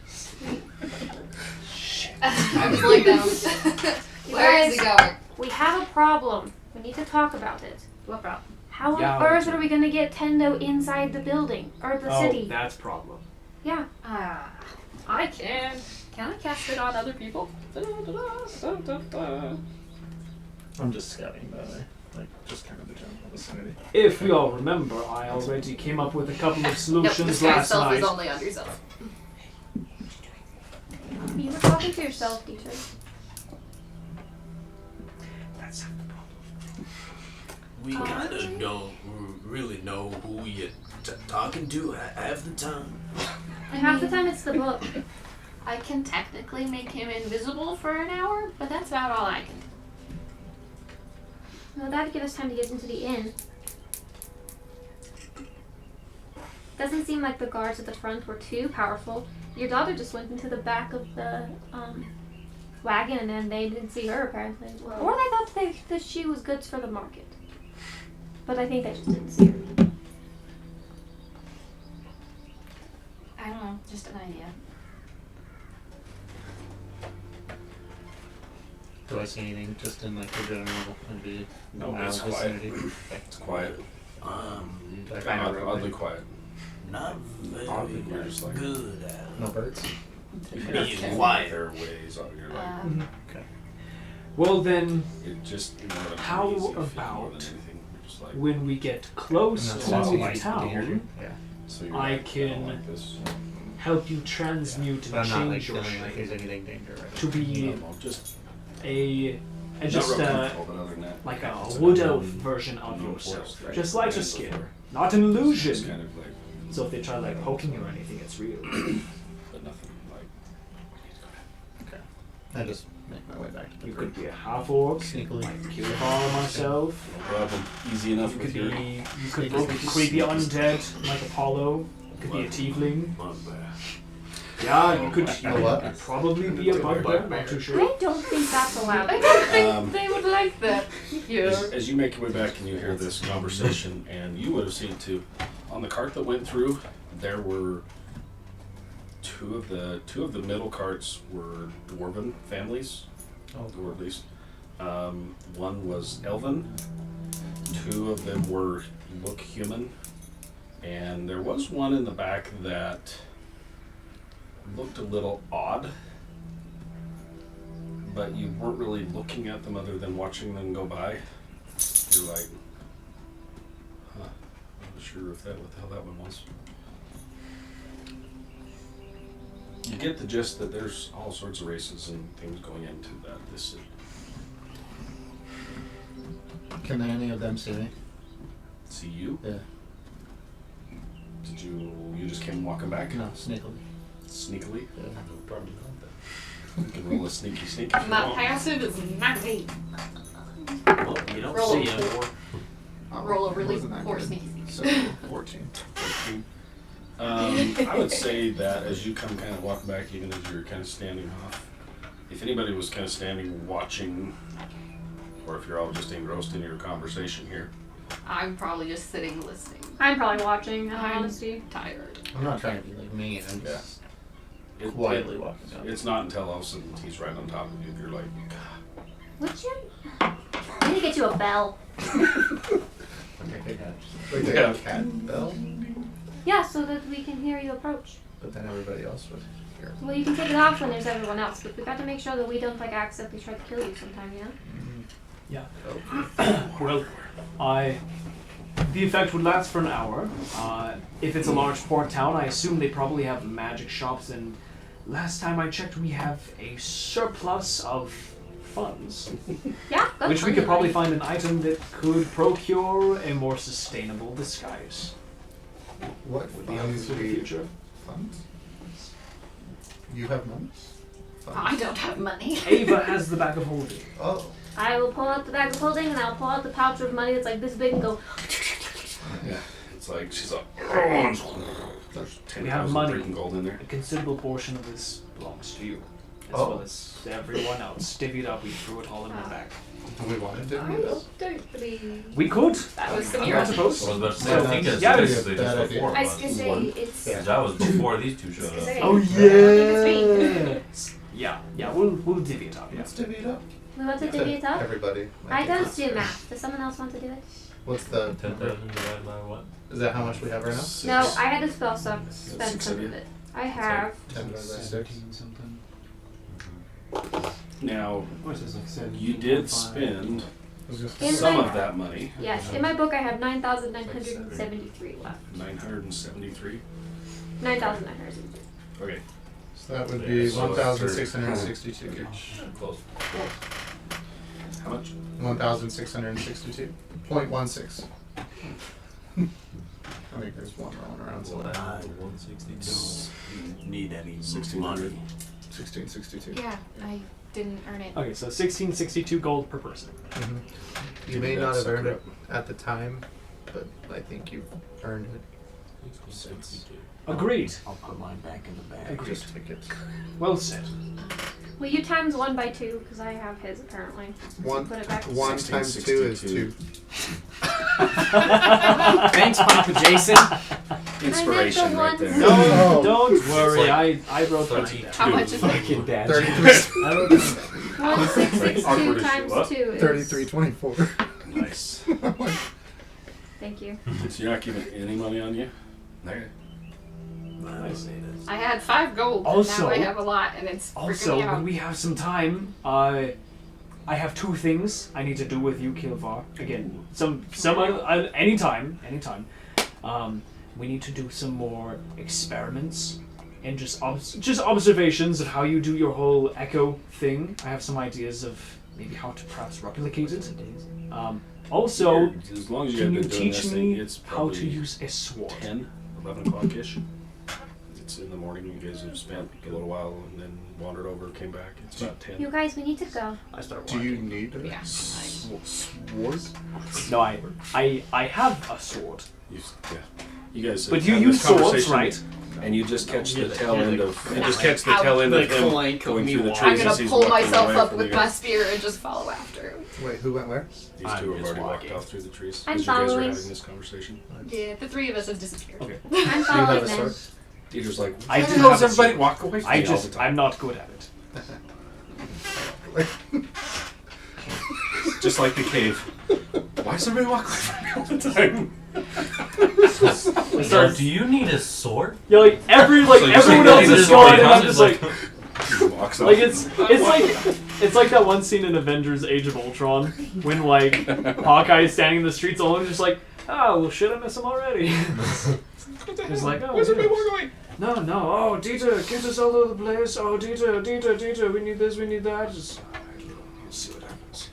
I was laying down. You Where is guys, he going? we have a problem. We need to talk about it. What problem? How on Yeah, earth we do. are we gonna get Tendo inside the building or the Oh, city? that's problem. Yeah. I can. Can I cast it on other people? I'm just scouting by the way. Like, just kind of the general vicinity. If you all remember, I already came up with a couple of Nope, solutions this guy's last self night. is only on yourself. You were talking to yourself, Dietrich. That's not the problem. We kind of don't really know who you're talking to half the time. And half the time it's the book. I can technically make him invisible for an hour, but that's about all I can do. No, that'd give us time to get into the inn. Doesn't seem like the guards at the front were too powerful. Your daughter just went into the back of the wagon and then they didn't see her apparently. Or they thought that she was goods for the market. But I think they just didn't see her. I don't know, just an idea. Do I see anything just in like the general maybe No, it's quiet. It's quiet. Oddly quiet. Not very Oddly quiet. Just like good at No birds? being quiet. There are ways on your life. Okay. Well then, It just how easy to feel more about than anything. You're just like, when we get close And to that's the light town, Yeah. so you're I like, can like this. help you transmute But and I'm not like change your feeling like shape there's anything dangerous. to be No, just just not real comfortable, but other than that, like a it's wood known- elf version of known yourself, forest, right? just like a Right, skin, before. not an It's illusion. kind of like, So if they try like poking you or anything, it's real. but nothing like. Okay. I just make my way back to the You group. could be a half orc, Sneakily. like Kildar myself. No problem. Easy enough You with could your. be you could be undead like Apollo. You could be a tiefling. Yeah, you could probably be a bugbear. Not too sure. I don't think that's allowed. I don't think Um, they would like that. As you make your way back and you hear this conversation, and you would have seen it too, on the cart that went through, there were two of the middle carts were dwarven families, or at least one was elven. Two of them look human, and there was one in the back that looked a little odd. But you weren't really looking at them other than watching them go by. You're like, huh, I'm not sure what the hell that one was. You get the gist that there's all sorts of races and things going into this city. Can any of them see me? See you? Yeah. Did you just came walking back? No, sneakily. Sneakily? Yeah. No problem with that. You can roll a sneaky sneak if you My want. passive is 19. Well, you don't Roll see a him. 4. I'll roll a really Wasn't that poor good. sneaky. So 14. I would say that as you come kind of walking back, even as you're kind of standing off, if anybody was kind of standing watching, or if you're all just engrossed in your conversation here, I'm probably just sitting listening. I'm probably watching, in all I'm honesty. tired. I'm not trying to be like me. I'm Yeah. just quietly walking down. it's not until all of a sudden he's right on top of you, you're like, Would you? I need to get you a bell. Okay, like a cat bell, Yeah, so that we can hear you approach. but then everybody else would hear. Well, you can take it off when there's everyone else, but we've got to make sure that we don't like accidentally try to kill you sometime, you know? Yeah. Okay. Well, I the effect would last for an hour. If it's a large port town, I assume they probably have magic shops, and last time I checked, we have a surplus of funds. Yeah, that's Which we plenty could of probably money. find an item that could procure a more sustainable disguise. What Would be funds helpful in the we- future. Funds? You have money? I don't have money. Ava has the bag of holding. Oh. I will pull out the bag of holding and I'll pull out the pouch of money that's like this big and go. Yeah. It's like she's like. There's We have 10,000 money. freaking gold in there. A considerable portion of this belongs to you, as Oh. well as everyone else. Divvied up, we threw it all in our bag. Do we want to do I this? don't believe We could. that was I Samira. suppose. I was about to say, So, I think it's yeah, basically bad just idea. before I was us. gonna say it's. Because that was before these two showed up. Oh yeah. Yeah. We'll divvy it up. Yeah. Let's divvy it up. We want to divvy it up? Everybody. I don't do math. Does someone else want to do it? What's the 10,000 divided by what? Is that how much we have right now? No, I had to spell some, spend Six some of of you. it. I have 10 divided by 6. something. Now, What's this like? 7, you did spend In some my- of that money. yes. In my book, I have 9,973 left. 973. 9,973. Okay. So that would Yeah, be so 1,662 Okay. each. Close. How much? 1,662.16. I think there's one rolling around somewhere. 162. Need any 1600. money? 1662. Yeah, I didn't earn it. Okay, so 1662 gold per person. Mm-hmm. You may not have earned it at the time, but I think you've earned it. Agreed. I'll put mine back in the bag. Agreed. Just tickets. Well said. Will you times 1 by 2? Because I have his apparently. One, Put it back. 1 times 2 is 2. Thanks, Papa Jason. Inspiration the right ones- there. No, don't worry. like I wrote that down. How much is it? Fucking dad. 33. I wrote this. 1662 times 2 is. 33.24. Nice. Thank you. So you're not keeping any money on you? Okay. Nice. I had 5 gold, Also- and now I have a lot, and it's freaking Also, me out. when we have some time, I have 2 things I need to do with you, Kilvar. Again, anytime. We need to do some more experiments and just observations of how you do your whole echo thing. I have some ideas of maybe how to perhaps replicate it. Also, As long as you can have you been doing teach this me thing, it's how to probably use a sword? 10, 11 o'clock-ish. It's in the morning. You guys have spent a little while and then wandered over, came back. It's about 10. You guys, we need to go. I start Do you need a Yeah. sword? No, I have a sword. Yeah. You guys. But have you had use this swords, conversation, right? And you just catch the Yeah, tail yeah, end like- of. You just catch the tail end The of him clank of going me through the walking. I'm trees as gonna he's pull walking myself away up from with you my guys. spear and just follow after him. Wait, who went where? These I'm two have just already walked walking. off through the trees. I'm As you guys are following. having this conversation. Yeah, the 3 of us have disappeared. Okay. I'm Do you have following a then. sword? Peter's like, I why do the hell have does a everybody sword. walk away from I me all just the time? I'm not good at it. Just like the cave. Why does everybody walk away from me all the time? So, do you need a sword? Yeah, like everyone So you're saying else that is he just gone, and I'm becomes just like, He walks off. like it's like that one scene in Avengers: Age of Ultron when like Hawkeye is standing in the streets alone, just like, oh well, shit, I miss him already. He's like, oh, Why does everybody yeah. walk away? No, oh, Dieter, get us all over the place. Oh, Dieter, we need this, we need that. Just, We'll see what happens.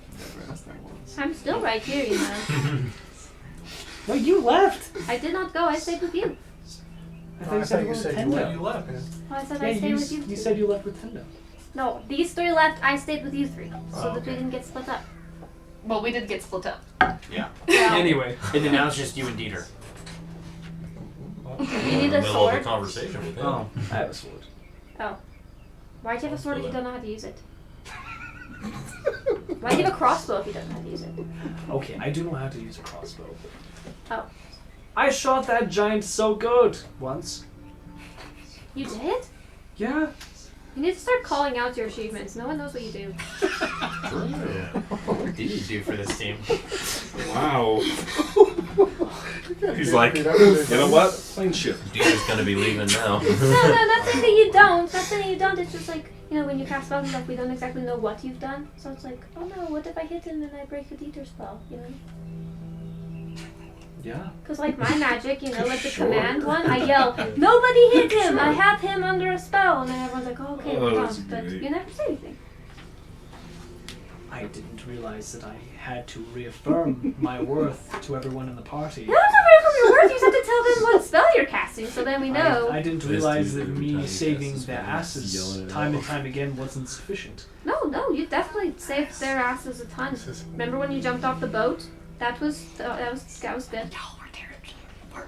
I'm still right here, you know. no, you left. I did not go. I stayed with you. I thought you said you you left. Well, I said Yeah, I stayed with you. you said you left with Tendo. No, these 3 left. I stayed with you 3, so Oh, that we okay. didn't get split up. Well, we did get split up. Yeah. Well, Anyway, And then now it's just you and Dieter. You In need the a middle of sword. the conversation with him. I have a sword. Oh. Why do you have a sword if you don't know how to use it? Why do you have a crossbow if you don't know how to use it? Okay, I do know how to use a crossbow. Oh. I shot that giant so good once. You did? Yeah. You need to start calling out your achievements. No one knows what you do. What did you do for this team? Wow. He's like, You know what? Plane ship. Dieter's gonna be leaving now. No, not saying that you don't. Not saying that you don't. It's just like, you know, when you cast spells, like we don't exactly know what you've done. So it's like, oh no, what if I hit him and I break the Dieter spell? You know? Yeah. Because, like, my magic, you know, like the Sure. command one, I yell, "Nobody hit him! I have him under a spell!" And then everyone's like, "Oh, okay, Oh, hold that's on." But great. you never say anything. I didn't realize that I had to reaffirm my worth to everyone in the party. No, it's not very from your words. You just have to tell them what spell you're casting, so then we know. I didn't This realize dude that every time me he saving casts a their spell, he's yelling asses it time and out. time again wasn't sufficient. No, you definitely saved their asses a ton. Remember when you jumped off the boat? That was good.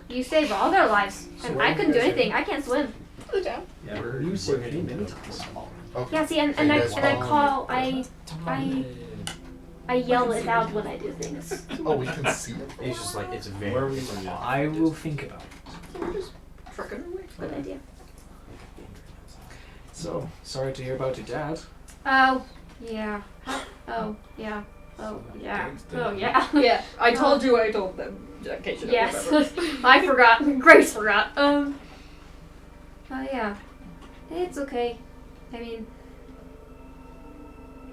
You saved all their lives, and I couldn't do anything. I can't swim. Yeah, you saved me many times. Okay. Yeah, see, and So you I guys call follow I yell it out when I do things. Oh, we can see it. It's just like it's very. Where are we from? Yeah. I will think about it. Good idea. So, sorry to hear about your dad. Oh, yeah. Oh, yeah. Oh, yeah. Oh, yeah. Yeah, I told them. In case you don't Yes. remember. I forgot. Grace forgot. Oh, yeah. It's okay. I mean,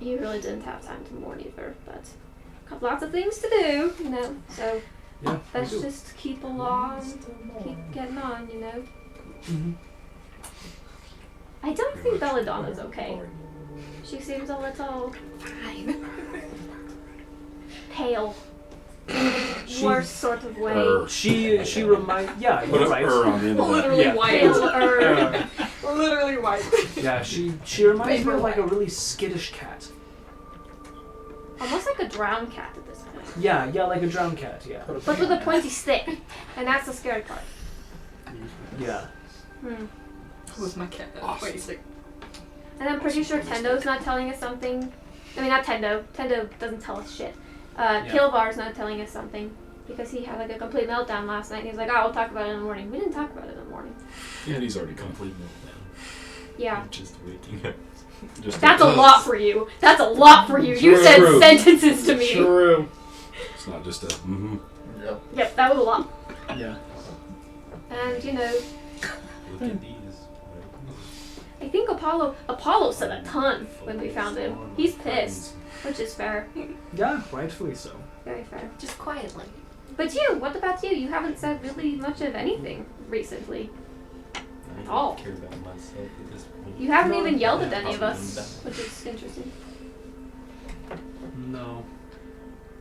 you really didn't have time to mourn either, but got lots of things to do, you know, so Yeah, let's we do. just keep along, keep getting on, you know. Mhm. I don't think Belladonna's okay. She seems a little pale. She- Worst sort of way. She remind. Yeah, Put you're a right. on the end of that. Literally Yeah. white. Pale-er. Literally white. Yeah, she reminds me of like a really skittish cat. Almost like a drowned cat at this point. Yeah, like a drowned cat. Yeah. But with a pointy stick. And that's the scary part. Yeah. Hmm. With my cat. Wait, he's like, And I'm pretty sure Tendo's not telling us something. I mean, not Tendo. Tendo doesn't tell us shit. Kilvar's not telling us something. Because he had like a complete meltdown last night. And he's like, oh, we'll talk about it in the morning. We didn't talk about it in the morning. Yeah, he's already come. Complete meltdown. Yeah. Just waking up. Just That's a lot for you. That's a lot for you. You said True. sentences to me. True. It's not just a. Mm-hmm. Yep. Yep, that was a lot. Yeah. And, you know, Look at these. I think Apollo said a ton when we found him. He's pissed. Which is fair. Yeah, rightfully so. Very fair. Just quietly. But you, what about you? You haven't said really much of anything recently. I don't all. care about myself at this point. You haven't No, even yelled at yeah, any of other us, than which is interesting. No,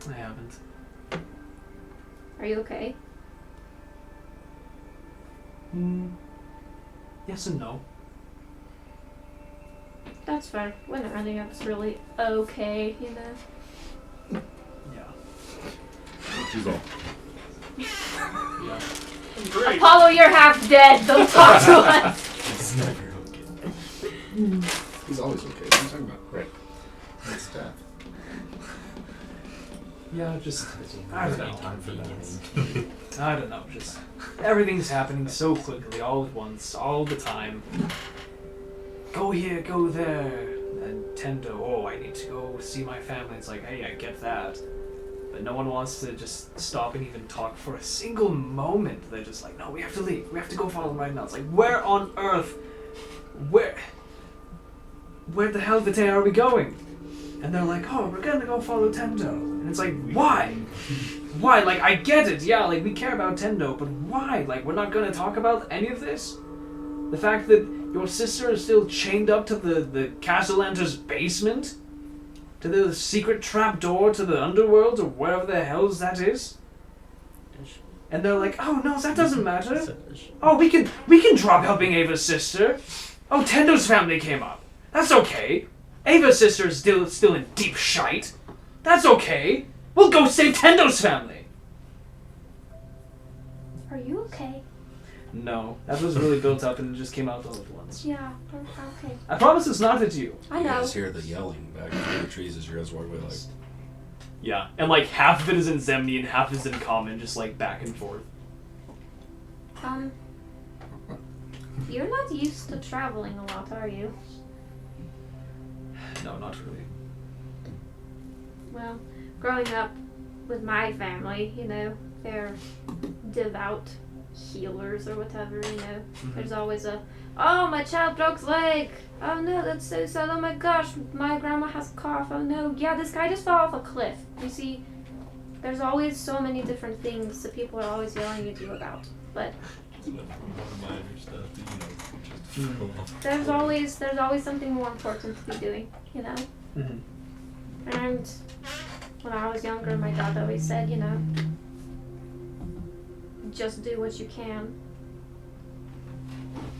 I haven't. Are you okay? Yes and no. That's fair. When are any of us really okay, you know? Yeah. She's all. Yeah. Apollo, you're half dead. Don't talk to us. It's never okay. He's always okay. What are you talking about? Right. It's death. Yeah, just There's I don't no know. inconvenience. I don't know. Just everything's happening so quickly, all at once, all the time. Go here, go there, and Tendo. Oh, I need to go see my family. It's like, hey, I get that, but no one wants to just stop and even talk for a single moment. They're just like, no, we have to leave. We have to go follow them right now. It's like, where on earth, where the hell are we going? And they're like, oh, we're gonna go follow Tendo. And it's like, why? Why? Like, I get it, yeah, like, we care about Tendo, but why? Like, we're not gonna talk about any of this? The fact that your sister is still chained up to the Castellanter's basement? To the secret trapdoor to the underworld, or wherever the hell's that is? And they're like, oh, no, that doesn't matter. Oh, we can drop helping Ava's sister. Oh, Tendo's family came up. That's okay. Ava's sister is still in deep shite. That's okay. We'll go save Tendo's family. Are you okay? No, that was really built up and it just came out all at once. Yeah, okay. I promise it's not at you. I You know. guys hear the yelling back through the trees as you guys walk away, like. Yeah, and like half of it is in Zemni and half is in Common, just like back and forth. You're not used to traveling a lot, are you? No, not really. Well, growing up with my family, you know, they're devout healers or whatever, you know. There's always a, oh, my child broke his leg. Oh no, that's so sad. Oh my gosh, my grandma has a cough. Oh no, yeah, this guy just fell off a cliff. You see, there's always so many different things that people are always yelling at you about. But there's always something more important to be doing, you know? Mm-hmm. And when I was younger, my dad always said, you know, just do what you can.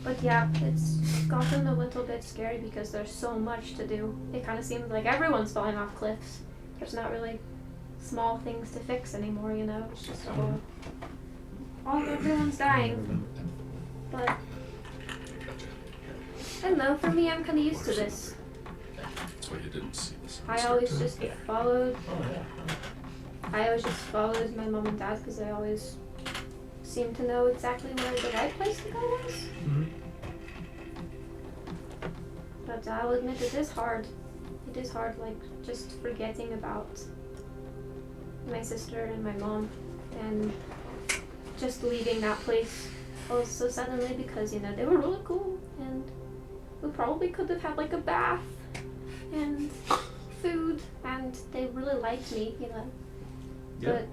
But yeah, it's gotten a little bit scary because there's so much to do. It kind of seems like everyone's falling off cliffs. There's not really small things to fix anymore, you know? It's just all everyone's dying. But I don't know, for me, I'm kind of used to this. That's why you didn't see this. I always just followed my mom and dad because I always seemed to know exactly where the right place to go was. Mm-hmm. But I'll admit it is hard. It is hard, like, just forgetting about my sister and my mom and just leaving that place so suddenly because, you know, they were really cool and we probably could have had, like, a bath and food and they really liked me, you know. Yeah. But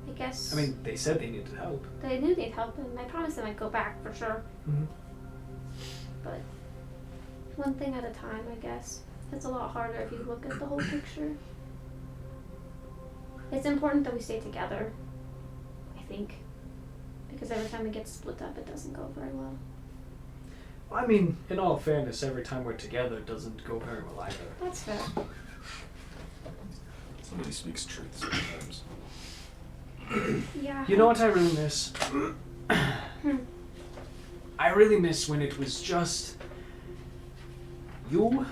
I guess... I mean, they said they needed help. They do need help and I promised them I'd go back for sure. Mm-hmm. But one thing at a time, I guess. It's a lot harder if you look at the whole picture. It's important that we stay together, I think. Because every time we get split up, it doesn't go very well. I mean, in all fairness, every time we're together it doesn't go very well either. That's fair. Somebody speaks truth sometimes. Yeah. You know what I really miss? I really miss when it was just you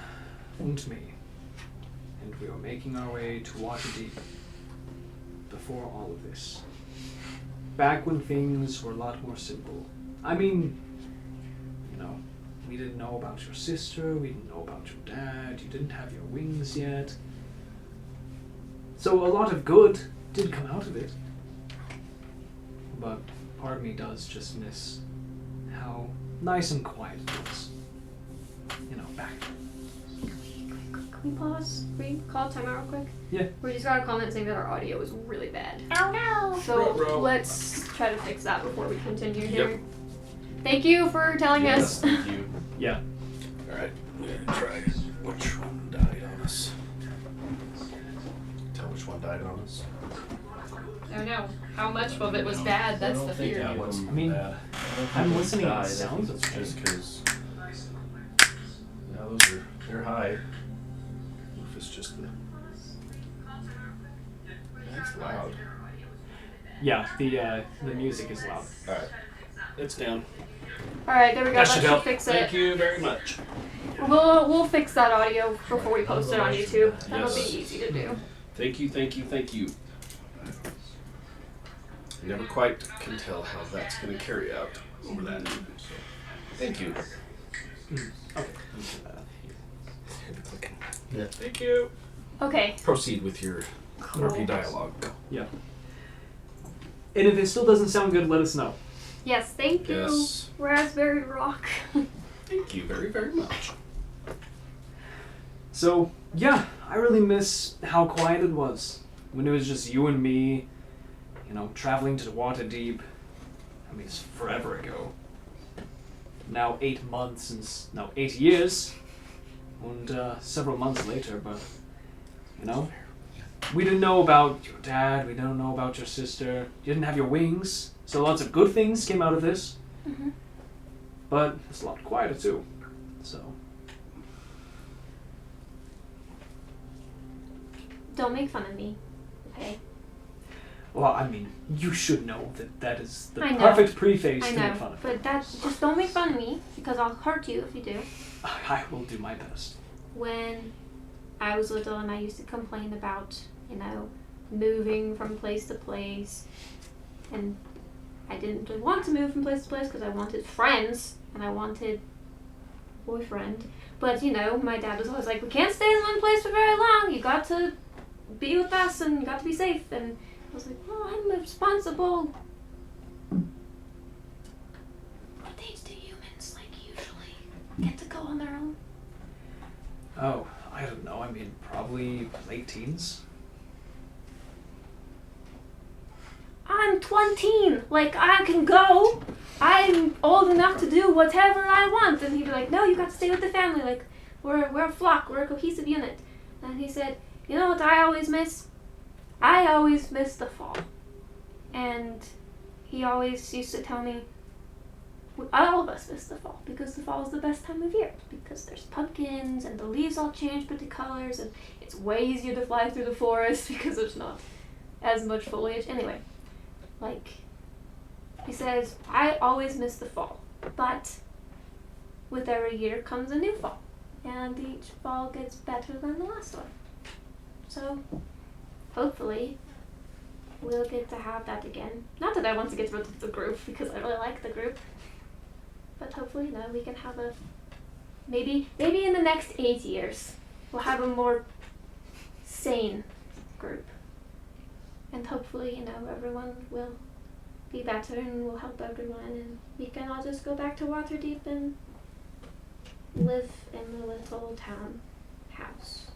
and me. And we were making our way to Waterdeep before all of this. Back when things were a lot more simple. I mean, you know, we didn't know about your sister, we didn't know about your dad, you didn't have your wings yet. So a lot of good did come out of it. But part of me does just miss how nice and quiet it was. You know, back then. Can we pause? Can we call time out real quick? Yeah. We just got a comment saying that our audio is really bad. Oh no! So Ruh-roh. let's try to fix that before we continue here. Yep. Thank you for telling us. Thank you. Yeah. Alright, we're gonna try which one died on us. Tell which one died on us. I don't know how much of it was bad. That's the fear. Yeah, what's I mean, bad? I'm listening to died. the sounds of Just because. Yeah, they're high. If it's just the. That's loud. Yeah, the music is loud. Alright. It's down. All right, there we go. That That should should help. fix Thank it. you very much. We'll fix that audio before we post it on YouTube. That'll Yes. be easy to do. Thank you, thank you, thank you. I never quite can tell how that's going to carry out over that. So, thank you. Okay. Yeah. Thank you. Okay. Proceed with your RP dialogue. Yeah. And if it still doesn't sound good, let us know. Yes, thank you, Yes. Raspberry Rock. Thank you very, very much. So, yeah, I really miss how quiet it was. When it was just you and me, you know, traveling to Waterdeep. I mean, it's forever ago. Now 8 months since, no, 8 years. And several months later, but, you know, we didn't know about your dad, we didn't know about your sister, you didn't have your wings, so lots of good things came out of this. Mm-hmm. But it's a lot quieter too, so. Don't make fun of me, okay? Well, I mean, you should know that that is the I know. perfect preface I to know, make fun of. but just don't make fun of me because I'll hurt you if you do. I will do my best. When I was little and I used to complain about, you know, moving from place to place, and I didn't really want to move from place to place because I wanted friends and I wanted a boyfriend. But, you know, my dad was always like, we can't stay in one place for very long. You got to be with us and you got to be safe. And I was like, well, I'm responsible. What age do humans, like, usually get to go on their own? Oh, I don't know. I mean, probably late teens. I'm 20. Like, I can go. I'm old enough to do whatever I want. And he'd be like, no, you got to stay with the family. Like, we're a flock. We're a cohesive unit. And he said, you know what I always miss? I always miss the fall. And he always used to tell me, all of us miss the fall, because the fall is the best time of year. Because there's pumpkins, and the leaves all change pretty colors, and it's way easier to fly through the forest because there's not as much foliage. Anyway, like, he says, I always miss the fall, but with every year comes a new fall, and each fall gets better than the last one. So, hopefully, we'll get to have that again. Not that I want to get rid of the group, because I really like the group, but hopefully, we can have a, maybe in the next 8 years, we'll have a more sane group. And hopefully, everyone will be better and we'll help everyone, and we can all just go back to Waterdeep and live in the little town house.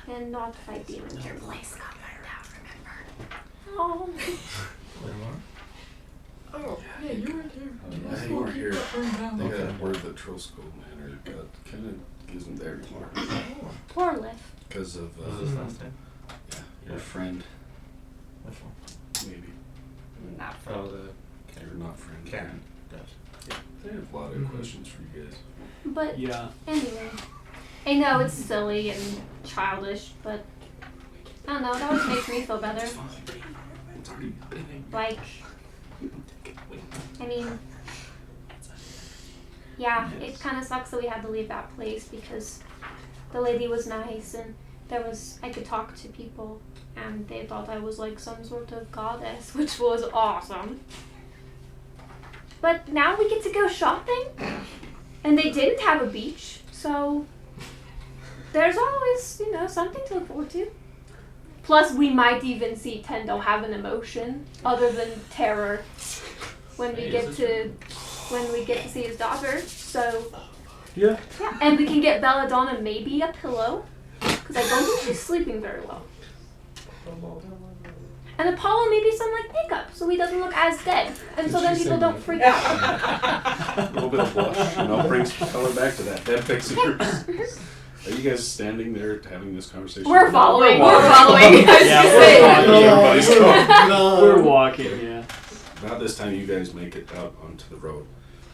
And not fight demons. Your place got burned out, remember? Oh. Oh, yeah, you weren't here. Yeah, you weren't here. They got word that Trollskull Manor kind of isn't there anymore. Poor Liv. Because of, Was this last time? yeah, your friend. Which one? Maybe. Not Oh, You're not friend. Karen. Yeah, they have a lot of questions for you guys. But Yeah. anyway, I know it's silly and childish, but I don't know, it always makes me feel better. Like, I mean, yeah, it kind of sucks that we had to leave that place because the lady was nice and I could talk to people and they thought I was like some sort of goddess, which was awesome. But now we get to go shopping and they didn't have a beach, so there's always, something to look forward to. Plus, we might even see Tendo have an emotion other than terror when we get to see his daughter. So Yeah. and we can get Belladonna maybe a pillow because I don't think she's sleeping very well. And Apollo maybe some makeup so he doesn't look as dead, and so then people don't freak out. A little bit of blush, and I'll bring some color back to that. Dead pictures. Are you guys standing there having this conversation? We're following. Yeah, Everybody's going. we're walking. Yeah. About this time, you guys make it out onto the road.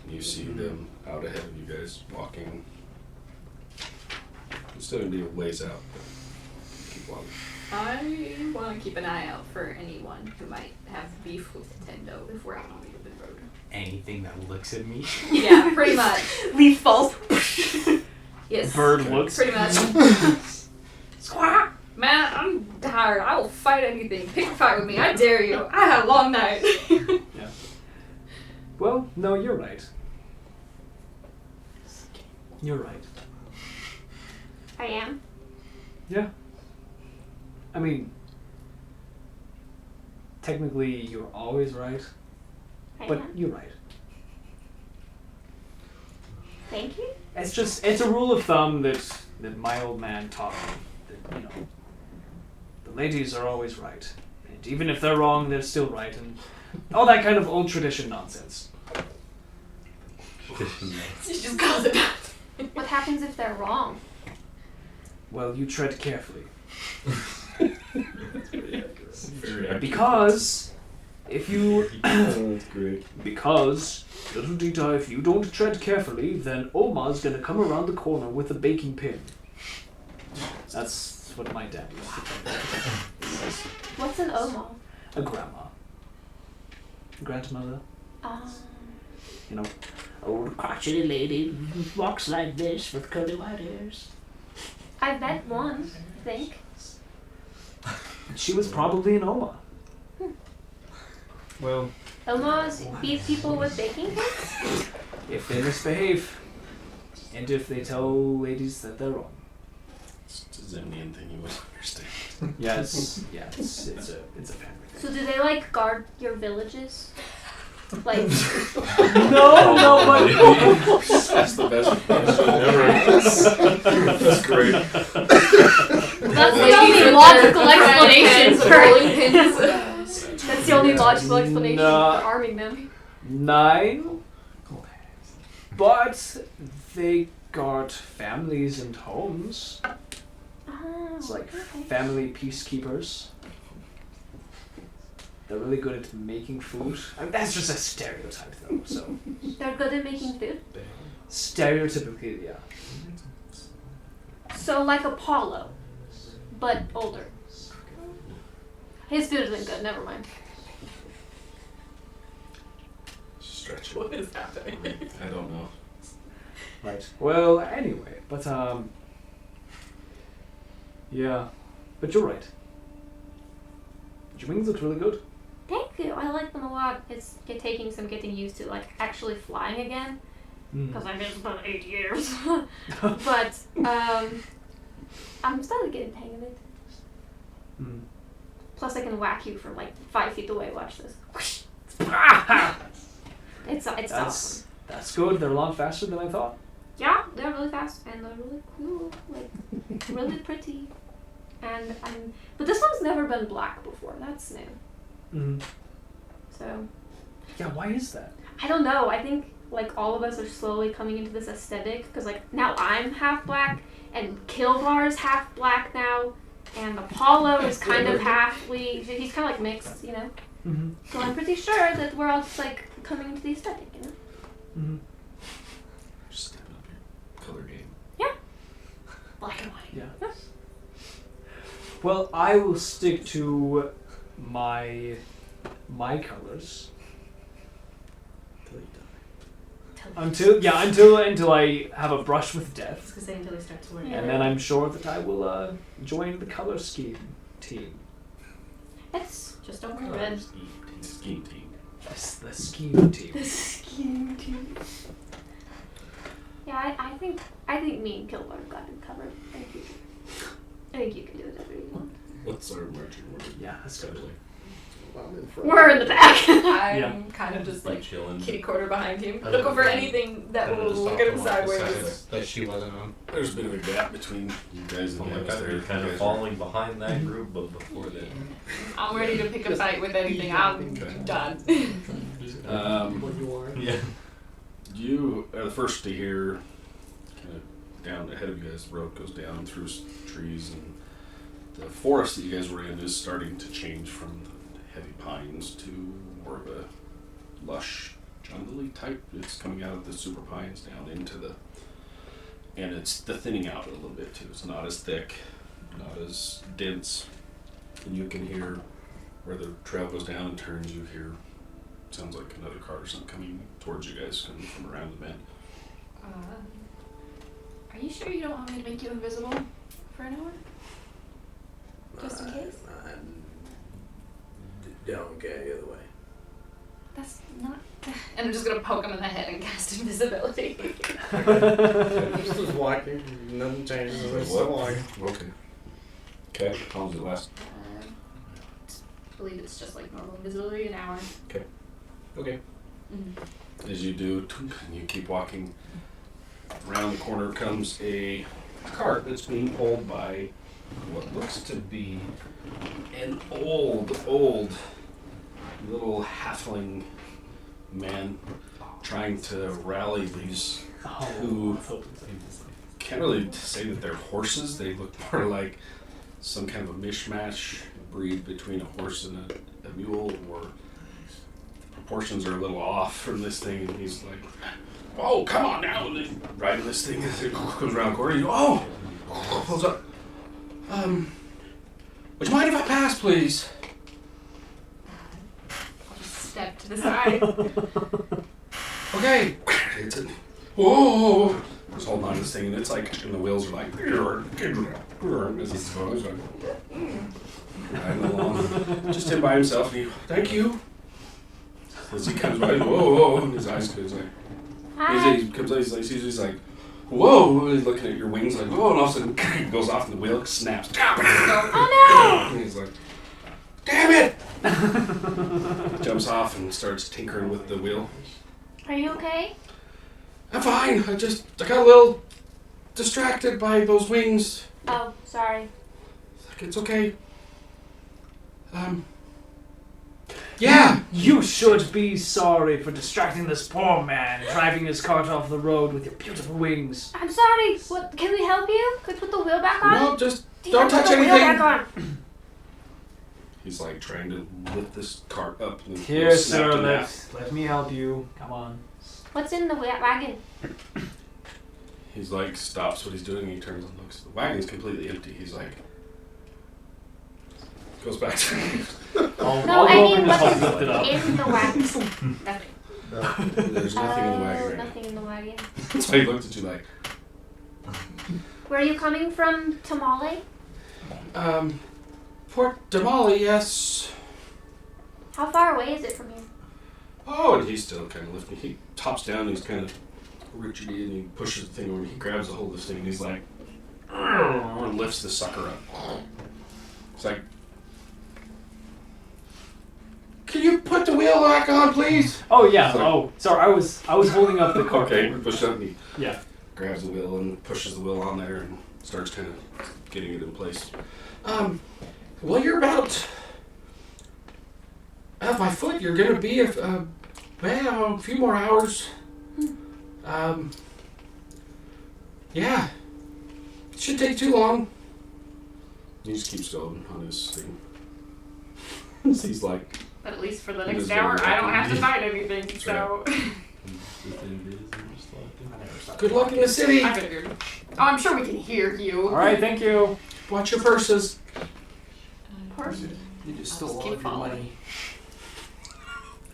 And you see them out ahead of you guys walking. It's still going to be a ways out, but keep walking. I want to keep an eye out for anyone who might have beef with Tendo if we're out on the open road. Anything that looks at me. Yeah, pretty much. Leaf falls. Yes. Bird looks. Pretty much. Squawk! Man, I'm tired. I will fight anything. Pick a fight with me. I dare you. I had a long night. Yeah. Well, no, you're right. You're right. I am. Yeah. I mean, technically you're always right, but you're right. Thank you. It's a rule of thumb that my old man taught me, that, the ladies are always right. And even if they're wrong, they're still right, and all that kind of old tradition nonsense. You just called it that. What happens if they're wrong? Well, you tread carefully. Very accurate. Because if you... That's great. Because, little Dita, if you don't tread carefully, then Oma's gonna come around the corner with a baking pin. That's what my dad used to tell me. What's an Oma? A grandma. Grandmother. Old crotchety lady walks like this with curly white hairs. I bet one, I think. She was probably an Oma. Well, Omas beat people with baking pins? if they misbehave, and if they tell ladies that they're wrong. It's a Zemnian thing you would understand. Yes, it's a family thing. So do they guard your villages? Like No, but That's the best question ever. That's great. That's the only logical explanation for rolling pins. That's the only logical explanation for Nah. arming them. 9. But they got families and homes. It's like family peacekeepers. They're really good at making food. I mean, that's just a stereotype, though. So They're good at making food. stereotypically, yeah. So like Apollo, but older. His food isn't good. Never mind. Stretch it. What is happening? I don't know. Right. Well, anyway, but yeah, but you're right. Your wings look really good. Thank you. I like them a lot. It's taking some getting used to, like actually flying again, because I've been about 8 years. But I'm starting to get the hang of it. Plus, I can whack you from like 5 feet away. Watch this. It's awesome. That's good. They're a lot faster than I thought. Yeah, they're really fast and they're really cool, like really pretty. But this one's never been black before. That's new. So. Yeah, why is that? I don't know. I think like all of us are slowly coming into this aesthetic because like now I'm half black and Kilvar is half black now, and Apollo is kind of halfly. He's kind of like mixed, you know. So I'm pretty sure that we're all just like coming into the aesthetic, you know. Just stepping up your color game. Yeah. Black and white. Yeah. Well, I will stick to my colors. Until I have a brush with death. I was gonna say until he starts working. And then I'm sure that I will join the color scheme team. It's just don't wear Color red. scheme team. Yes, the scheme team. The scheme team. Yeah, I think me and Kilvar have got it covered. I think you can do whatever you want. What's our marching order? Yeah, that's good. We're in the back. I'm kind of just like chilling. kitty corner behind him, looking for anything that will look at him sideways. That she wasn't on. There's a bit of a gap between you guys and Oh my the god, others you're kind of falling behind that group, but before then. I'm ready to pick a fight with anything. I'm done. Yeah. You are the first to hear, kind of down ahead of you guys, the road goes down through trees, and the forest that you guys were in is starting to change from the heavy pines to more of a lush, jungly type. It's coming out of the super pines down into the, and it's the thinning out a little bit too. It's not as thick, not as dense, and you can hear where the trail goes down and turns. You hear, sounds like another car or something coming towards you guys, coming from around the bend. Are you sure you don't want me to make you invisible for an hour? Just in case? Don't get any other way. That's not. And I'm just gonna poke him in the head and cast invisibility. This is walking, nothing changes. It's still walking. Okay. Okay, how long does it last? I believe it's just like normal invisibility, an hour. Okay. Okay. As you do, and you keep walking, around the corner comes a cart that's being pulled by what looks to be an old little halfling man trying to rally these who can't really say that they're horses. They look more like some kind of a mishmash breed between a horse and a mule, or the proportions are a little off from this thing, and he's like, "Oh, come on now!" And they riding this thing as it comes around the corner. He goes, "Oh, pulls up. Would you mind if I pass, please?" I'll just step to the side. Okay. It's a, whoa! Just holding on to this thing, and it's like, and the wheels are like, as it's going, riding along. Just him by himself, and he, "Thank you." As he comes by, whoa, and his eyes goes like, he comes out, he's like, "Whoa!" And he's looking at your wings like, "Whoa!" And all of a sudden, he goes off, and the wheel snaps. Oh And he's like, "Damn it!" Jumps off and starts tinkering with the wheel. no! Are you okay? "I'm fine. I got a little distracted by those wings. Oh, sorry. It's okay. Yeah. You should be sorry for distracting this poor man, driving his cart off the road with your beautiful wings. I'm sorry. What? Can we help you? Could we put the wheel back on? No, just Do you don't have to touch put the wheel anything. back on? He's like trying to lift this cart up. And Here, snap sir, in half. let me help you. Come on. What's in the wagon? He's like stops what he's doing and he turns and looks. The wagon's completely empty. He's like goes back to No, I mean, what's lift it up. in the wagon? Nothing. There's nothing in the wagon right Nothing in the wagon. now. So he looked at you like, Where are you coming from, Tamale? Port Damali, yes. How far away is it from here? Oh, and he's still kind of lifting. He tops down and he's kind of rigidy and he pushes the thing over. He grabs a hold of this thing and he's like, and lifts the sucker up. It's like, can you put the wheel back on, please? Oh yeah. Like, Oh, sorry. I was holding up the cart. Okay, we push up and he Yeah. grabs the wheel and pushes the wheel on there and starts kind of getting it in place. Well, you're about at my foot. You're gonna be a few more hours. Yeah, it shouldn't take too long. He just keeps going on his thing. He's like, But at least for the It next is hour, very I don't have to lucky. find anything, That's so. good luck in the city. I figured. Oh, I'm sure we can hear you. All right. Thank you. Watch your purses. Purse. You just I'll stole just all keep of your following. money.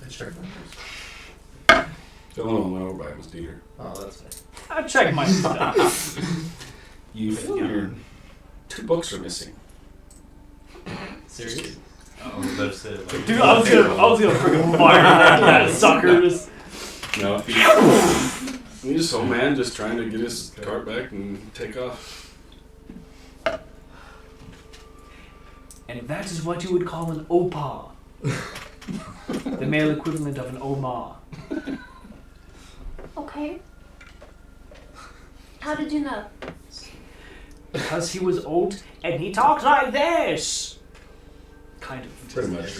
I checked my purse. The only one went over by was Dieter. Oh, that's nice. I check my stuff. You figured 2 books are missing. Serious? Oh, that's it. Like, Dude, I was gonna freaking fire that suckers. No, he's just old man just trying to get his cart back and take off. And if that is what you would call an opa, the male equivalent of an oma. Okay. How did you know? Because he was old and he talks like this. Kind of. Pretty much.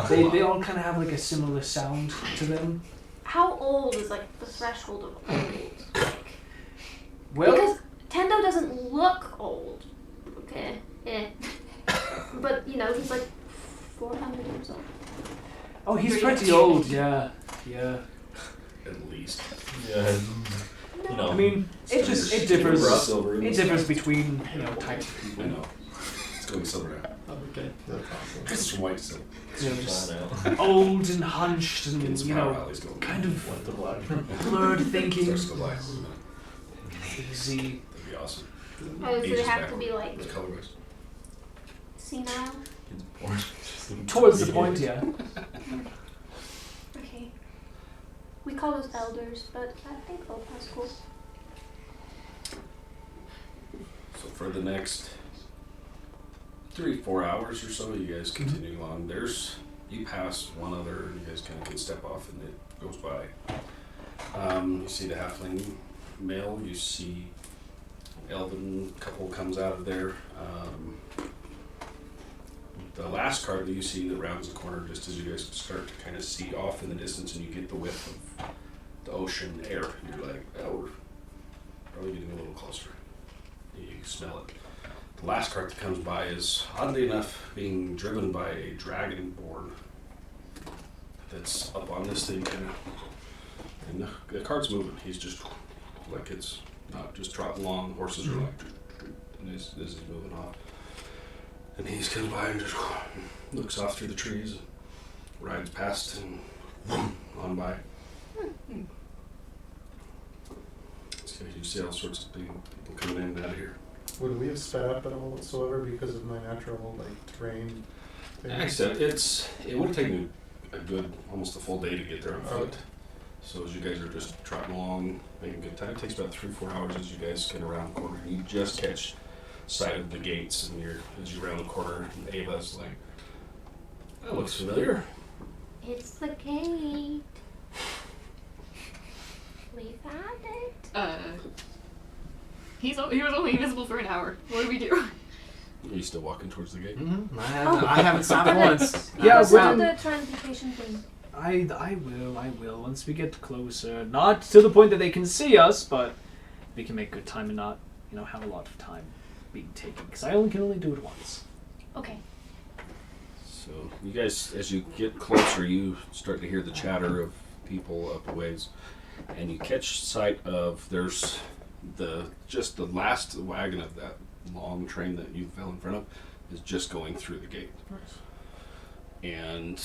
They all kind of have like a similar sound to them. How old is like the threshold of old? Well, Because Tendo doesn't look old. Okay. But you know, he's like 400 years old. oh, he's pretty old. Yeah. At least. Yeah. You know. I mean, it differs. Silver in It this. differs between types of I people. know. It's going silver now. Okay. That's awesome. It's from white to silver. Just Flat out. old and hunched and It's you Power know, Alley's going. kind of Went to black. blurred thinking, Starts to go black. hazy. That'd be awesome. Oh, so they Ages have to backward. be like It's color-wise. senile. Towards the point, yeah. Okay. We call those elders, but I think Opa's cool. So for the next 3-4 hours or so, you guys continue on. You pass one other, you guys kind of can step off and it goes by. You see the halfling male, you see elven couple comes out of there. The last card that you see that rounds the corner just as you guys start to kind of see off in the distance and you get the whiff of the ocean air. You're like, oh, we're probably getting a little closer. You smell it. The last cart that comes by is, oddly enough, being driven by a dragon board that's up on this thing, kind of. And the cart's moving. He's just like it's not just trotting along. Horses are like, and this is moving off. And he comes by and just looks off through the trees, rides past and on by. So you see all sorts of people coming in and out of here. Would we have sped up at all whatsoever because of my natural terrain? thing? Like I said, it would have taken almost a full day to get there on foot. So as you guys are just trotting along, making good time, it takes about 3-4 hours as you guys get around the corner. You just catch sight of the gates, and as you round the corner, and Ava's like, "That looks familiar." It's the gate. We found it. He was only invisible for an hour. What do we do? Are you still walking towards the gate? Mm-hmm. I haven't stopped once. Yeah, What's well, the transmutation thing? I will. Once we get closer, not to the point that they can see us, but we can make good time and not, have a lot of time being taken. Because I can only do it once. Okay. So you guys, as you get closer, you start to hear the chatter of people up a ways, and you catch sight of there's the last wagon of that long train that you fell in front of is just going through the gate. And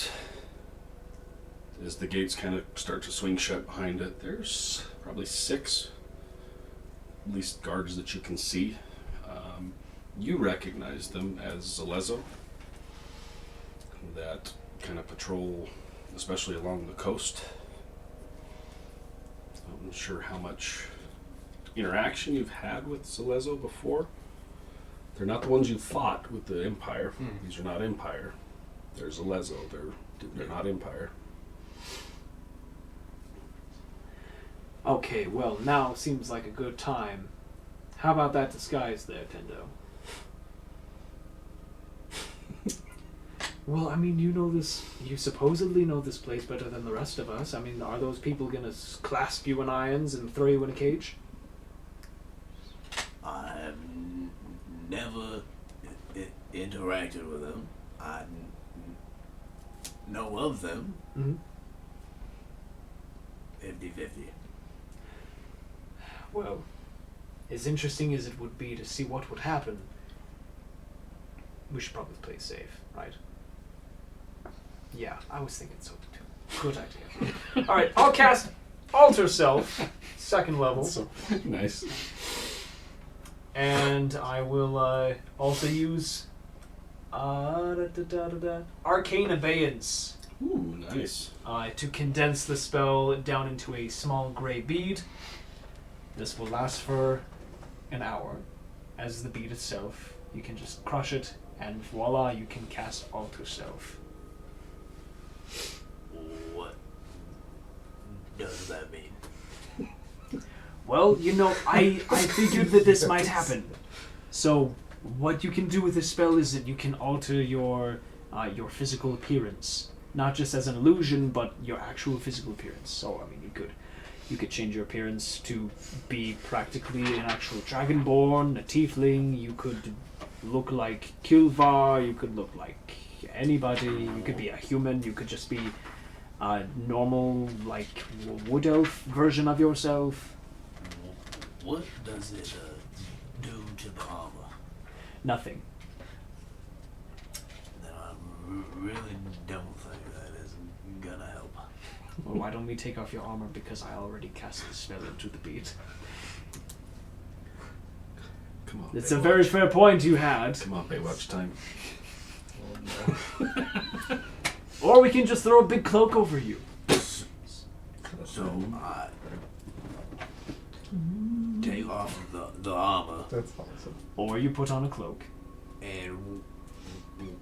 as the gates kind of start to swing shut behind it, there's probably 6 at least guards that you can see. You recognize them as Zalezo that kind of patrol, especially along the coast. I'm not sure how much interaction you've had with Zalezo before. They're not the ones you fought with the Empire. These are not Empire. They're Zalezo. They're not Empire. Okay, well, now seems like a good time. How about that disguise there, Tendo? Well, I mean, you supposedly know this place better than the rest of us. I mean, are those people gonna clasp you in irons and throw you in a cage? I've never interacted with them. I know of them. 50-50. Well, as interesting as it would be to see what would happen, we should probably play safe, right? Yeah, I was thinking so too. Good idea. Alright, I'll cast Alter Self, 2nd level. So, nice. And I will also use Arcane Abeyance. Ooh, nice. To condense the spell down into a small gray bead. This will last for an hour. As the bead itself, you can just crush it, and voila, you can cast Alter Self. What does that mean? Well, I figured that this might happen. So, what you can do with this spell is that you can alter your physical appearance, not just as an illusion, but your actual physical appearance. So, I mean, you could change your appearance to be practically an actual dragonborn, a tiefling. You could look like Kilvar. You could look like anybody. You could be a human. You could just be a normal, like, wood elf version of yourself. What does it do to the armor? Nothing. Then I really don't think that is gonna help. Well, why don't we take off your armor, because I already cast the spell into the bead. Come on, It's a very fair point you had. Come on, Baywatch time. Or we can just throw a big cloak over you. So I take off the armor. That's awesome. Or you put on a cloak. And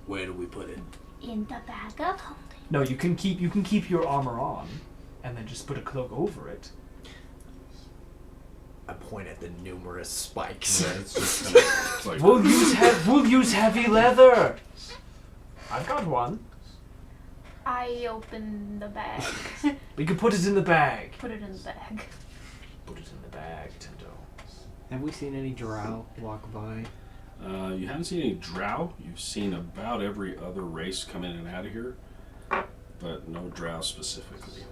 where do we put it? In the bag of holding. No, you can keep your armor on, and then just put a cloak over it. I point at the numerous spikes. Yeah, it's just it's like, We'll use heavy leather. I've got one. I open the bag. We can put it in the bag. Put it in the bag. Put it in the bag, Tendo. Have we seen any drow walk by? you haven't seen any drow. You've seen about every other race come in and out of here, but no drow specifically.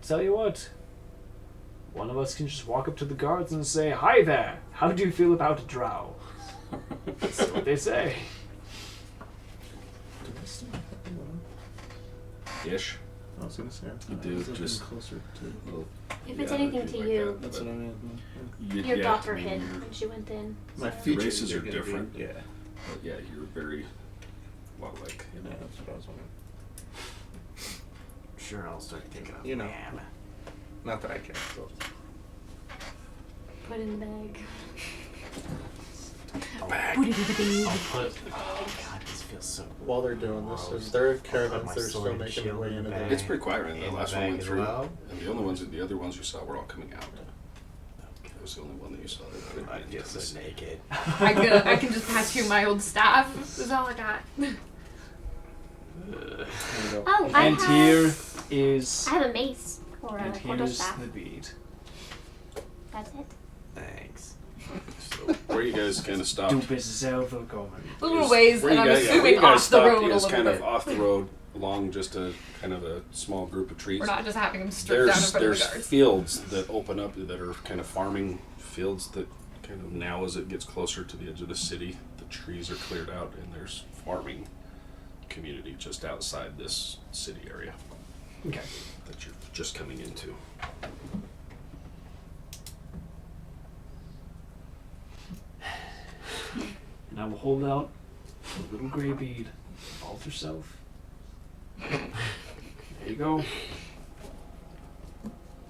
Tell you what. One of us can just walk up to the guards and say, "Hi there. How do you feel about a drow?" That's what they say. Ish. I was gonna say. You do just closer to. well, If it's yeah, anything anything to like you, that, That's but what I mean. your yeah, daughter I mean, hid you're- when she went in. My so- features races are gonna different. Be, yeah. But yeah, you're very well like. Yeah, that's what I was wondering. Sure, I'll start thinking of You know. man. Not that I care. So. Put in the bag. Put it in the bag. I'll put. Oh God, this feels so. While they're doing this, gross. is there I'll put caravans my that are still sword and making their shield way in into the the bag. It's pretty quiet right now. In The the last one bag went as through, well? and the other ones are coming out. It was the only one that you saw. That I guess it's naked. I can just pass you my old staff. That's all I got. Oh, I And have. here is. I have a mace or a And quarter here's staff. the bead. That's it. Thanks. So where you guys kind of stopped? Du bist selber kommen. A little ways, Where and you I'm guys, where assuming you guys off the stopped road a is little kind bit. of off the road along just a kind of a small group of trees. We're not just having them stripped down in front of There's the guards. fields that open up that are kind of farming fields that kind of now as it gets closer to the edge of the city, the trees are cleared out and there's farming community just outside this city area Okay. that you're just coming into. And I will hold out a little gray bead. Vault yourself. There you go.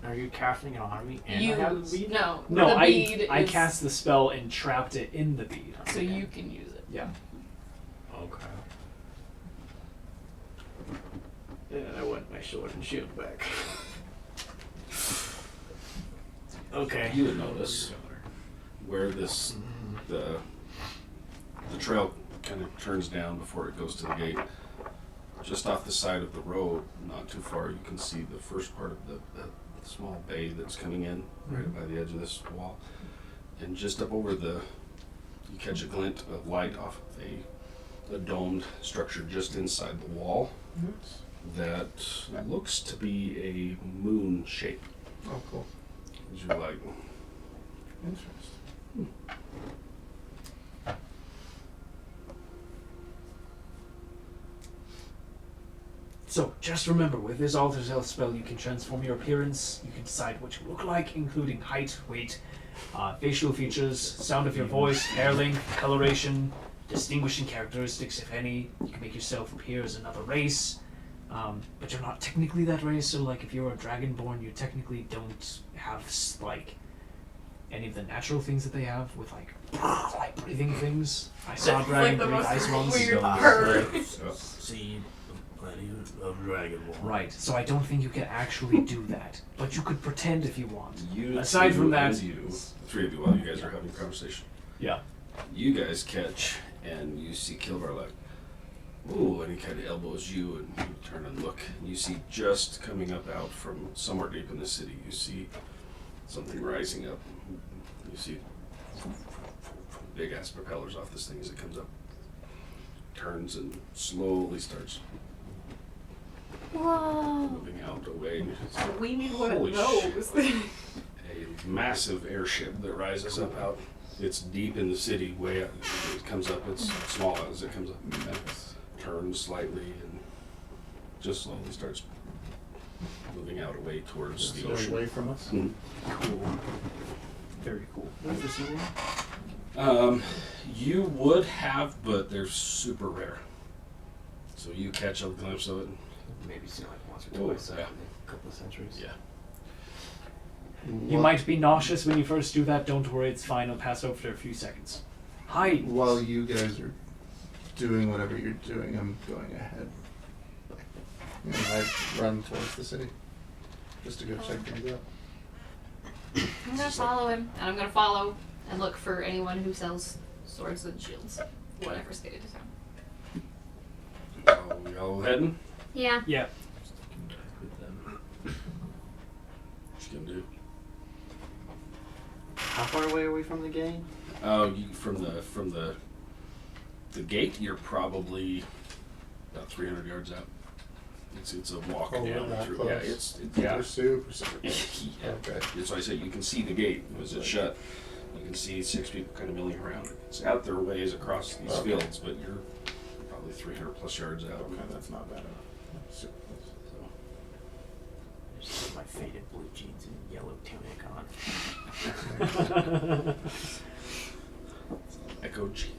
Are you casting an army and You I have the bead? no. No, the bead I is, cast the spell and trapped it in the bead. so you can use it. Yeah. Okay. And I want my sword and shield back. Okay. You would notice where this the trail kind of turns down before it goes to the gate. Just off the side of the road, not too far, you can see the first part of the small bay that's coming in right by the edge of this wall. And just up over you catch a glint of light off of a domed structure just inside the wall that looks to be a moon shape. Oh, cool. As you're like, Interesting. So, just remember, with this Alter Self spell, you can transform your appearance, you can decide what you look like, including height, weight, facial features, sound of your voice, hair length, coloration, distinguishing characteristics, if any. You can make yourself appear as another race, but you're not technically that race, so like if you're a Dragonborn, you technically don't have like any of the natural things that they have with like breathing things. I saw a It's dragon like the breathe most ice once. weird so- purr. See plenty of Dragonborn. Right, so I don't think you can actually do that, but you could pretend if you want. you Aside two from that, and you, the three of you, while you guys are having a conversation, yeah. you guys catch and you see Kilvar like, ooh, and he kind of elbows you and you turn and look. And you see just coming up out from somewhere deep in the city, you see something rising up. You see big ass propellers off this thing as it comes up. Turns and slowly starts Whoa. moving out away. We need one Holy of those. A massive airship that rises up out. It's deep in the city, way up. It comes up, it's small as it comes up. And turns slightly and just slowly starts moving out away towards the So ocean. away from us. Mhm. Cool. Very cool. What's this one? You would have, but they're super rare. So you catch a glimpse of it. Maybe seen like once or Oh, twice yeah. in a couple of centuries. Yeah. You might be nauseous when you first do that. Don't worry, it's fine. I'll pass over a few seconds. Hi. While you guys are doing whatever you're doing, I'm going ahead. And I run towards the city just to go check things out. I'm gonna follow him, and I'm gonna follow and look for anyone who sells swords and shields. Whatever state it is in. Are we all heading? Yeah. Yeah. What you gonna do? How far away are we from the gate? Oh, from the gate, you're probably about 300 yards out. It's a walk Oh, we're down that through. close. Yeah, it's We're super yeah. Okay. That's why I say you can see the gate as it's shut. You can see 6 people kind of milling around it. It's out their ways across these Okay. fields, but you're probably 300 plus yards out. Okay, that's not bad enough. Super close. So. I just have my faded blue jeans and yellow tunic on. Echo Jeep.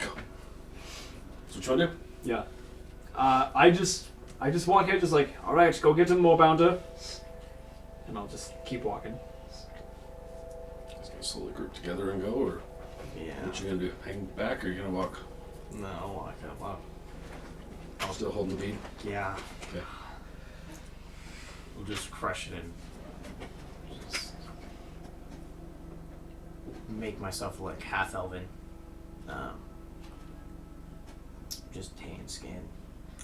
Go. So what you want to do? Yeah. I just walk in, just like, all right, go get him, Moorbounder, and I'll just keep walking. You guys gonna slowly group together and go, or Yeah. what you gonna do? Hang back, or you gonna walk? No, walk up. I'll still holding the bead. Yeah. Okay. We'll just crush it in. Just make myself look half elven. Just tan skin.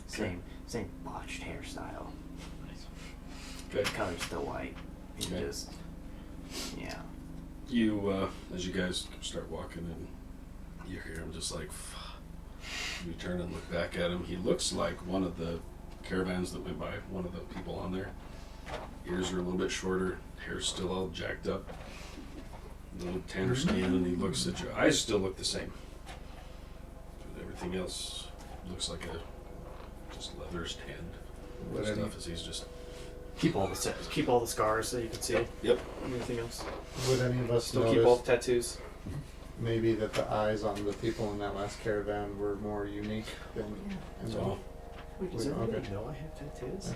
Same botched hairstyle. Good. Color's still white. And Okay. just yeah. You, as you guys start walking and you hear him just like, fuck. You turn and look back at him. He looks like one of the caravans that went by, one of the people on there. Ears are a little bit shorter, hair's still all jacked up. A little tanner skin, and he looks at you. Eyes still look the same. But everything else looks like just leather's tanned. Would Stuff any- as he's just Keep all the scars so you can see. Yep. Anything else? Would any of us Still notice keep all the tattoos. maybe that the eyes on the people in that last caravan were more unique than in So Wait, does Wait, everybody okay. know I have tattoos?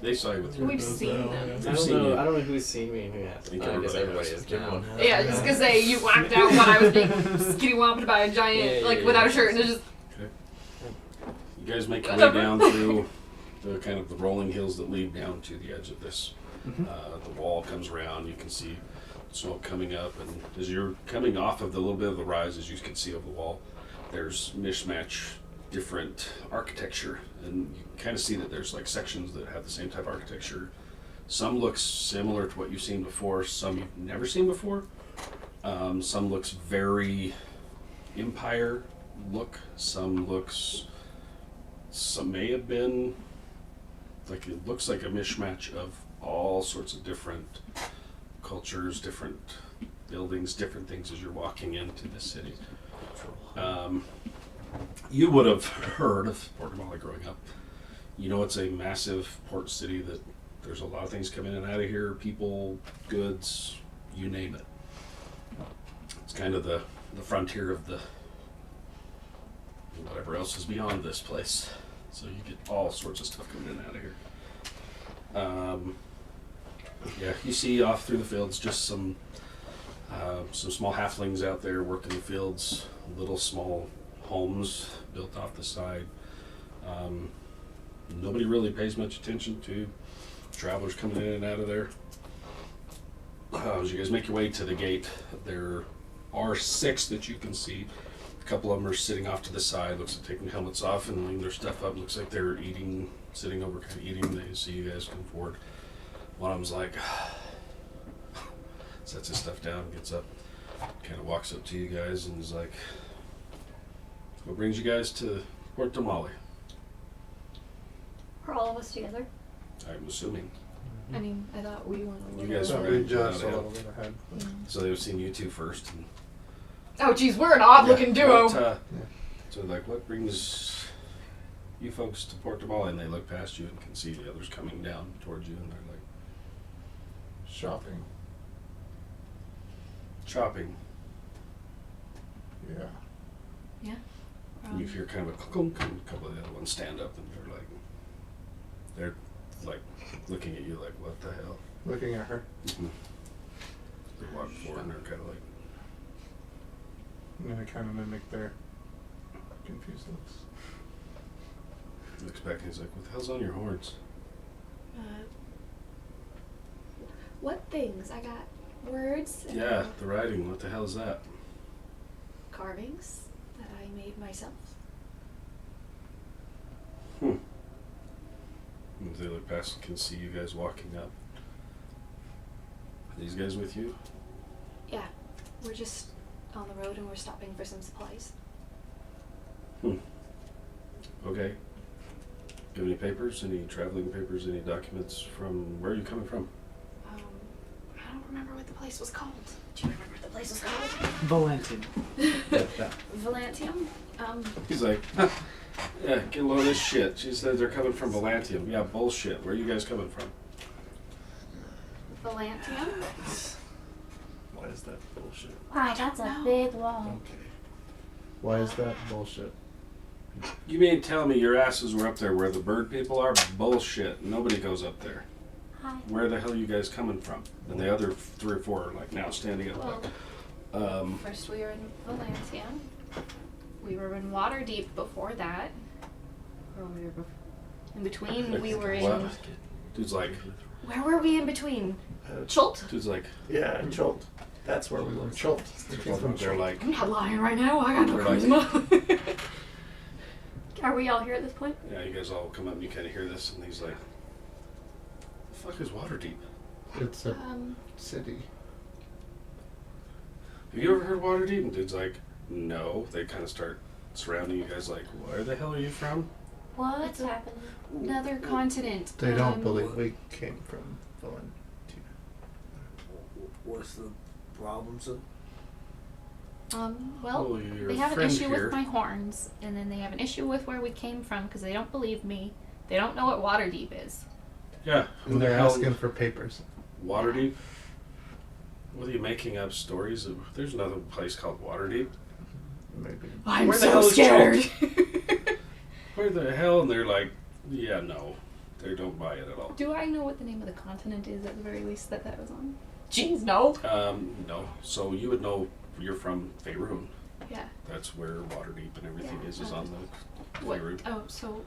they saw you with your We've seen them. They've I don't seen know. you. I don't know who's seen me and who hasn't. think I guess everybody everybody has. is now. Yeah, just gonna say you walked out when I was being skinny womped by a giant, Yeah, like yeah, without yeah. a shirt, and it's just You guys make your way Whatever. down through the kind of the rolling hills that lead down to the edge of this. The wall comes around. You can see smoke coming up, and as you're coming off of the little bit of the rise, as you can see over the wall, there's mishmatch, different architecture, and you kind of see that there's like sections that have the same type of architecture. Some looks similar to what you've seen before. Some you've never seen before. Some looks very Empire look. Some may have been like, it looks like a mishmash of all sorts of different cultures, different buildings, different things as you're walking into the city. You would have heard of Port Molly growing up. You know, it's a massive port city that there's a lot of things coming in and out of here, people, goods, you name it. It's kind of the frontier of the whatever else is beyond this place. So you get all sorts of stuff coming in and out of here. Yeah, you see off through the fields just some small halflings out there working the fields, little small homes built off the side. Nobody really pays much attention to travelers coming in and out of there. As you guys make your way to the gate, there are 6 that you can see. A couple of them are sitting off to the side, looks like taking helmets off and laying their stuff up. Looks like they're eating, sitting over kind of eating. They see you guys come forward. One of them's like, sets his stuff down, gets up, kind of walks up to you guys and is like, what brings you guys to Port Damali? Are all of us together? I'm assuming. I mean, I thought we went a You little. guys So were we right just a ahead. little bit ahead. So they've seen you two first. And Oh, geez, we're an odd-looking duo. What, so like, what brings you folks to Port Damali? And they look past you and can see the others coming down towards you, and they're like, Shopping. shopping. Yeah. Yeah. And you hear kind of a clunk, and a couple of the other ones stand up, and they're like looking at you like, what the hell? Looking at her. Mm-hmm. They walk forward, and they're kind of like, I'm gonna kind of mimic their confused looks. looks back, and he's like, what the hell's on your horns? What things? I got words and Yeah, the writing. What the hell is that? carvings that I made myself. And as they look past and can see you guys walking up. Are these guys with you? Yeah, we're just on the road and we're stopping for some supplies. Okay. Do you have any papers? Any traveling papers? Any documents from where are you coming from? I don't remember what the place was called. Do you remember what the place was called? Valentin. Valantium? He's like, huh, yeah, get a load of this shit. She said they're coming from Valantium. Yeah, bullshit. Where are you guys coming from? Valantium? Why is that bullshit? Wow, that's a big wall. Why is that bullshit? You mean tell me your asses were up there where the bird people are? Bullshit. Nobody goes up there. Hi. Where the hell are you guys coming from? And the other 3 or 4 are like now standing up like, First we were in Valantium. We were in Waterdeep before that. Or we were in between. We were in. what? Dude's like, Where were we in between? Chult? dude's like, Yeah, Chult. That's where we were Schultz. They're like, I'm not lying right now. I got no They're like- charisma. Are we all here at this point? yeah, you guys all come up and you kind of hear this, and he's like, the fuck is Waterdeep? It's a city. Have you ever heard Waterdeep? And dude's like, no. They kind of start surrounding you guys like, where the hell are you from? What's happening? Another continent. They don't believe we came from Valentina. What's the problem, sir? Well, Oh, you're they a have an friend issue here. with my horns, and then they have an issue with where we came from because they don't believe me. They don't know what Waterdeep is. Yeah. Who And the they're hell? asking for papers. Waterdeep? What are you making up stories of? There's another place called Waterdeep. Maybe. I'm Where the so hell is scared. Where the hell? And they're like, yeah, no. They don't buy it at all. Do I know what the name of the continent is at the very least that was on? Jeez, no. No. So you would know you're from Faerun. Yeah. That's where Waterdeep and everything is on the What? Faerun. Oh, so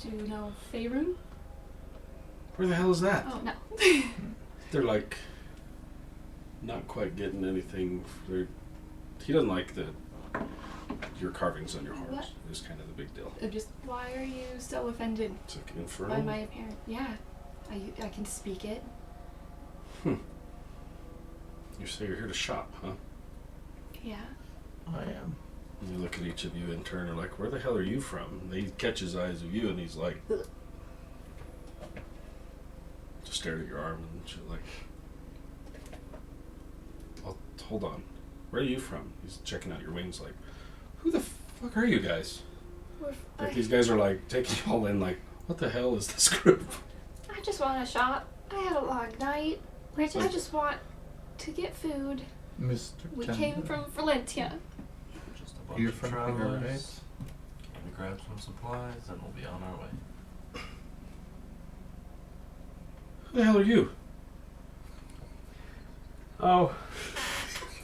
do you know Faerun? Where the hell is that? Oh no. They're like, not quite getting anything. He doesn't like your carvings on your horns. What? Is kind of the big deal. Why are you so offended It's like Infernal. by my appearance? Yeah, I can speak it. You say you're here to shop, huh? Yeah. I am. And you look at each of you in turn and like, where the hell are you from? And he catches eyes of you and he's like, just stared at your arm and shit like, well, hold on. Where are you from? He's checking out your wings like, who the fuck are you guys? Like these guys are like taking you all in like, what the hell is this group? I just want to shop. I had a long night. I Like- just want to get food. Mr. We Tender. came from Valentia. Just a bunch You're of from travelers. here, right? Came to grab some supplies, and we'll be on our way. Who the hell are you? Oh,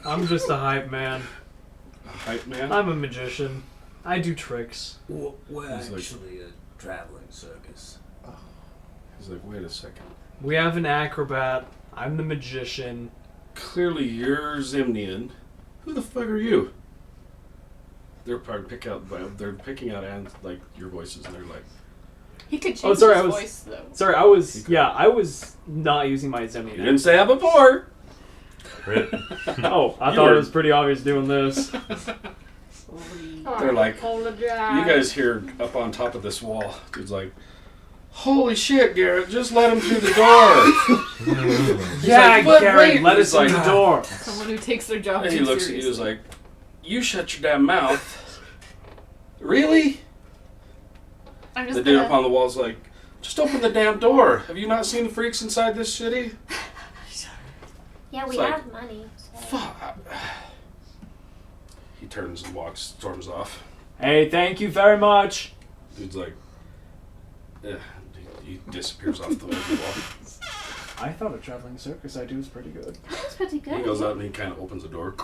I'm just a hype man. A hype man? I'm a magician. I do tricks. We're He's like- actually a traveling circus. He's like, wait a second. We have an acrobat. I'm the magician. Clearly you're Zimnian. Who the fuck are you? They're picking out and like your voices and they're like, He could change Oh, sorry, his I was. voice though. Sorry, I was. Yeah, I was not using my Zemnian. you didn't say that before. Oh, I You thought were- it was pretty obvious doing this. They're like, Apologize. you guys here up on top of this wall. Dude's like, holy shit, Garrett, just let him through the door. He's Yeah, like, "But Garrett, wait." let He's us in the door. Someone who takes their job And too he looks at you, he's seriously. like, you shut your damn mouth. Really? I'm The just dude gonna... up on the wall's like, just open the damn door. Have you not seen the freaks inside this city? Yeah, we It's like- have money. So. Fuck. He turns and storms off. Hey, thank you very much. Dude's like, he disappears off the wall. I thought a traveling circus I do is pretty good. That's pretty good. He goes out and he kind of opens the door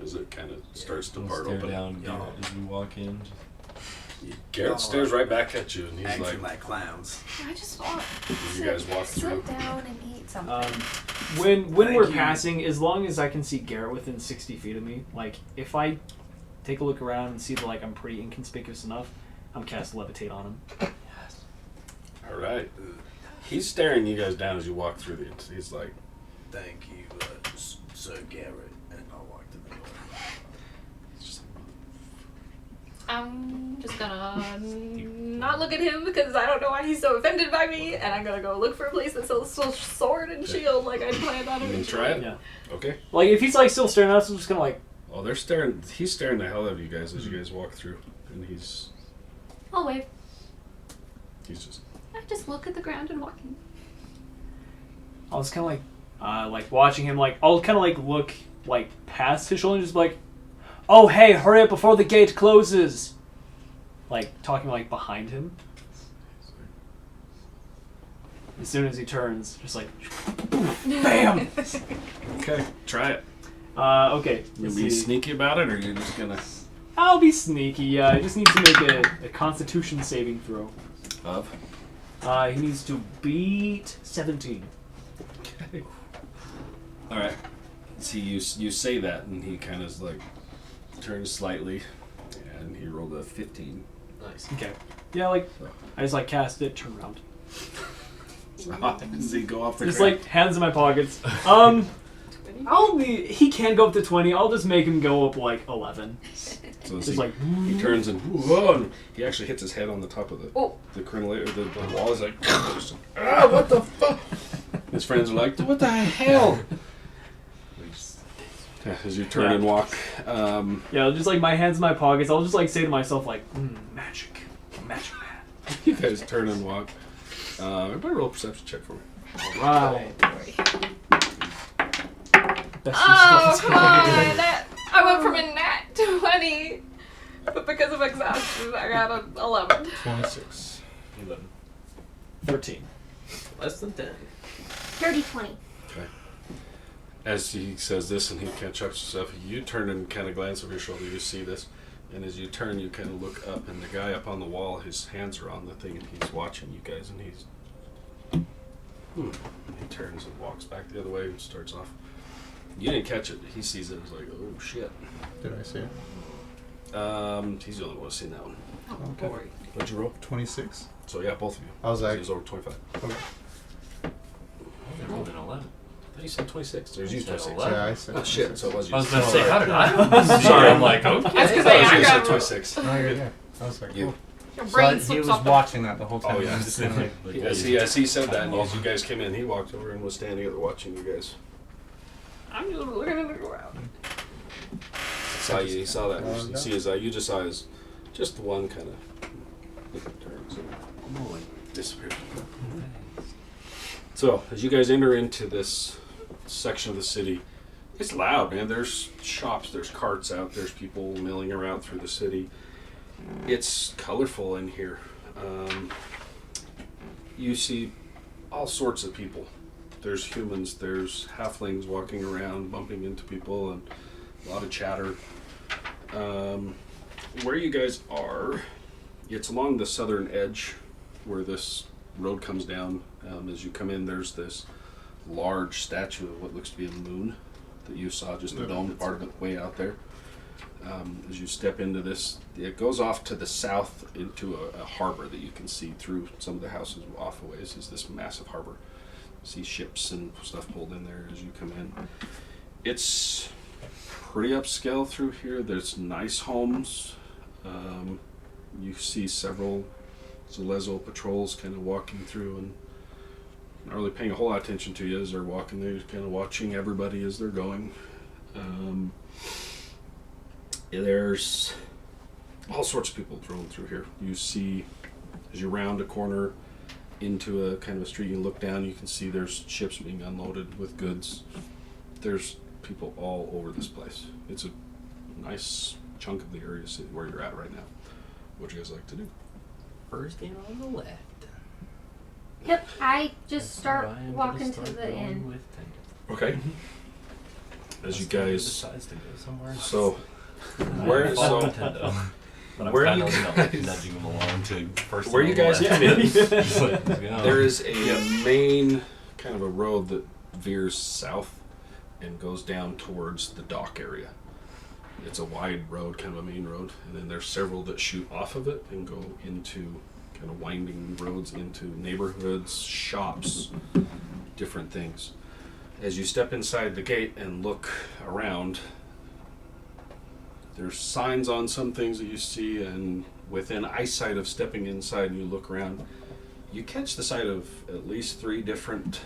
as it kind of starts to Don't part stare open. down Garrett as you walk in. Garrett stares right back at you and he's Acting like, like clowns. I just want you guys walk through. sit down and eat something. When Thank we're you. passing, as long as I can see Garrett within 60 feet of me, like if I take a look around and see that like I'm pretty inconspicuous enough, I'm cast levitate on him. All right. He's staring you guys down as you walk through the. He's like, Thank you, Sir Garrett. And I'll walk to the door. I'm just gonna not look at him because I don't know why he's so offended by me, and I'm gonna go look for a place that sells sword and shield like I planned on you it. can try it. Yeah. Okay. Like if he's like still staring at us, I'm just gonna like. Oh, they're staring. He's staring the hell out of you guys as you guys walk through, and he's I'll wave. just. I just look at the ground and walking. I was kind of like watching him. Like I'll kind of like look like past his shoulder and just be like, "Oh hey, hurry up before the gate closes!" Like talking like behind him. As soon as he turns, just like, bam. Okay, try it. Okay. You let's be see. sneaky about it, or you're just gonna I'll be sneaky. Yeah, I just need to make a Constitution saving throw. of. He needs to beat 17. All right. See, you say that, and he kind of like turns slightly, and he rolled a 15. Nice. Okay. Yeah, like I just like cast it, turn around. So how does he go off the Just ground? like hands in my pockets. He can go up to 20. I'll just make him go up like 11. So Just like he turns and whoa, and he actually hits his head on the top of the crenellate or the wall. He's like, what the fuck? His friends are like, what the hell? As you turn and walk. Yeah, just like my hands in my pockets. I'll just like say to myself like, magic man. You guys turn and walk. Everybody roll a perception check for me. Right. Oh, come on! I went from a nat 20, but because of exhaustion, I got an 11. 26. 11. 13. Less than 10. 30-20. Okay. As he says this and he kind of chuckles himself, you turn and kind of glance over your shoulder. You see this. And as you turn, you kind of look up, and the guy up on the wall, his hands are on the thing, and he's watching you guys, and he's... He turns and walks back the other way and starts off. You didn't catch it. He sees it. He's like, oh, shit. Did I see it? He's the only one who's seen that one. Oh, Okay. boy. What'd you roll? 26. So, yeah, both of you. I was like... He was over 25. Okay. I rolled an 11. I thought you said 26. There's you You said 26. 11. Yeah, I said Oh, shit. So it was you. I was going to say, how did I? I'm sorry. I'm like, okay. That's because I was I you said got 26. No, you're there. I was like, You. cool. your So brain he slips was off the... watching that the whole time. Oh, yeah. Just kinda like, As he said that, and as you guys came in, he walked over and was standing there watching you guys. I'm just looking at the ground. Saw you. He saw that. You see his eye. You just saw his, just one kind of turns and disappears. So as you guys enter into this section of the city, it's loud, man. There's shops, there's carts out, there's people milling around through the city. It's colorful in here. You see all sorts of people. There's humans, there's halflings walking around, bumping into people, and a lot of chatter. Where you guys are, it's along the southern edge where this road comes down. As you come in, there's this large statue of what looks to be a moon that you saw, just the domed part of it way out there. As you step into this, it goes off to the south into a harbor that you can see through some of the houses off a ways. Is this massive harbor. See ships and stuff pulled in there as you come in. It's pretty upscale through here. There's nice homes. You see several Zalezo patrols kind of walking through and not really paying a whole lot of attention to you as they're walking. They're kind of watching everybody as they're going. There's all sorts of people rolling through here. You see, as you round a corner into a kind of a street, you look down, you can see there's ships being unloaded with goods. There's people all over this place. It's a nice chunk of the area where you're at right now. What do you guys like to do? First in on the left. Yep, I just start Ryan walking gonna to start the going inn. with Tender. Okay. As you guys, decides to go somewhere. so where Follow so Nintendo. But I'm where kind you of guys- nudging him along to first. where in you on the guys left. come in, He's like, "Go." there is a main kind of a road that veers south and goes down towards the dock area. It's a wide road, kind of a main road, and then there's several that shoot off of it and go into kind of winding roads into neighborhoods, shops, different things. As you step inside the gate and look around, there's signs on some things that you see, and within eyesight of stepping inside and you look around, you catch the sight of at least 3 different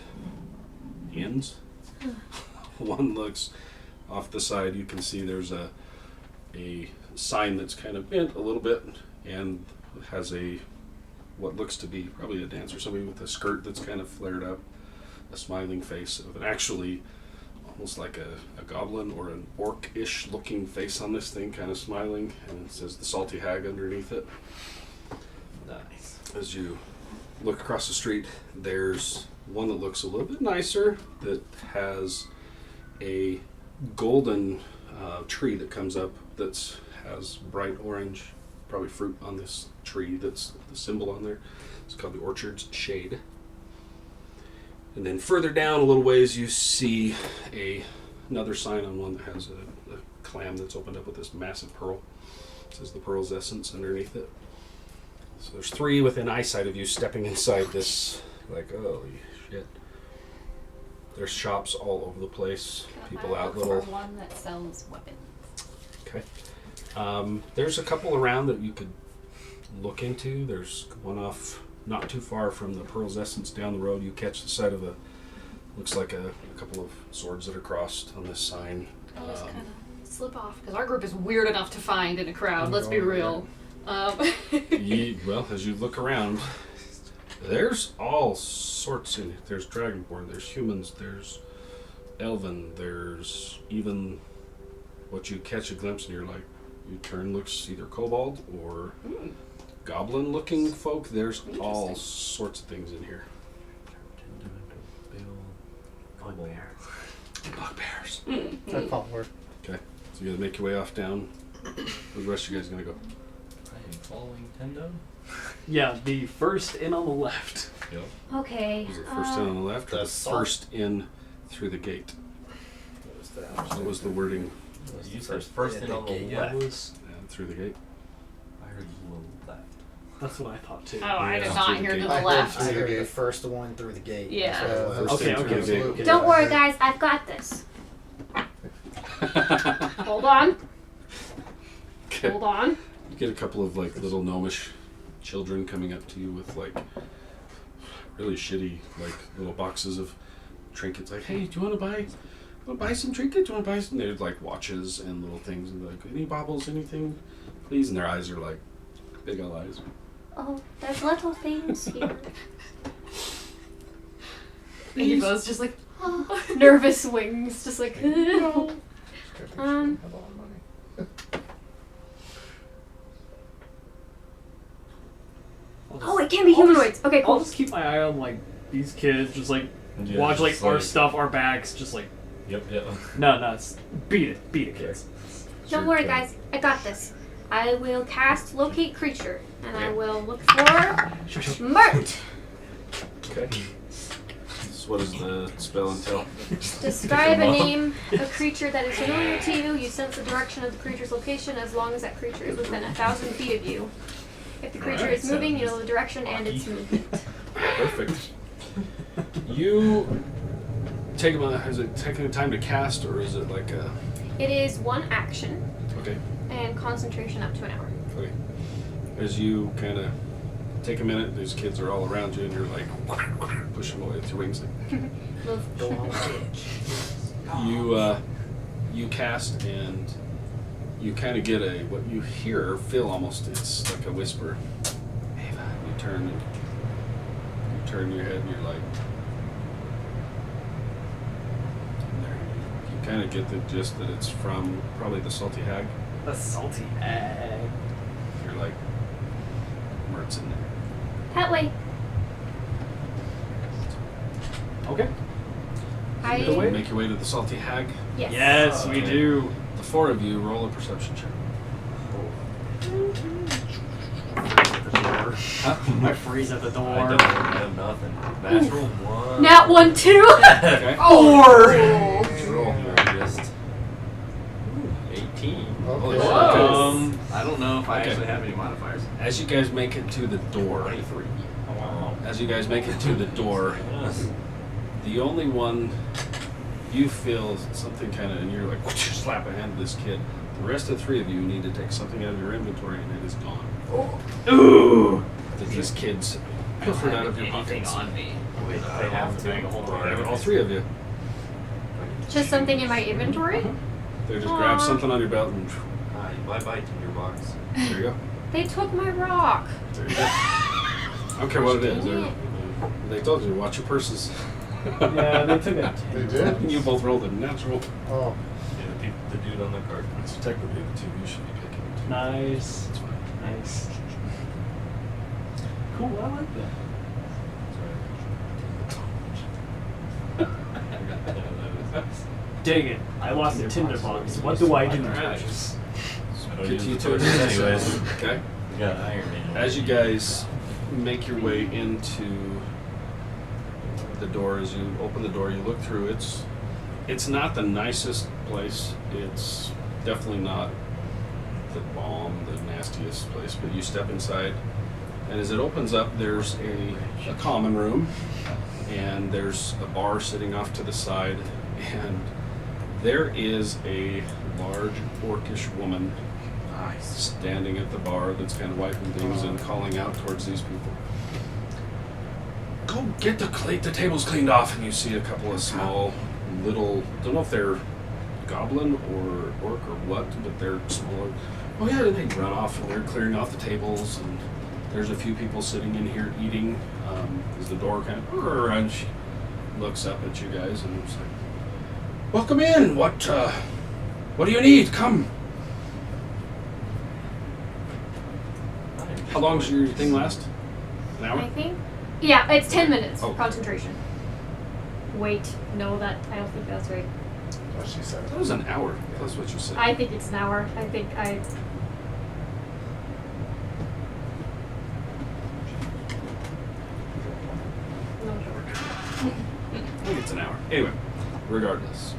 inns. One looks off the side, you can see there's a sign that's kind of bent a little bit and has what looks to be probably a dancer, somebody with a skirt that's kind of flared up, a smiling face of an actually almost like a goblin or an orc-ish looking face on this thing, kind of smiling, and it says the Salty Hag underneath it. Nice. As you look across the street, there's one that looks a little bit nicer that has a golden tree that comes up that has bright orange, probably fruit on this tree. That's the symbol on there. It's called the Orchard's Shade. And then further down a little ways, you see another sign on one that has a clam that's opened up with this massive pearl. It says the pearl's essence underneath it. So there's 3 within eyesight of you stepping inside this, like, holy shit. There's shops all over the place. People out look little. for one that sells weapons. Okay. There's a couple around that you could look into. There's one off not too far from the Pearl's Essence down the road. You catch the side of looks like a couple of swords that are crossed on this sign. I'll just kind of slip off because our group is weird enough to find in a crowd. Let's be real. Well, as you look around, there's all sorts in it. There's Dragonborn, there's humans, there's Elven, there's even what you catch a glimpse and you're like, you turn, looks either kobold or goblin-looking folk. There's all sorts of things in here. Bugbears. That felt work. Okay, so you gotta make your way off down. Where's the rest of you guys gonna go? I am following Tendo. Yeah, the first in on the left. Yep. Okay. Was it first in on the left or the first in through the gate? What was the wording? You said first in on the left. And through the gate. I heard the left. That's what I thought too. Oh, I did Yeah. not Through the hear to gate. the I heard left. the first one through the gate. Yeah. First Okay, in through okay, the gate. okay. Don't worry, guys. I've got this. Hold on. Okay. Hold on. You get a couple of like little gnomish children coming up to you with like really shitty like little boxes of trinkets. Like, hey, do you want to buy some trinkets? Do you want to buy some? They're like watches and little things and like, any baubles, anything, please. And their eyes are like big old eyes. Oh, there's little things here. Eva's just like nervous wings, just like. Oh, it can be humanoids. Okay, I'll cool. just keep my eye on like these kids, just like Yeah, watch like just our like- stuff, our bags, just like Yep. no, it's beat it, kids. Don't worry, guys. I got this. I will cast Locate Creature, and I will look for Mert. Okay. So what does the spell entail? Describe a name, a creature that is familiar to you. You sense the direction of the creature's location as long as that creature is within 1,000 feet of you. If the creature is moving, you know the direction and its movement. Perfect. You take them. Is it taking time to cast, or is it like a? It is one action Okay. and concentration up to an hour. Okay. As you kind of take a minute, these kids are all around you, and you're like pushing them away with your wings. You cast, and you kind of get what you hear, feel almost. It's like a whisper. Ava. You turn your head, and you're like. And there, you kind of get the gist that it's from probably the Salty Hag. A salty egg. You're like, Mert's in there. That way. Okay. I Make your way to the Salty Hag. yes. Yes, we do. The 4 of you roll a perception check. I freeze at the door. I don't have nothing. Natural 1. Nat 1 too. Okay. Roll. Just 18. Holy Okay. shit. Whoa. I don't know if I Okay. actually have any modifiers. As you guys make it to the door, 23. as you guys make it to the door, the only one you feel something kind of, and you're like, slap a hand to this kid. The rest of the 3 of you need to take something out of your inventory, and it is gone. Ooh. This kid's pilfered out of your pockets. on me. Wait, They have to. All 3 of you. Just something in my inventory. They just grab Aw. something on your belt, and Bye-bye to your box. there you go. They took my rock. There you go. I don't care what it is. They told you to watch your purses. Yeah, they took it. They did? You both rolled a natural. Oh. Yeah, the dude on the card. So technically the 2 you should be picking. Nice. That's fine. Nice. Cool, I like that. Dang it, I lost a tinder box. What do I do now? Continue to anyways. Okay. We got Iron Man. As you guys make your way into the door, as you open the door, you look through. It's It's not the nicest place. It's definitely not the bomb, the nastiest place. But you step inside, and as it opens up, there's a common room, and there's a bar sitting off to the side, and there is a large orcish woman standing at the bar that's kind of wiping things and calling out towards these people. Go get the tables cleaned off, and you see a couple of small, little, don't know if they're goblin or orc or what, but they're smaller. Oh yeah, and they run off and they're clearing off the tables, and there's a few people sitting in here eating. As the door kind of, and she looks up at you guys and it's like, "Welcome in. What do you need? Come." How long does your thing last? An hour? I think. Yeah, it's 10 minutes. Oh. Concentration. Wait, no, I don't think that's right. What she said. That was an hour. That's what you said. I think it's an hour. I think I. No, I think it's an hour. Anyway, regardless,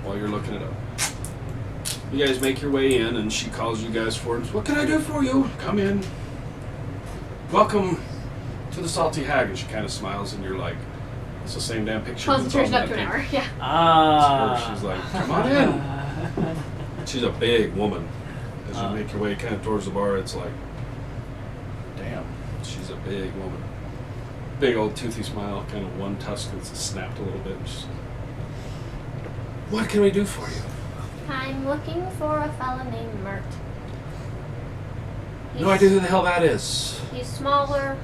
while you're looking it up, you guys make your way in, and she calls you guys forward. "What can I do for you? Come in. Welcome to the Salty Hag." And she kind of smiles, and you're like, "It's the same damn picture." Concentration up to an hour. Yeah. Ah. She's like, "Come on in." She's a big woman. As you make your way kind of towards the bar, it's like, damn, she's a big woman. Big old toothy smile, kind of one tusk that's snapped a little bit. And she's, "What can we do for you?" I'm looking for a fella named Mert. No idea who the hell that is. He's smaller,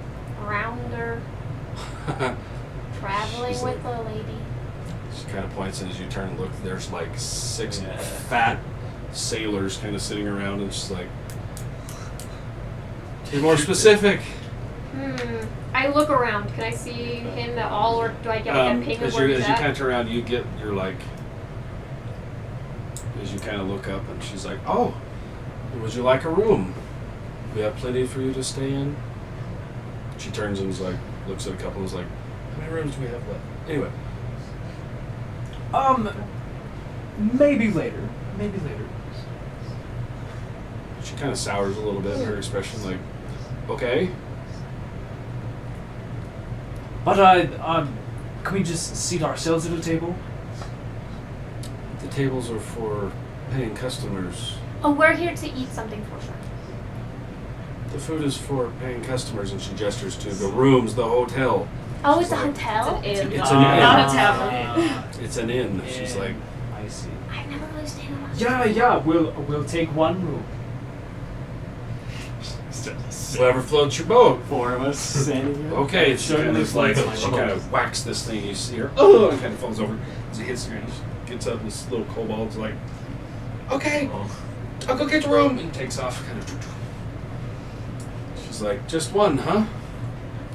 rounder, traveling She's with a lady. She kind of points, and as you turn and look, there's like 6 fat sailors kind of sitting around, and she's like, "Be more specific." I look around. Can I see him at all, or do I get like a ping of As where you he's kind at? of turn around, you're like, as you kind of look up, and she's like, "Oh, would you like a room? We have plenty for you to stay in." She turns and is like, looks at a couple and is like, "How many rooms do we have left?" Anyway. Maybe later. Maybe later. She kind of sours a little bit in her expression, like, "Okay." But can we just seat ourselves at a table? The tables are for paying customers. Oh, we're here to eat something for sure. The food is for paying customers, and she gestures to the rooms, the hotel. Oh, it's a hotel? It's an inn. Not a tavern. It's an inn. She's like, I see. I've never really stayed in one. Yeah, we'll take one room. "Whatever floats your boat." 4 of us standing here. Okay, she kind of like, she kind of whacks this thing. You see her, oh, and kind of falls over. As it hits her, and she gets up, and this little kobold's like, "Okay, I'll go get your room," and takes off. Kind of. She's like, "Just one, huh?"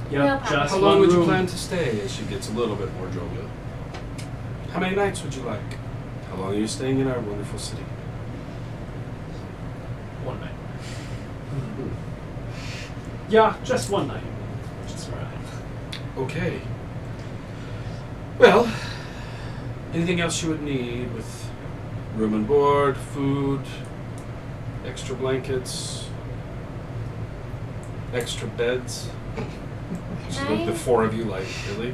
Yep, just How long one would you room. plan to stay? As she gets a little bit more jovial. "How many nights would you like? How long are you staying in our wonderful city?" One night. Yeah, just one night. Just right. Okay. Well, anything else you would need with room and board, food, extra blankets, extra beds? So Can the I- 4 of you, like, really?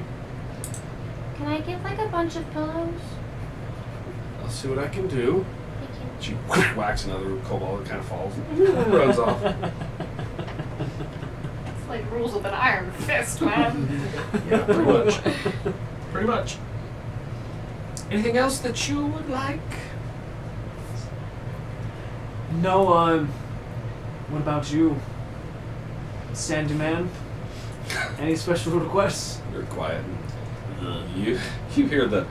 Can I get like a bunch of pillows? I'll see what I can do. Thank you. She whacks another kobold that kind of falls and runs off. It's like rules with an iron fist, man. Yeah, pretty much. Pretty much. Anything else that you would like? No, what about you? Sandy Man? Any special requests? You're quiet. And you hear the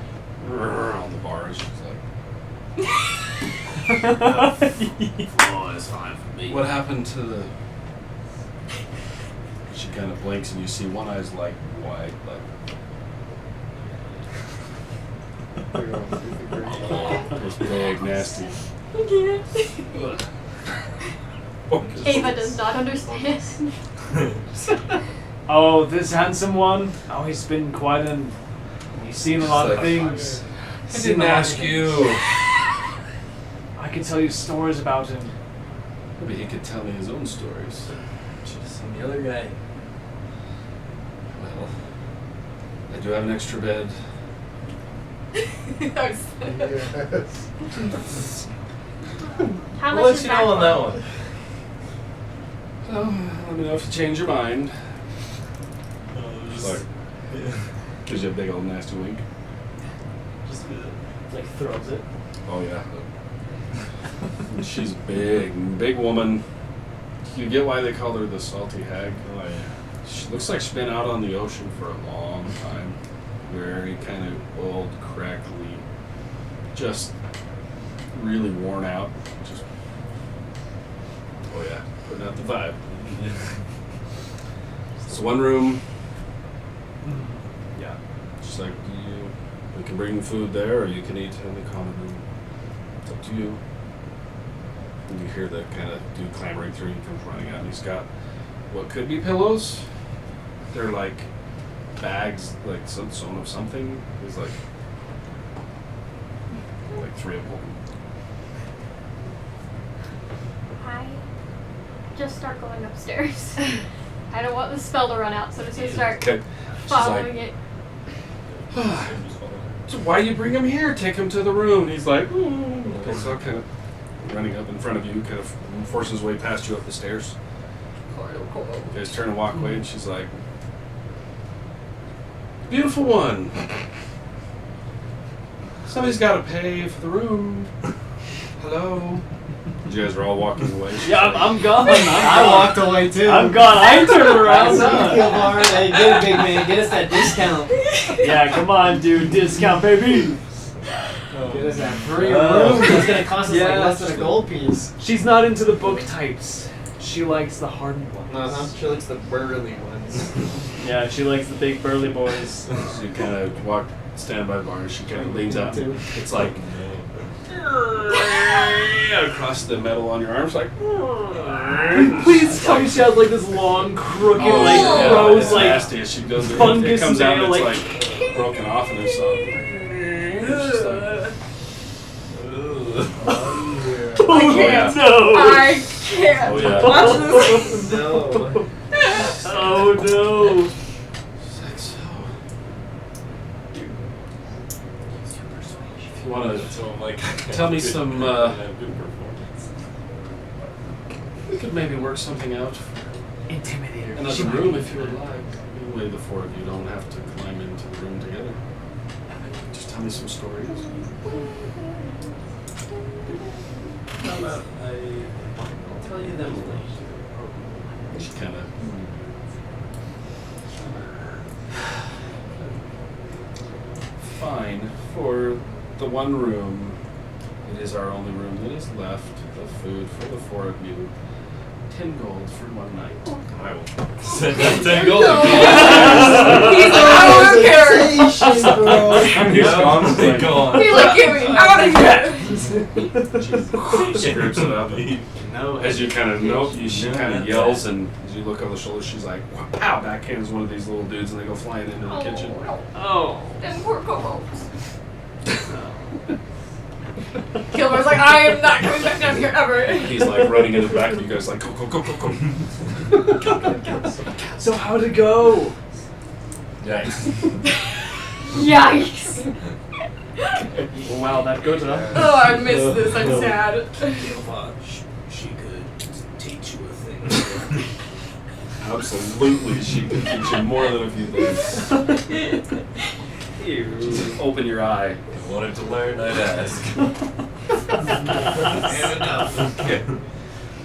on the bar. And she's like, Oh, it's fine for me. "What happened to the?" She kind of blinks, and you see one eye's like wide, like it's big, nasty. Ava does not understand. Oh, this handsome one? Oh, he's been quite an... He's seen a lot of Like, things. I didn't ask you. I could tell you stories about him. Maybe he could tell me his own stories. Just some the other guy. Well, I do have an extra bed. Yes. How We'll much let is you that know on for? that one. Let me know if you change your mind. Just like, gives you a big old nasty wink. Just like throws it. Oh yeah. She's big woman. You get why they call her the salty hag? Oh yeah. She looks like she's been out on the ocean for a long time. Very kind of old, crackly, just really worn out. Just, oh yeah, putting out the vibe. It's one room. Yeah. Just like we can bring food there, or you can eat in the common room. It's up to you. And you hear the kind of dude clambering through. He comes running out, and he's got what could be pillows. They're like bags, like some sewn of something. There's like 3 of them. I just start going upstairs. I don't want the spell to run out, so just start Okay. She's following like, it. So why you bring him here? Take him to the room. And he's like, ooh. So kind of running up in front of you, kind of forces his way past you up the stairs. You guys turn and walk away, and she's like, beautiful one. Somebody's got to pay for the room. Hello. You guys are all walking away. She's Yeah, like, I'm gone. I walked away too. I'm gone. I turned around. Hey, get it, big man. Get us that discount. Yeah, come on, dude. Discount, baby. Get us that free room. It's gonna cost us like Yeah. less than a gold piece. She's not into the book types. She likes the hardened ones. She likes the burly ones. Yeah, she likes the big burly boys. So you kind of stand by the bar, and she kind of leans out. It's like across the metal on your arms, like. Please tell me she has like this long, crooked, Oh, like yeah, rose, it's like nasty as she does it. fungus It comes out, nail, and like. it's like broken off, and it's just like. Oh, yeah. no! I can't Oh, yeah. watch this. No. Oh no! It's like, so. If you want to tell me some. We could maybe work something out. Intimidator. Another room if you would like. Anyway, the 4 of you don't have to climb into the room together. Just tell me some stories. I'll tell you them later. She kind of. Fine. For the one room, it is our only room that is left. The food for the 4 of you. 10 gold for 1 night. I will send that 10 gold. He's out of character. He's gone. Stay gone. He's like, get me out of here. She grips it up. No. As you kind of she kind of yells, and as you look over the shoulder, she's like, "Pow!" Backhands one of these little dudes, and they go flying into the kitchen. Oh. Them poor kobolds. Kilmer's like, I am not coming back down here ever. He's like running into the back of you guys, like, go. So how'd it go? Yikes. Yikes. Well, wow, that good, huh? Oh, I missed this. I'm sad. She could teach you a thing. Absolutely, she can teach you more than a few things. Just open your eye. I wanted to learn, I'd ask. And enough. Okay.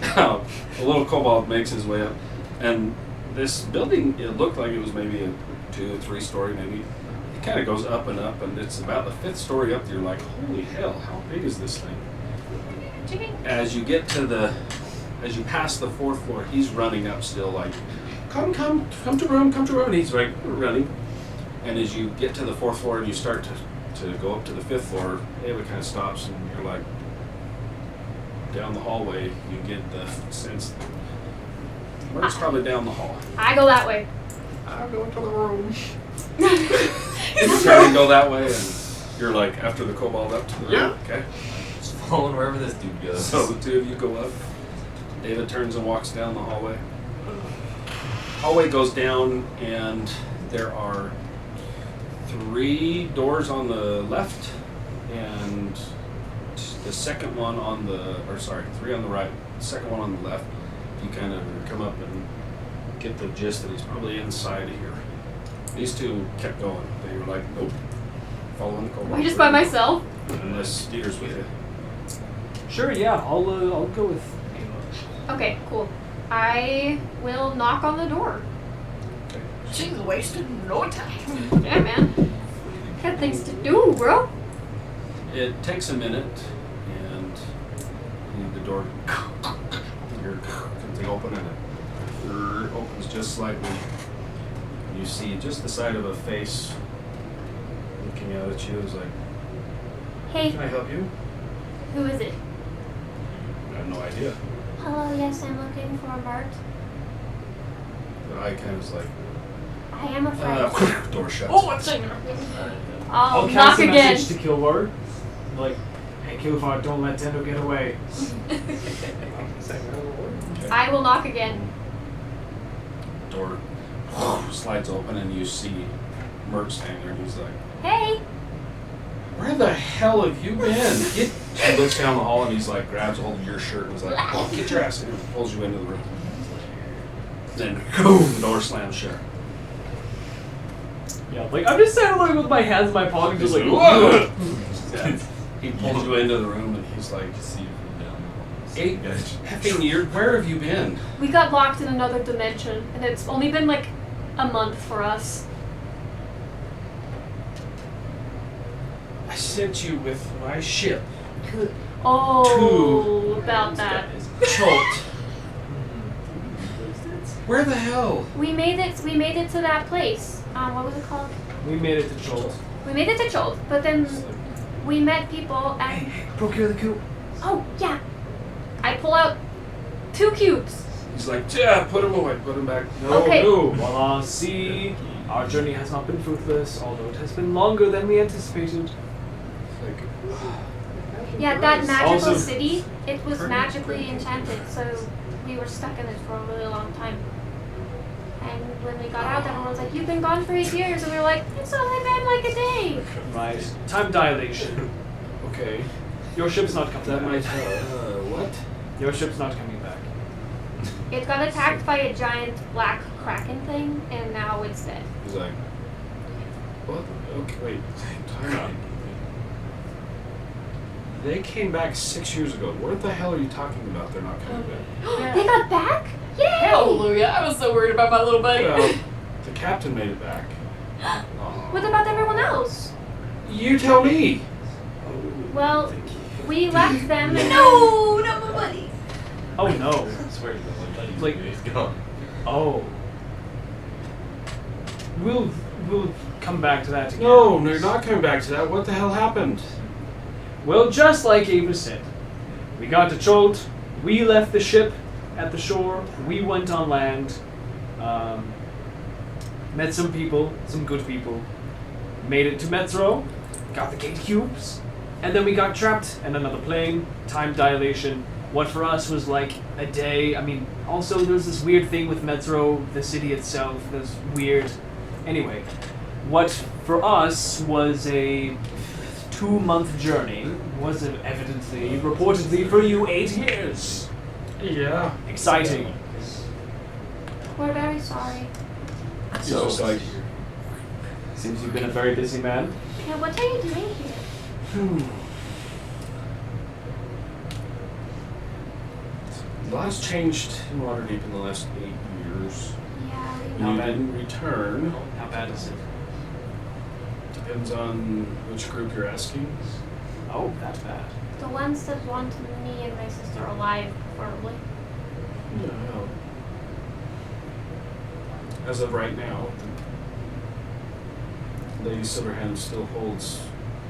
A little kobold makes his way up, and this building, it looked like it was maybe a 2 or 3 story, maybe. It kind of goes up and up, and it's about the 5th story up. You're like, holy hell, how big is this thing? As you get to as you pass the 4th floor, he's running up still, like, come to room, and he's like running. And as you get to the 4th floor and you start to go up to the 5th floor, Ava kind of stops, and you're like, down the hallway, you get the sense Murder's probably down the hall. I go that way. I'm going to the room. You try to go that way, and You're like after the kobold up to the Yeah. Okay. Just following wherever this dude goes. So the two of you go up. David turns and walks down the hallway. Hallway goes down, and there are 3 doors on the left, and the second one on the, 3 on the right, the second one on the left. You kind of come up and get the gist that he's probably inside of here. These two kept going. They were like, nope, following the kobold. Am I just by myself? Unless Dieter's with you. Sure, yeah, I'll go with Ava. Okay, cool. I will knock on the door. She's wasted no time. Yeah, man. Got things to do, bro. It takes a minute, and the door comes open, and it opens just slightly. You see just the side of a face looking out at you. It's like, Hey, can I help you? who is it? I have no idea. Hello, yes, I'm looking for Bart. The eye kind of is like, I am afraid. door shuts. Oh, what's in there? I'll knock cast a again. message to Kilvar. Like, hey Kilvar, don't let Tendo get away. I will knock again. Door slides open, and you see Mert standing there. He's like, Hey, where the hell have you been? He looks down the hall, and he's like, grabs a hold of your shirt and is like, oh, get your ass in here, and pulls you into the room. Then, boom, the door slams shut. Yeah, like I'm just standing like with my hands in my pocket, just like, whoa. Yeah. He pulls you into the room, and he's like, See you from down. 8 effing years, where have you been? we got locked in another dimension, and it's only been like a month for us. I sent you with my ship, Oh, about that. Chult. Where the hell? We made it to that place. What was it called? We made it to Jolt. We made it to Jolt, but then we met people and Procure the coup. oh yeah, I pull out 2 cubes. He's like, yeah, put him away, put him back. No, Okay. no. Voila, see, our journey has not been fruitless, although it has been longer than we anticipated. Like, Yeah, that magical Also- city, it was magically enchanted, so we were stuck in it for a really long time. And when we got out, everyone was like, "You've been gone for 8 years," and we were like, "It's only been like a day." Right. Time dilation. okay. Your ship's not coming That back. might, what? Your ship's not coming back. It got attacked by a giant black kraken thing, and now it's dead. He's like, what? Okay, wait, time out. They came back 6 years ago. What the hell are you talking about? They're not coming back. They got back? Yay! Hallelujah. I was so worried about my little buddy. Well, the captain made it back. What about everyone else? You tell me. Well, we left them and No, not my buddy. Oh no. I swear to God, Like- he's gone. Oh. We'll come back to that again. No, you're not coming back to that. What the hell happened? Well, just like Ava said, we got to Cholt, we left the ship at the shore, we went on land, met some people, some good people, made it to Metro, got the gate cubes, and then we got trapped in another plane, time dilation. What for us was like a day. I mean, also there's this weird thing with Metro, the city itself, there's weird. Anyway, what for us was a 2-month journey was evidently, reportedly for you, 8 years. Yeah. Exciting. we're very sorry. He's just like, Seems you've been a very busy man. Yeah, what are you doing here? a lot's changed in Waterdeep in the last 8 years. Yeah, we You bad? didn't return. How bad is it? Depends on which group you're asking. Oh, that's bad. the ones that want me and my sister alive, preferably. No. As of right now, Lady Silverhand still holds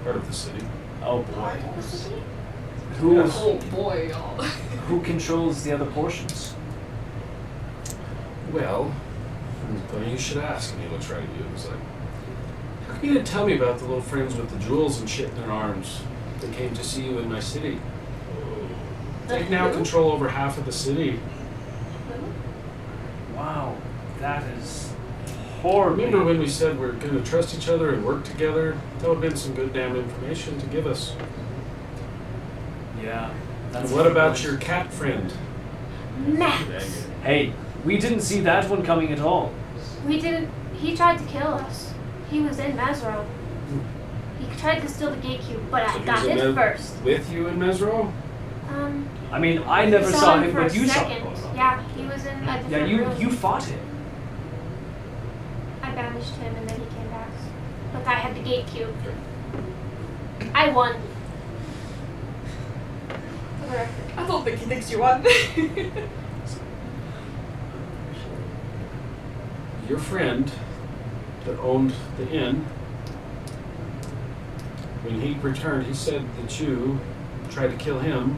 part of the city. Oh boy. The city? Who, Yes. Oh boy, y'all. who controls the other portions? Well, you should ask. And he looks right at you and he's like, You didn't tell me about the little friends with the jewels and shit in their arms that came to see you in my city. They've now control over half of the city. Wow, that is horrible. Remember when we said we're going to trust each other and work together? That would have been some good damn information to give us. Yeah. And what about your cat friend? Max. Hey, we didn't see that one coming at all. We didn't. He tried to kill us. He was in Mesro. He tried to steal the gate cube, but I got he was it first. With you in Mesro? I mean, I never we saw him, for but a you saw second. him. Yeah, he was in a different room. You fought him. I banished him and then he came back. Look, I had the gate cube. I won. I don't think he thinks you won. Your friend that owned the inn, when he returned, he said that you tried to kill him,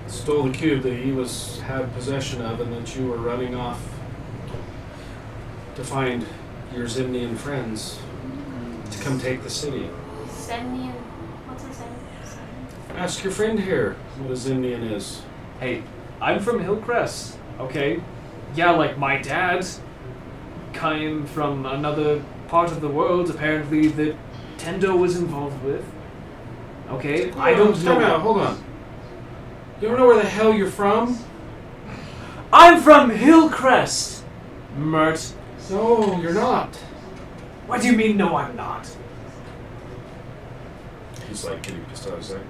stole the cube that he had possession of, and that you were running off to find your Zimnian friends to come take the city. Semnian. What's a Semnian? Ask your friend here what a Zimnian is. Hey, I'm from Hillcrest, okay? Yeah, like my dad came from another part of the world, apparently, that Tendo was involved with. Okay, I don't know. Time out, hold on. You don't know where the hell you're from? I'm from Hillcrest, Mert. No, you're not. What do you mean, no, I'm not? He's like getting pissed off. He's like,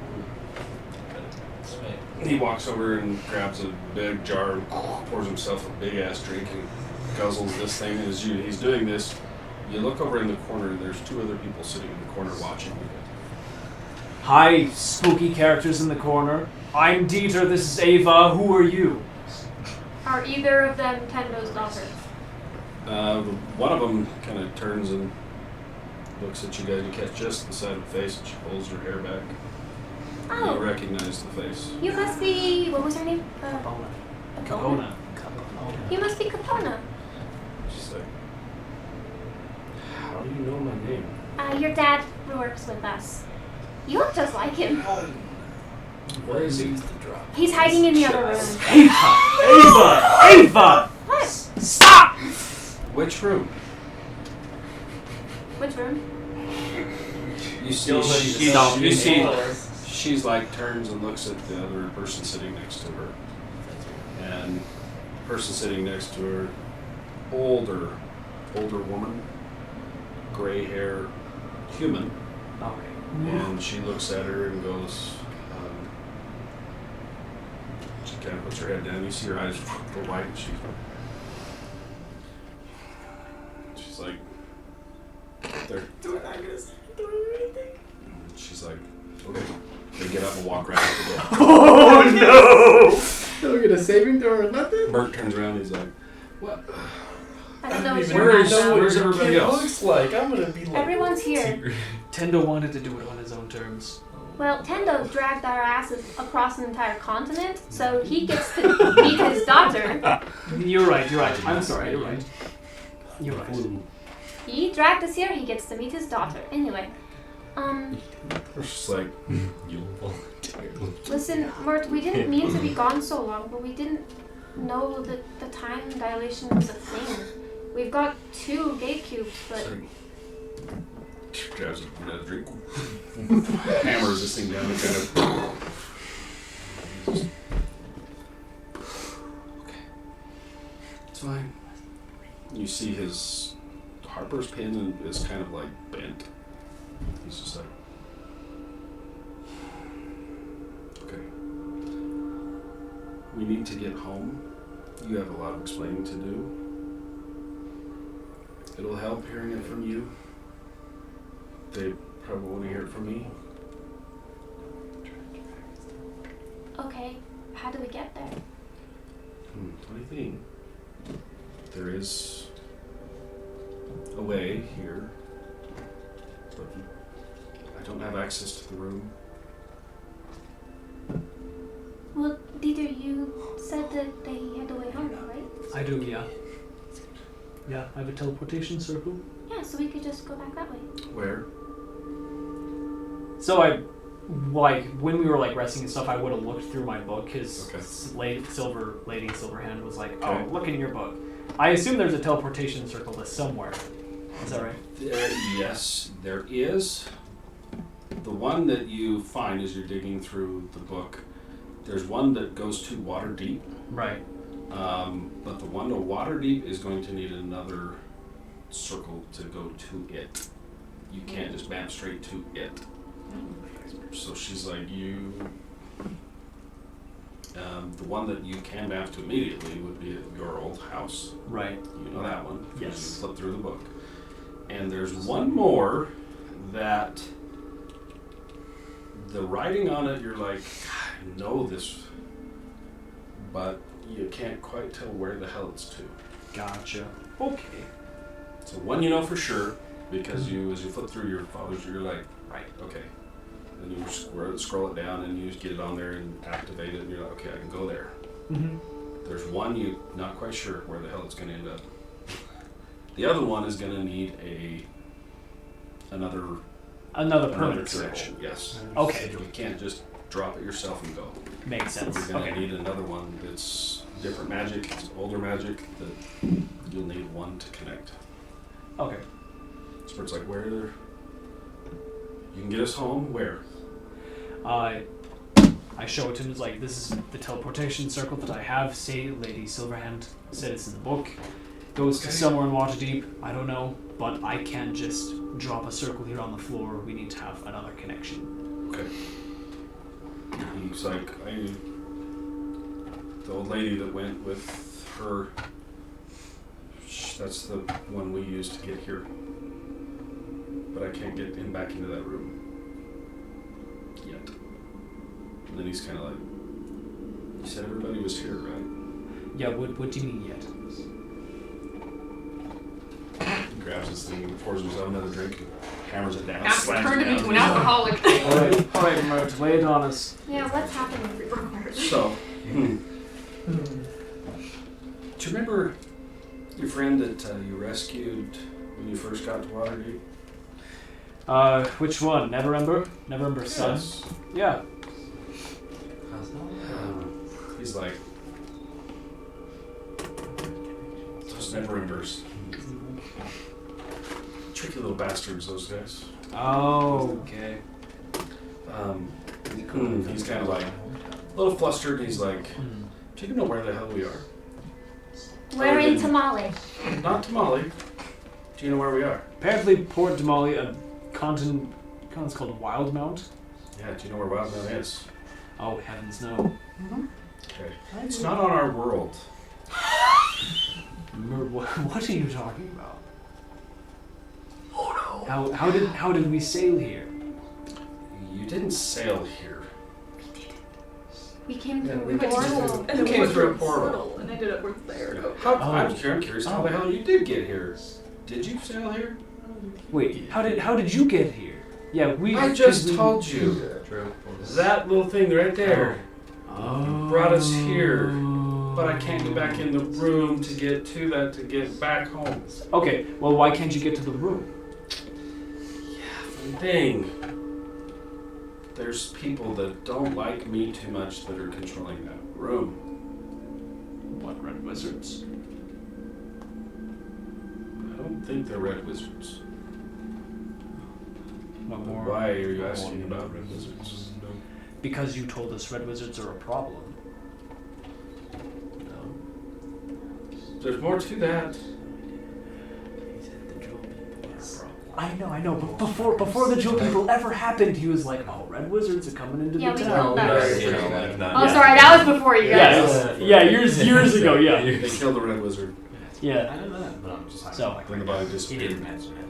he walks over and grabs a big jar and pours himself a big ass drink and guzzles this thing. And as he's doing this, you look over in the corner. There's two other people sitting in the corner watching you. Hi, spooky characters in the corner. I'm Dieter, this is Ava. Who are you? Are either of them Tendo's daughter? One of them kind of turns and looks at you guys. You catch just the side of the face, and she pulls her hair back. Oh. You recognize the face. You must be. What was her name? Capona. You must be Capona. She's like, how do you know my name? Your dad works with us. You look just like him. Where is he? He's hiding in the other room. Ava! What? Stop! Which room? Which room? You see, she's like turns and looks at the other person sitting next to her, and the person sitting next to her, older woman, gray hair, human. Okay. And she looks at her and goes, she kind of puts her head down. You see her eyes go white, and she's like, they're. Do it, I'm gonna do anything. She's like, okay. They get up and walk right out the door. Oh no! Don't get a saving throw or nothing? Bert turns around and he's like, what? I don't know. Where's everybody else? Looks like I'm gonna be like. Everyone's here. Tendo wanted to do it on his own terms. Well, Tendo dragged our asses across an entire continent, so he gets to meet his daughter. You're right. I'm sorry, you're right. You're right. He dragged us here, he gets to meet his daughter. Anyway, It's just like, you'll volunteer. listen, Mert, we didn't mean to be gone so long, but we didn't know that the time dilation was a thing. We've got 2 gate cubes, but... She grabs another drink, hammers this thing down and kind of. Okay. It's fine. You see his Harper's pin is kind of like bent. He's just like, okay. We need to get home. You have a lot of explaining to do. It'll help hearing it from you. They probably want to hear it from me. Okay, how do we get there? Funny thing. There is a way here, but I don't have access to the room. Well, Dieter, you said that they had a way home, right? I do, yeah. Yeah, I have a teleportation circle. Yeah, so we could just go back that way. Where? So I, like, when we were like resting and stuff, I would have looked through my book because Lady Silverhand was like, "Oh, Okay. look in your book." I assume there's a teleportation circle to somewhere. Is that right? Yes, there is. The one that you find as you're digging through the book, there's one that goes to Waterdeep. Right. But the one to Waterdeep is going to need another circle to go to it. You can't just bam straight to it. So she's like, the one that you can bam to immediately would be at your old house. Right. You know that one. Yes. You flip through the book. And there's one more that the writing on it, you're like, I know this, but you can't quite tell where the hell it's to. Gotcha. Okay. So one you know for sure, because you, as you flip through your father's, you're like, right, okay. Then you scroll it down and you just get it on there and activate it, and you're like, okay, I can go there. Mm-hmm. There's one you not quite sure where the hell it's going to end up. The other one is going to need another permanent connection. Yes. Okay. You can't just drop it yourself and go. Makes sense. You're going to Okay. need another one that's different magic, it's older magic, that you'll need one to connect. Okay. So it's like, where? You can get us home? Where? I show it to him. It's like, this is the teleportation circle that I have. Say, Lady Silverhand said it's in the book. Goes to somewhere in Waterdeep. I don't know, but I can't just drop a circle here on the floor. We need to have another connection. Okay. He's like, the old lady that went with her, that's the one we used to get here. But I can't get him back into that room yet. And then he's kind of like, you said everybody was here, right? Yeah, what do you mean yet? He grabs this thing and pours himself another drink and hammers it down. That's slams turned it him down. into an alcoholic. All right, Mert, lay it on us. Yeah, what's happening if we record? So, do you remember your friend that you rescued when you first got to Waterdeep? Which one? Neverember? Neverember's son? Yes. Yeah. He's like, those Neverembers. Tricky little bastards, those guys. Oh, okay. He's kind of like, a little flustered. He's like, do you know where the hell we are? We're in Tamale. Not Tamale. Do you know where we are? Apparently, Port Tamale, a continent's called Wildmount. Yeah, do you know where Wildmount is? Oh, heavens no. Okay. It's not on our world. What are you talking about? Oh no. How did we sail here? You didn't sail here. We came through We a went to portal. and then we went through a portal and ended up with there. I'm curious how the hell you did get here. Did you sail here? Wait, how did you get here? Yeah, I just told you. That little thing right there brought us here. But I can't get back in the room to get to that to get back home. Okay, well, why can't you get to the room? Thing. There's people that don't like me too much that are controlling that room. What, red wizards? I don't think they're red wizards. What more? Why are you asking about red wizards? Because you told us red wizards are a problem. There's more to that. I know, but before the Jewel People ever happened, he was like, "Oh, red wizards are coming into Yeah, the we town." told that. Yeah. Oh, sorry, that was before you guys. Yeah, years ago, yeah. They killed the red wizard. Yeah. I know that, but I'm just like, So, Then the body he disappeared. didn't mention it.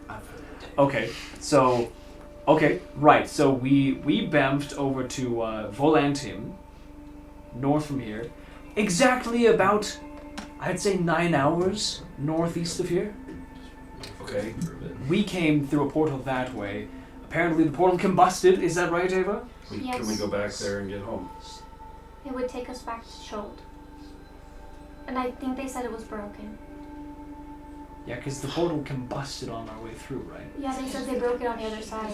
I've heard it. Okay, so, right. So we bamfed over to Volantim, north from here, exactly about, I'd say 9 hours northeast of here. Okay. We came through a portal that way. Apparently the portal combusted. Is that right, Ava? Yes. Can we go back there and get home? It would take us back to Shold. And I think they said it was broken. Yeah, because the portal combusted on our way through, right? Yeah, they said they broke it on the other side.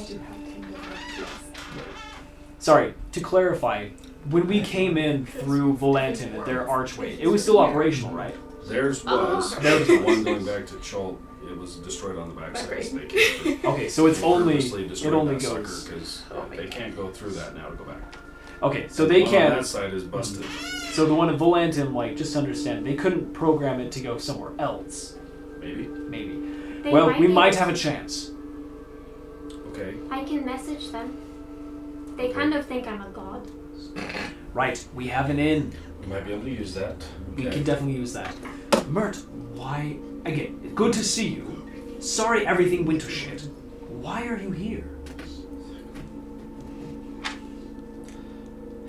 Sorry, to clarify, when we came in through Volantin at their archway, it was still operational, right? Theirs was. There's the one going back to Chult. It was destroyed on the backside. So they can't Okay, so it's only it only goes because they can't go through that now to go back. Okay, so they the can't. On that side is busted. So the one in Volantin, like, just to understand, they couldn't program it to go somewhere else. Maybe. They Well, might we be might able have a to. chance. Okay. I can message them. They kind of think I'm a god. Right, we have an in. We might be able to use that. We Okay. can definitely use that. Mert, why? Again, good to see you. Sorry everything went to shit. Why are you here?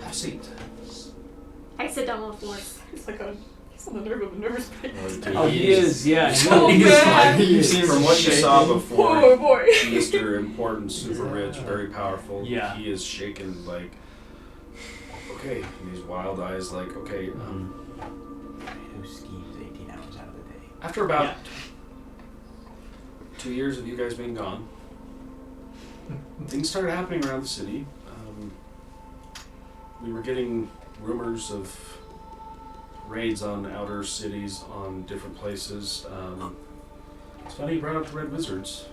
Have a seat. I sit down on the floor. He's like he's on the nerve of a nervous breakdown. Oh, he is, yeah. Oh, He is man. fine. He seems From what you saw before, Oh, boy. Mr. Important, super rich, very powerful. Yeah. He is shaken like, okay, and these wild eyes like, okay. Who schemes 18 hours out of the day? After about 2 years of you guys being gone, things started happening around the city. We were getting rumors of raids on outer cities, on different places. It's funny you brought up the Red Wizards.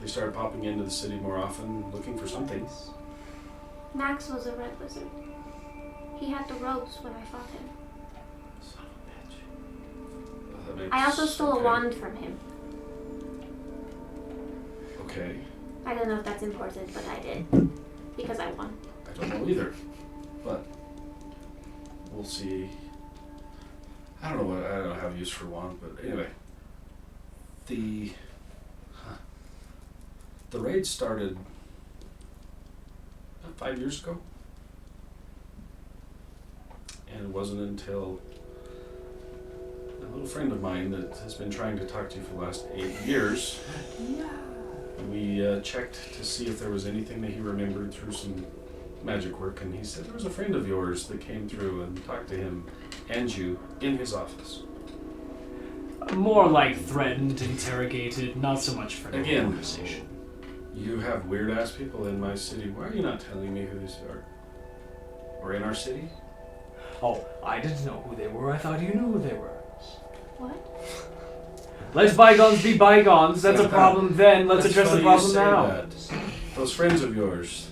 They started popping into the city more often, looking for something. Max was a red wizard. He had the robes when I fought him. That makes- I also stole okay. a wand from him. Okay. I don't know if that's important, but I did. Because I won. I don't know either, but we'll see. I don't know have use for wand, but anyway, the raid started about 5 years ago, and it wasn't until a little friend of mine that has been trying to talk to you for the last 8 years. We checked to see if there was anything that he remembered through some magic work, and he said there was a friend of yours that came through and talked to him and you in his office. More like threatened, interrogated, not so much for Again, conversation. You have weird ass people in my city. Why are you not telling me who these are? Or in our city? Oh, I didn't know who they were. I thought you knew who they were. What? Let bygones be bygones. That's a problem then. Let's address the problem now. That. Those friends of yours.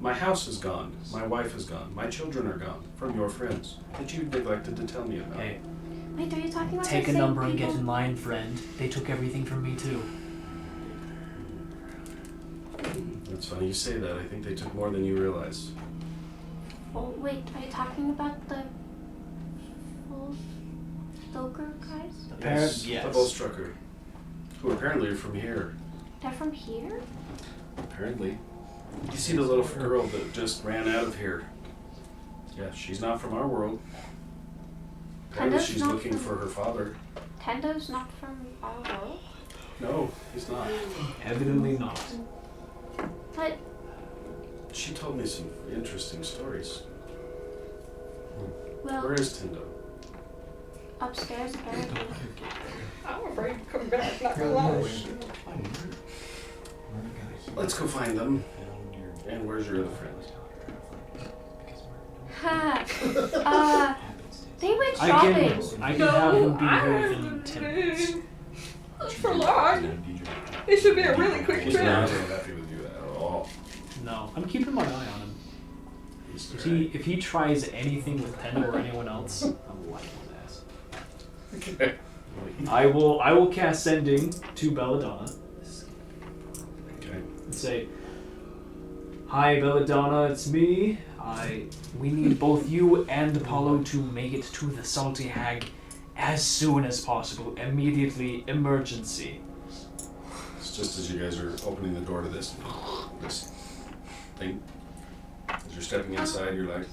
My house is gone. My wife is gone. My children are gone from your friends that you neglected to tell me about. Hey, Wait, are you talking about take the a same number and people? get in line, friend. They took everything from me too. It's funny you say that. I think they took more than you realize. Oh, wait, are you talking about the full Stoker guys? Yes. The Bullstrucker. Who apparently are from here. They're from here? Apparently. You see the little girl that just ran out of here? Yeah, she's not from our world. Apparently Tendo's she's not looking from- for her father. Tendo's not from our world? No, he's not. Evidently not. But She told me some interesting stories. Well- Where is Tendo? upstairs apparently. I'm afraid to come back, not gonna lie. Let's go find them. And where's your other friend? Ha! They went I shopping. can have them be here within 10 minutes. That's for long. It should be a really quick He's trip. not happy with you at all. No, I'm keeping my eye on him. If he tries anything with Tendo or anyone else, I'm wiping his ass. Okay. I will cast sending to Belladonna. Okay. And say, "Hi Belladonna, it's me. We need both you and Apollo to make it to the Salty Hag as soon as possible. Immediately, emergency." It's just as you guys are opening the door to this thing. As you're stepping inside, you're like,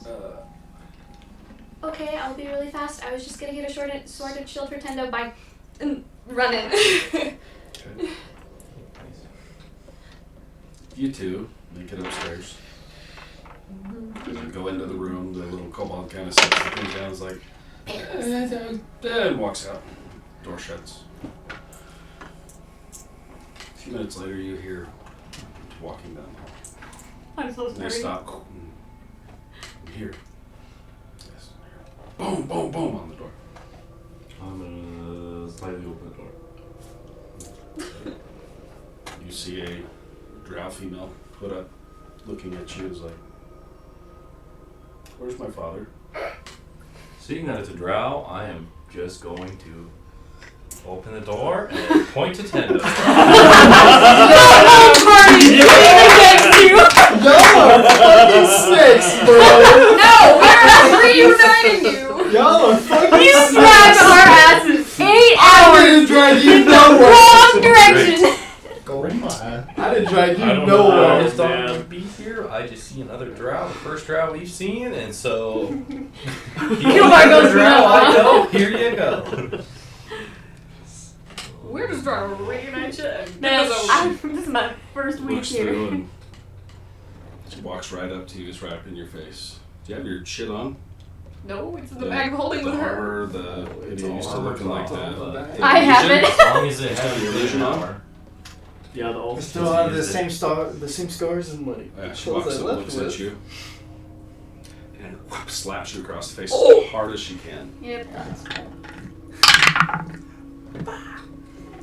Okay, I'll be really fast. I was just gonna get a sword and shield for Tendo by running. Okay. You two make it upstairs. As you go into the room, the little kobold kind of sits the thing down, is like, and walks out. Door shuts. few minutes later, you hear walking down the hall. I'm so And they sorry. stop. I'm here. Yes, I'm here. Boom, boom, boom on the door. I'm gonna slightly open the door. You see a drow female put up, looking at you as like, where's my father? Seeing that it's a drow, I am just going to open the door and point to Tendo. Fucking snakes, bro! No, we're reuniting you. Y'all are fucking You snakes! dragged our asses 8 I hours didn't drag you in the nowhere! wrong direction. Go on. I didn't drag you I don't know how nowhere. this dog would be here. I just see another drow, the first drow we've seen, and so You might go drow. drow. I go. Here you go. We're just trying to reunite you. Man, this is my first week Looks here. through and she walks right up to you, just right up in your face. Do you have your shit on? No, it's in the bag of holding the with her. armor, the it used to looking like the I have illusion. it. As long as it Still has have the your illusion on? armor. Yeah, the I old. still have the same scars and money. Yeah, she Clothes walks I up, left looks with. at you, and whoop, slaps you across the face Oh! as hard as she can. Yep.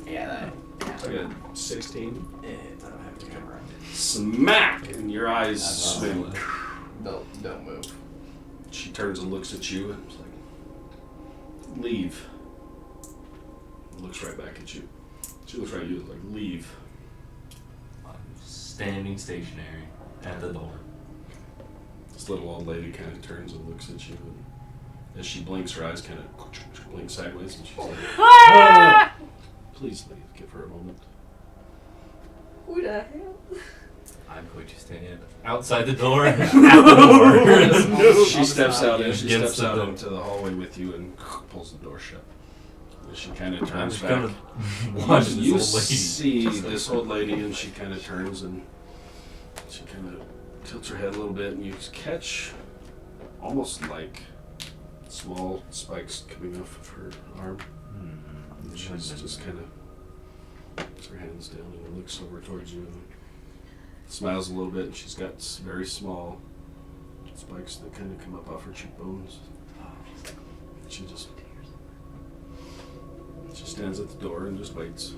Yeah, It's like a 16. I don't have to come around. Smack! And your eyes spin. Don't move. She turns and looks at you and is like, leave. And looks right back at you. She looks right at you like, leave. I'm standing stationary at the door. This little old lady kind of turns and looks at you. And as she blinks, her eyes kind of blink sideways. And she's like, Ah! please leave. Give her a moment. Who the hell? I'm going to stand outside the door. At the door. She steps out and she Against steps the out door. into the hallway with you and pulls the door shut. And she kind of I'm turns just back. gonna watch this You old lady. see this old lady, and she kind of turns and she kind of tilts her head a little bit, and you catch almost like small spikes coming off of her arm. And she's just kind of puts her hands down and looks over towards you and smiles a little bit, and she's got very small spikes that kind of come up off her cheekbones. She stands at the door and just waits.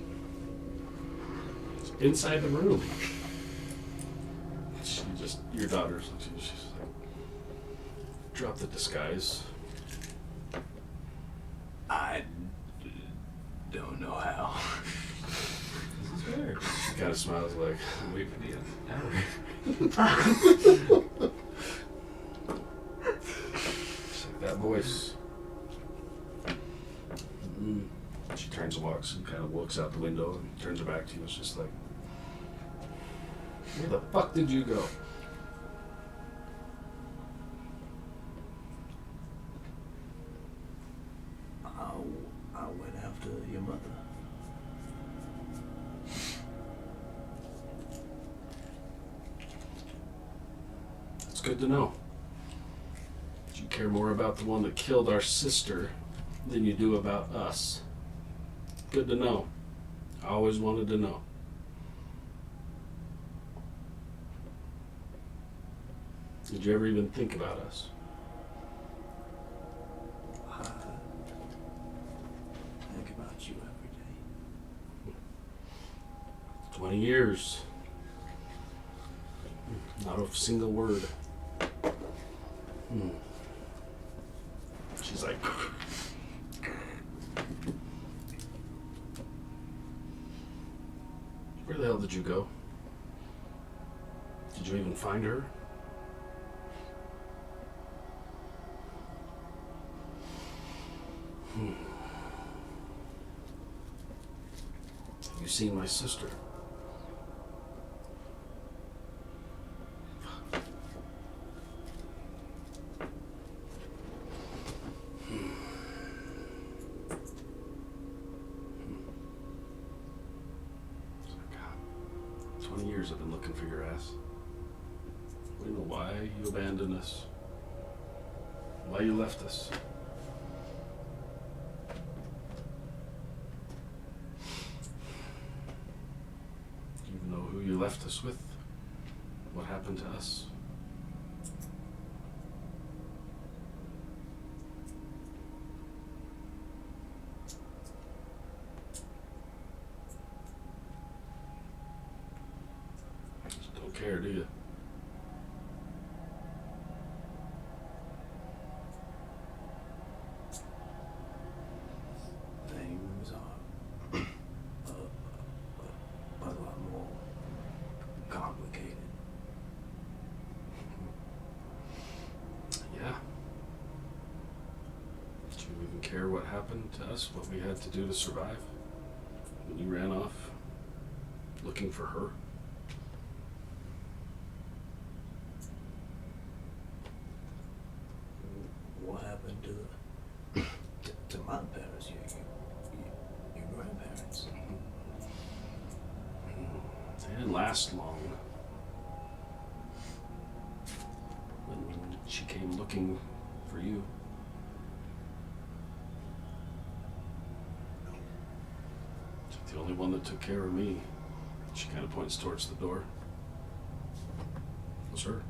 Inside the room, your daughter's looks at you, she's like, drop the disguise. I don't know how. This is weird. She kind of smiles like, Wait for the hour. she's like, that voice. She turns and walks and kind of looks out the window and turns her back to you. It's just like, where the fuck did you go? I went after your mother. It's good to know. You care more about the one that killed our sister than you do about us. Good to know. I always wanted to know. Did you ever even think about us? I think about you every day. 20 years. Not a single word. She's like, where the hell did you go? Did you even find her? Have you seen my sister? God, 20 years I've been looking for your ass. We know why you abandoned us. Why you left us. you left us with? What happened to us? Just don't care, do you? Things are a lot more complicated. Yeah. Did you even care what happened to us, what we had to do to survive? When you ran off, looking for her? What happened to my parents, your grandparents? They didn't last long. When she came looking for you. The only one that took care of me. She kind of points towards the door. Was her.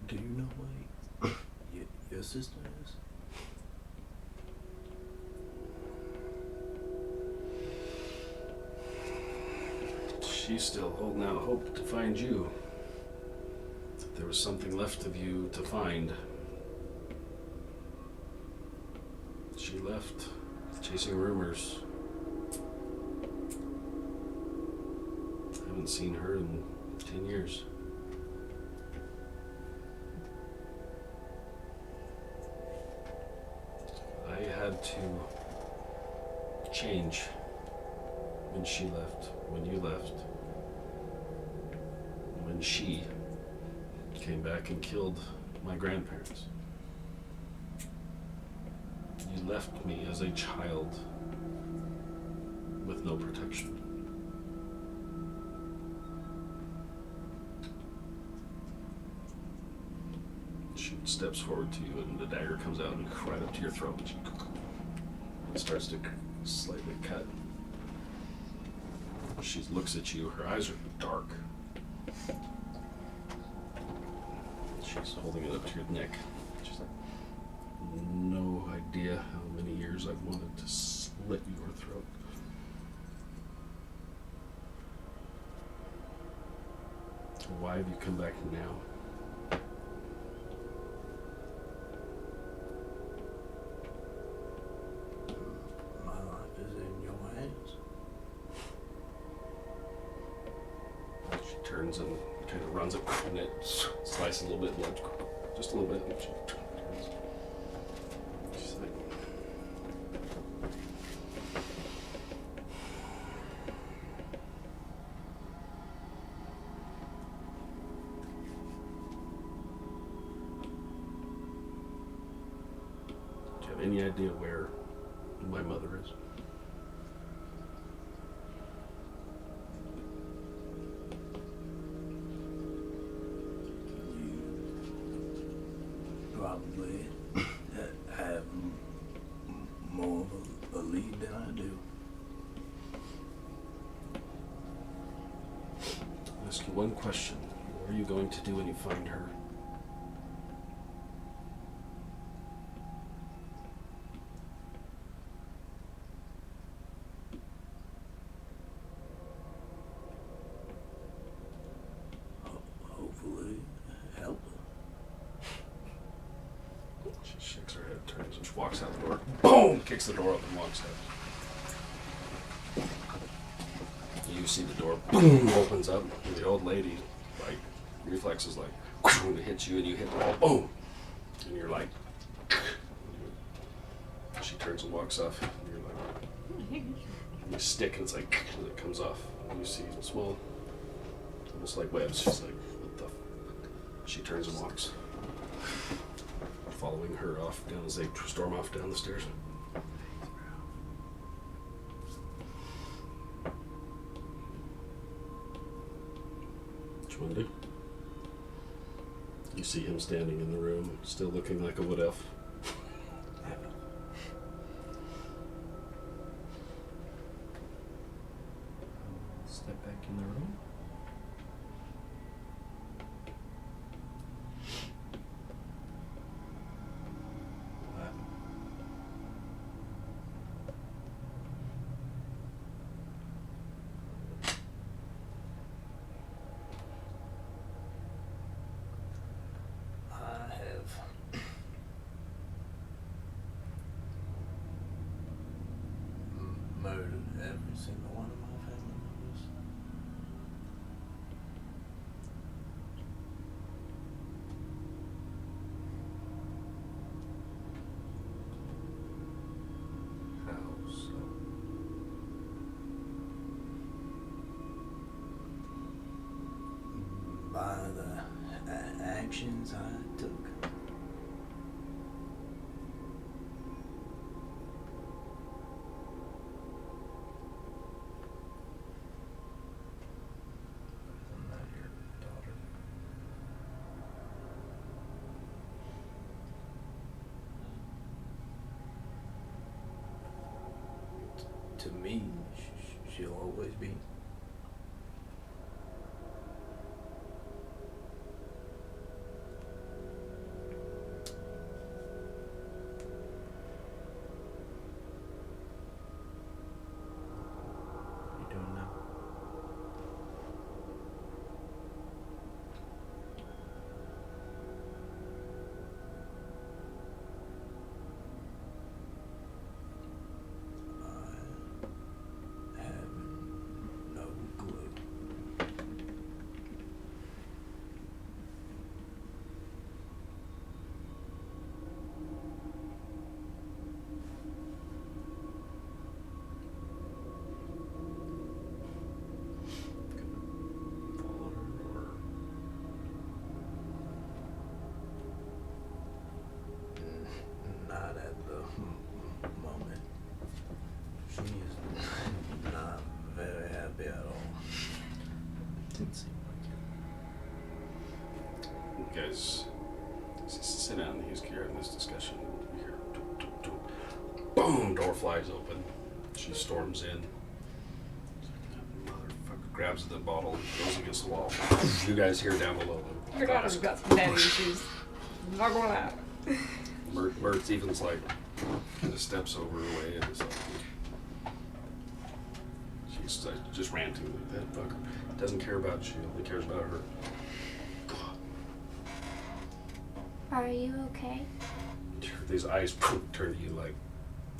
Do you know where your sister is? She's still holding out hope to find you. That there was something left of you to find. She left, chasing rumors. I haven't seen her in 10 years. I had to change when she left, when you left, when she came back and killed my grandparents. You left me as a child with no protection. She steps forward to you and the dagger comes out and right up to your throat and she starts to slightly cut. She looks at you, her eyes are dark. She's holding it up to your neck. She's like, no idea how many years I've wanted to slit your throat. Why have you come back now? My life is in your hands. She turns and kind of runs it and it slices a little bit, blood, just a little bit. And she turns. She's like, do you have any idea where my mother is? Probably have more of a lead than I do. I'll ask you one question. What are you going to do when you find her? Hopefully help her. She shakes her head, turns, and she walks out the door. Boom! Kicks the door open, walks out. You see the door boom opens up, and the old lady, like, reflexes like, it hits you, and you hit the wall, boom, and you're like, she turns and walks off, and you're like, you stick, and it's like, and it comes off, and you see small, almost like webs. She's like, what the? She turns and walks, following her off down as they storm off down the stairs. What you want to do? You see him standing in the room, still looking like a wood elf. Step back in the room. I have murdered every single one of my family members. How so? By the actions I took. Isn't that your daughter? To me, she'll always be. What are you doing now? I have no clue. Follow her or Not at the moment. She is not very happy at all. didn't seem like You guys sit down. He's hearing this discussion. You hear, doop, doop, doop. Boom! Door flies open. She storms in. Motherfucker grabs the bottle, goes against the wall. You guys hear down below them. Your daughter's got some daddy issues. Not going out. Mert even's like, kind of steps over her way and is like, she's like just ranting like that fucker. Doesn't care about you, only cares about her. Are you okay? These eyes turn to you like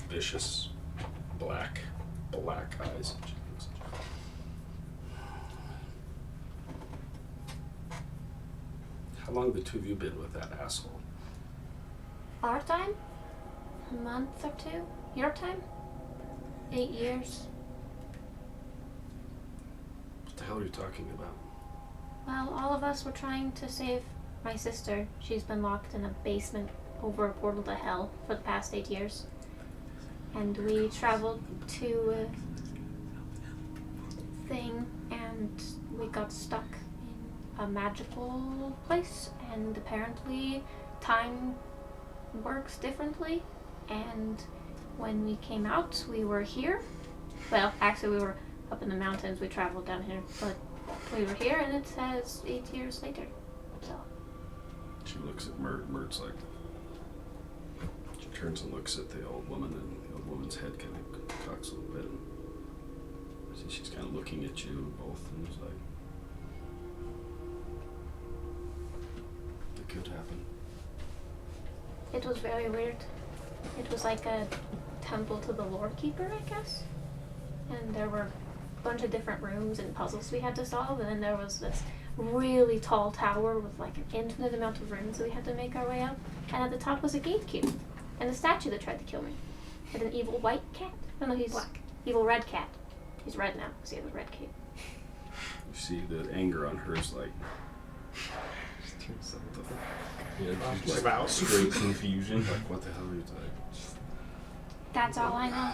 vicious, black eyes. How long have the two of you been with that asshole? Our time? A month or two? Your time? 8 years. What the hell are you talking about? Well, all of us were trying to save my sister. She's been locked in a basement over a portal to hell for the past 8 years. And we traveled to a thing and we got stuck in a magical place, and apparently time works differently, and when we came out we were here. Well, actually we were up in the mountains, we traveled down here, but we were here and it says 8 years later. So She looks at Mert. Mert's like, she turns and looks at the old woman, and the old woman's head kind of cocks a little bit. And see, she's kind of looking at you both, and it's like, it could happen. it was very weird. It was like a temple to the lore keeper, I guess. And there were bunch of different rooms and puzzles we had to solve, and then there was this really tall tower with like an infinite amount of rooms that we had to make our way up. And at the top was a gatekeeper and a statue that tried to kill me. And an evil white cat. No, he's black. Evil red cat. He's red now because he has a red cape. You see the anger on hers, like. Yeah, just like straight confusion. Like, what the hell are you doing? That's all I know.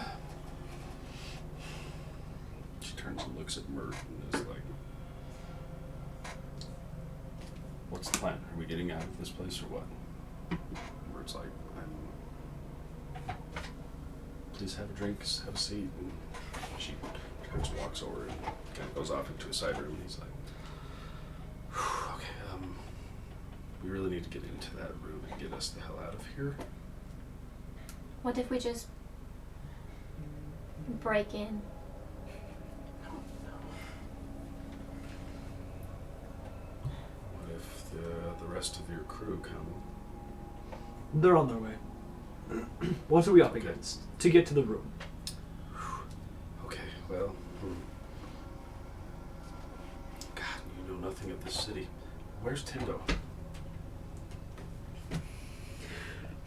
She turns and looks at Mert and is like, "What's the plan? Are we getting out of this place or what?" Mert's like, "Please have a drink, have a seat." And she turns and walks over and kind of goes off into a side room. And he's like, "Okay, we really need to get into that room and get us the hell out of here." What if we just break in? What if the rest of your crew come? They're on their way. What are we up against to get to the room? Okay, well, God, you know nothing of this city. Where's Tindo?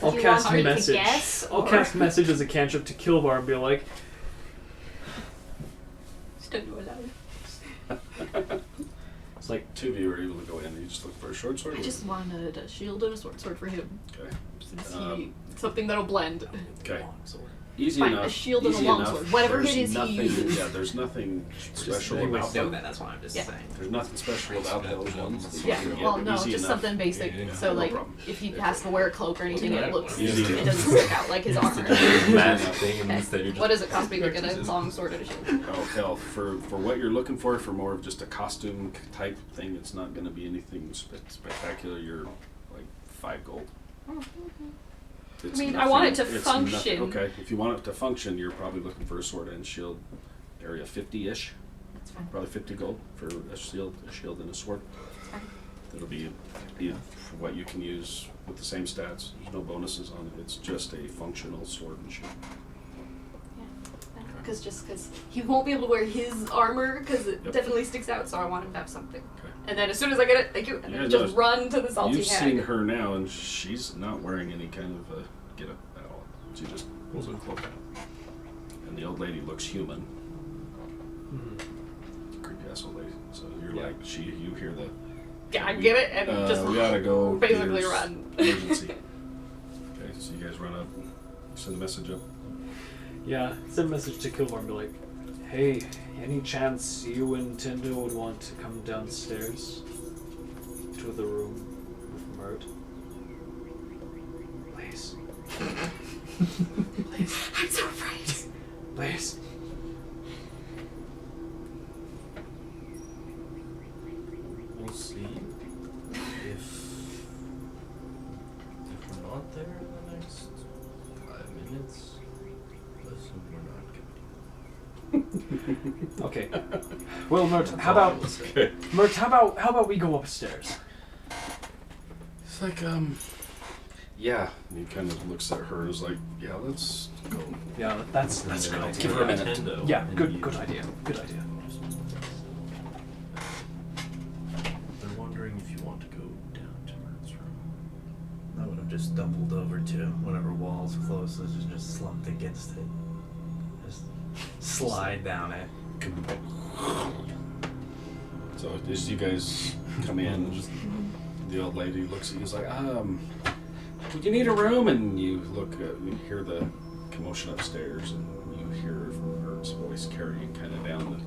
I'll you cast want me to message. guess, I'll or- cast message as a cantrip to Kilvar and be like, Still do it loud. it's like 2 of you are able to go in. You just look for a short sword. I just wanted a shield and a sword for him. Okay. Since something that'll blend. Okay. Easy Fine, enough. a shield and a easy longsword. enough. Whatever There's it is he nothing, uses. Yeah, there's nothing special anyway, about know them. that, that's why I'm just saying. There's nothing special about those ones. that you Yeah, can get. well, no, Easy just enough. something basic. Yeah, So, no like, problem. if he has to wear a cloak or anything, it looks, Easy it enough. doesn't stick out like his armor. magic thing, and Okay. instead you're just What does it cost me to get a long sword and a shield? Oh hell! For what you're looking for more of just a costume type thing, it's not going to be anything spectacular. You're like 5 gold. It's I mean, I want it to it's function. Okay, if you want it to function, you're probably looking for a sword and shield area 50-ish. That's fine. Probably 50 gold for a shield, and a sword. That's fine. That'll be for what you can use with the same stats. There's no bonuses on it. It's just a functional sword and shield. Because he won't be able to wear his armor because it Yep. definitely sticks out. So I want him to have something. Okay. And then as soon as I get it, thank you, and then just run to the salty You've hag. seen her now, and she's not wearing any kind of get up at all. She just pulls her cloak out. And the old lady looks human. Creepy ass old lady. So you're like, you hear the. Yeah, I get it, and just we gotta go. basically There's run. Emergency. Okay, so you guys run up, and send a message up. yeah, send a message to Kilvar and be like, hey, any chance you and Tindo would want to come downstairs to the room with Mert? Please. Please. I'm so afraid. Please. We'll see if we're not there in the next 5 minutes. Listen, we're not gonna do Okay. Well, Mert, how about Mert? How about we go upstairs? It's like yeah. And he kind of looks at her and is like, yeah, let's go. Yeah, that's a good idea. Give her a minute. Yeah, good idea. Good idea. They're wondering if you want to go down to Mert's room. I would have just stumbled over to whatever wall's closest and just slumped against it. Just slide down it. So as you guys come in, just the old lady looks at you. Is like, do you need a room? And you look, you hear the commotion upstairs, and you hear Mert's voice carrying kind of down the.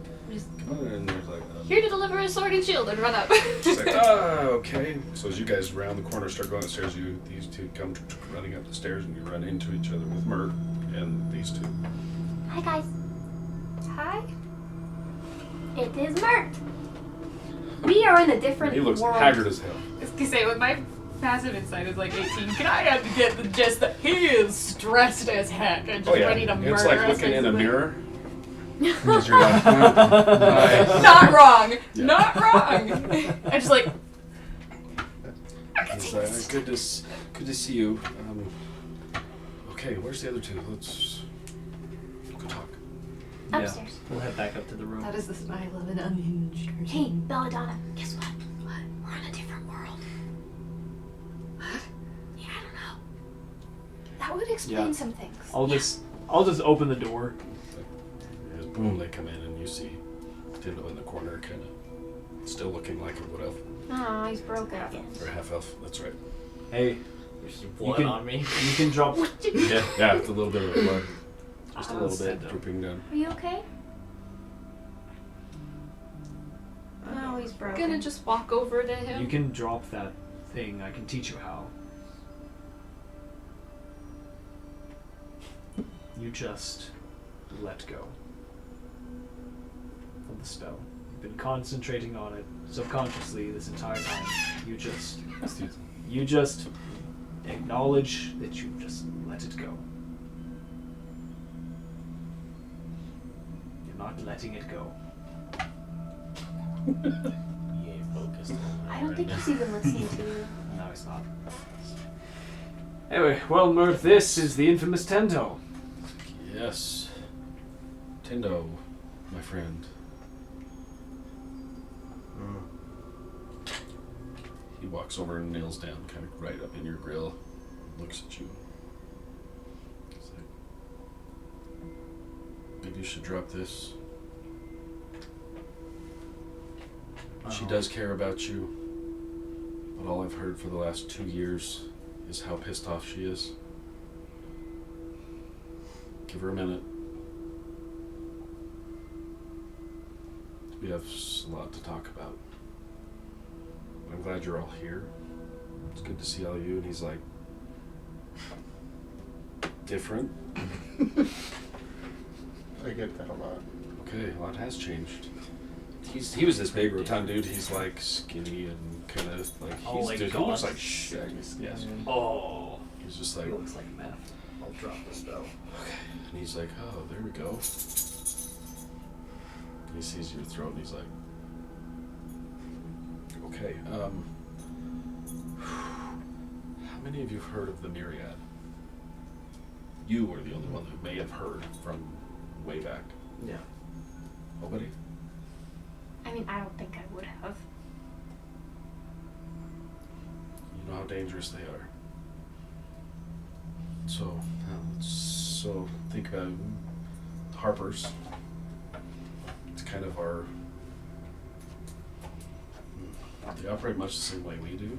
Come on, and there's like. Here to deliver a sword and shield and run up. She's like, okay. So as you guys round the corner, start going upstairs, these two come running up the stairs, and you run into each other with Mert and these two. Hi guys. Hi. It is Mert. We are in a different He looks world. haggard as hell. I was gonna say, with my passive insight is like 18, can I have to get the gist that he is stressed as heck and just ready to murder It's like us, looking in a basically? mirror. Because you're like, Not wrong. Yeah. Not wrong. I just like. It's good to see you. Okay, where's the other two? Let's go talk. Upstairs. We'll head back up to the room. That is the style of an unhinged person. Hey, Belladonna, guess what? What? We're in a different world. What? Yeah, I don't know. That would explain Yeah. some things. I'll just open the door. And boom, they come in and you see Tindo in the corner, kind of still looking like a wood elf Oh, he's broken again. or a half elf. That's right. Hey, There's some you blood can on me. You can drop. Yeah, it's a little bit of blood, just a Ah, little sad bit though. drooping down. Are you okay? Oh, he's I'm broken. gonna just walk over to him. You can drop that thing. I can teach you how. You just let go of the spell. You've been concentrating on it subconsciously this entire time. You just acknowledge that you just let it go. You're not letting it go. You ain't focused on that I don't right think now. he's even listening to you. No, it's not. Anyway, well, Mirth, this is the infamous Tendo. Yes, Tindo, my friend. He walks over and nails down, kind of right up in your grill, looks at you. He's like, maybe you should drop this. She does care about you, but all I've heard for the last 2 years is how pissed off she is. Give her a minute. We have a lot to talk about. I'm glad you're all here. It's good to see all you. And he's like, different. I get that a lot. Okay, a lot has changed. He was this big rotund dude. He's like skinny and kind of like Oh, like he looks gaunt? like shit. Yes. Oh. He's just like He looks like meth. I'll drop the spell. And he's like, oh, there we go. He sees your throat and he's like, okay, how many of you have heard of the Myriad? You were the only one who may have heard from way back. Yeah. Nobody? I mean, I don't think I would have. You know how dangerous they are. So think about Harper's. It's kind of our. They operate much the same way we do,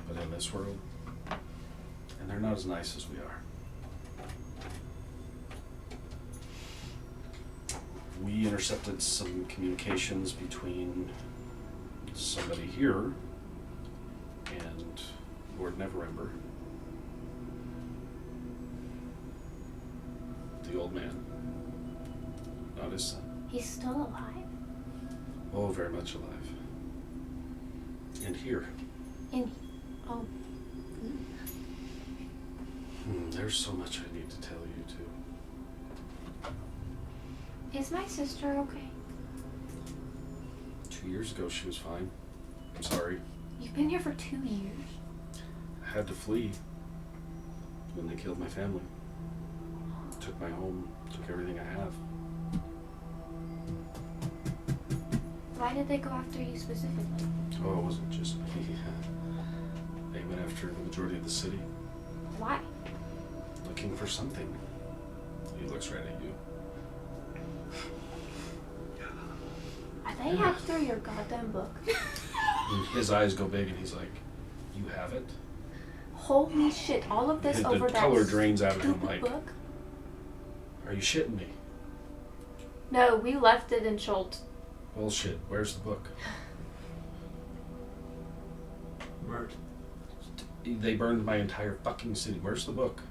but in this world, and they're not as nice as we are. We intercepted some communications between somebody here and Lord Neverember. The old man. Not his son. He's still alive? Oh, very much alive. And here. Oh. There's so much I need to tell you, too. Is my sister okay? 2 years ago, she was fine. I'm sorry. You've been here for 2 years. I had to flee when they killed my family. Took my home, took everything I have. Why did they go after you specifically? Oh, it wasn't just me. They went after the majority of the city, Why? looking for something. He looks right at you. Are they after your goddamn book? And his eyes go big and he's like, you have it? Holy shit, all of this The over that color drains out of him stupid like, book? are you shitting me? No, we left it in Schultz. Bullshit. Where's the book? Mert. They burned my entire fucking city. Where's the book?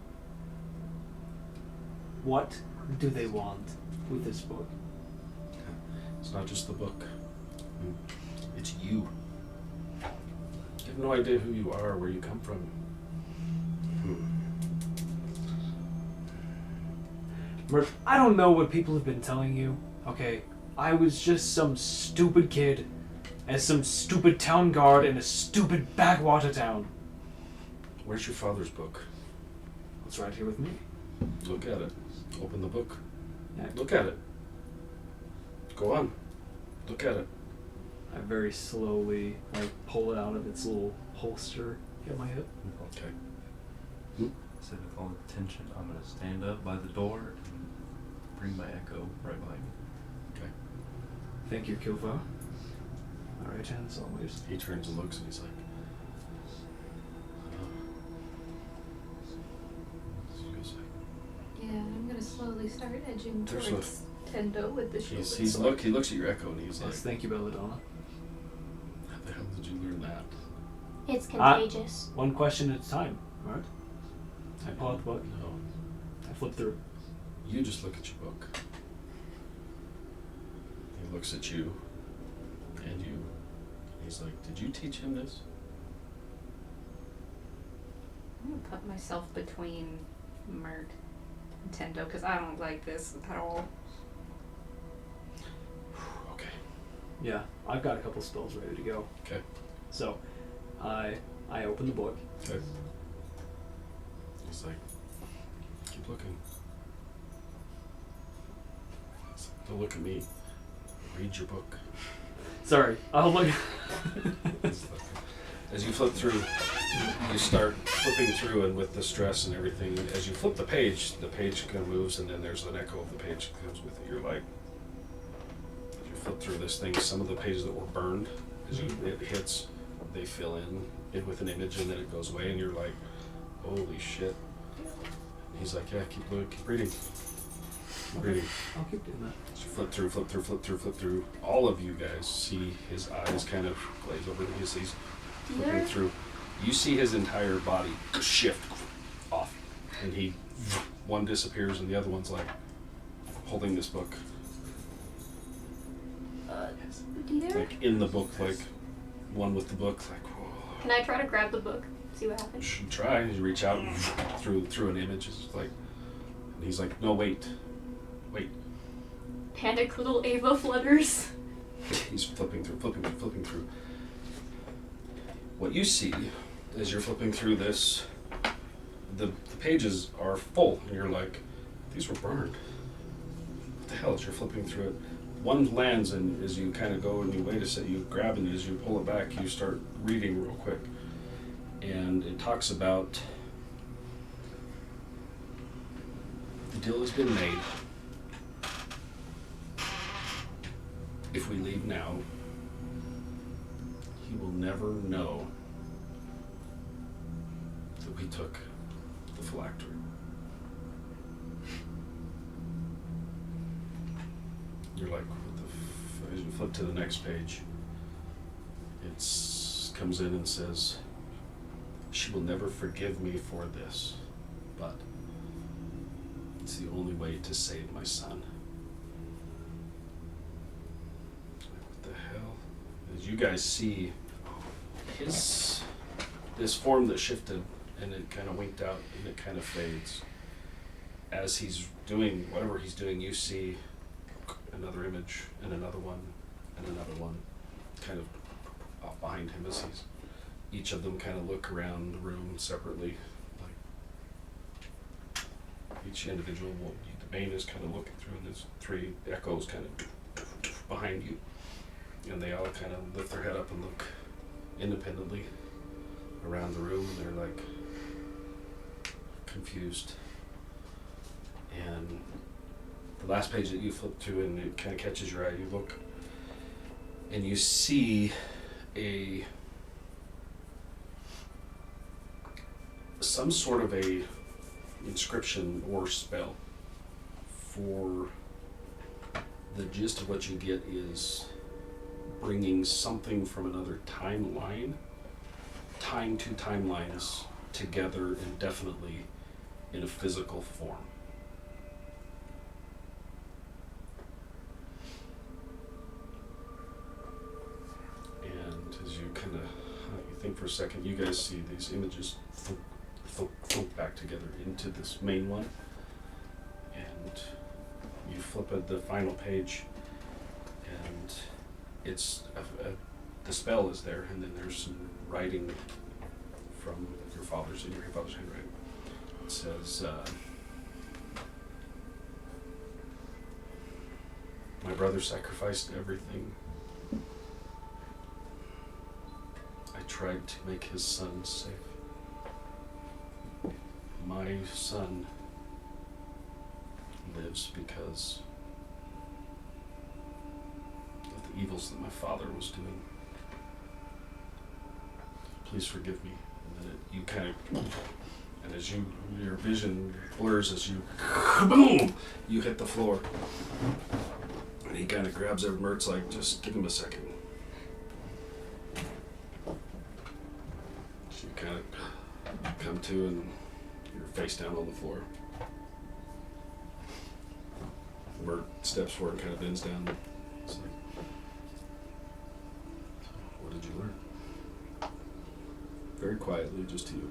What do they want with this book? It's not just the book. It's you. You have no idea who you are, where you come from. Mert, I don't know what people have been telling you, okay? I was just some stupid kid as some stupid town guard in a stupid backwater town. Where's your father's book? It's right here with me. Look at it. Open the book. Look at it. Go on. Look at it. I very slowly pull it out of its little holster at my hip. Okay. So with all the tension, I'm gonna stand up by the door and bring my echo right behind me. Okay. Thank you, Kilva. All right, hands always. He turns and looks and he's like, he goes like, Yeah, I'm gonna slowly start edging There's towards Tendo with the shoulder. he looks at your echo and he's like, Yes, thank you, Belladonna. how the hell did you learn that? It's contagious. One question at a time, all right? I pull out the book. No. I flip through. You just look at your book. He looks at you and you. He's like, did you teach him this? I'm gonna put myself between Mert and Tendo because I don't like this at all. Okay. Yeah, I've got a couple spells ready to go. Okay. So, I open the book. Okay. He's like, keep looking. He's like, don't look at me. Read your book. Sorry, I'll look. As you flip through, you start flipping through, and with the stress and everything, as you flip the page kind of moves, and then there's an echo of the page that comes with it. You're like, as you flip through this thing, some of the pages that were burned, it hits, they fill in with an image, and then it goes away, and you're like, holy shit. And he's like, yeah, keep reading. Keep reading. I'll keep doing that. So you flip through. All of you guys see his eyes kind of glaze over. He's flipping through. You see his entire body shift off, and one disappears, and the other one's like holding this book, like in the book, like one with the book, like. Whoa. Can I try to grab the book? See what happens? You should try. You reach out and through an image. It's like, and he's like, no, wait. Panic little Ava flutters. He's flipping through. What you see as you're flipping through this, the pages are full, and you're like, these were burned. What the hell? As you're flipping through it, one lands, and as you kind of go and you wait a second, you grab it, and as you pull it back, you start reading real quick. And it talks about the deal has been made. If we leave now, he will never know that we took the phylactery. You're like, what the as you flip to the next page, it comes in and says, she will never forgive me for this, but it's the only way to save my son. What the hell? As you guys see this form that shifted, and it kind of winked out, and it kind of fades. As he's doing whatever he's doing, you see another image, and another one, kind of off behind him as each of them kind of look around the room separately. Like each individual, the main is kind of looking through, and there's three echoes kind of behind you. And they all kind of lift their head up and look independently around the room, and they're like confused. And the last page that you flip to, and it kind of catches your eye, you look and you see some sort of a inscription or spell. For the gist of what you get is bringing something from another timeline, tying two timelines together indefinitely in a physical form. And as you kind of you think for a second, you guys see these images thump back together into this main one, and you flip at the final page, and it's the spell is there, and then there's some writing from your father's handwriting. It says, My brother sacrificed everything. I tried to make his son safe. My son lives because of the evils that my father was doing. Please forgive me. And then you kind of, and as your vision blurs as you, boom, you hit the floor. And he kind of grabs it. Mert's like, just give him a second. So you kind of come to and you're face down on the floor. Mert steps forward and kind of bends down. It's like, what did you learn? Very quietly, just to you.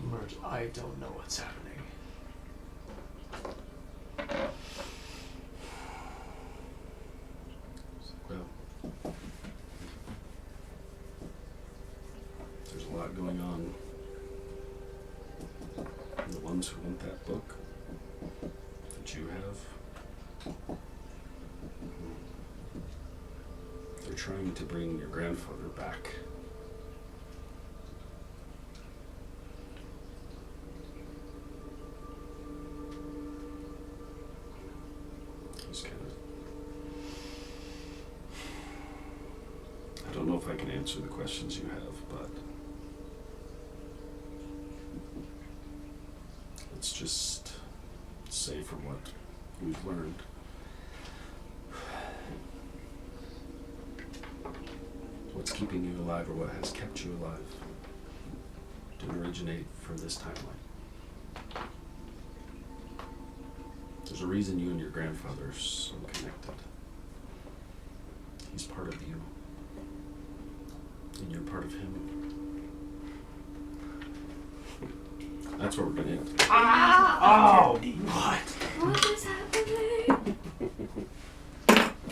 Mert, I don't know what's happening. Well, there's a lot going on. And the ones who want that book that you have, they're trying to bring your grandfather back. He's kind of... I don't know if I can answer the questions you have, but let's just say from what we've learned, what's keeping you alive, or what has kept you alive, didn't originate from this timeline. There's a reason you and your grandfather are so connected. He's part of you, and you're part of him. That's where we're gonna end. Ah! Oh, what? What is happening?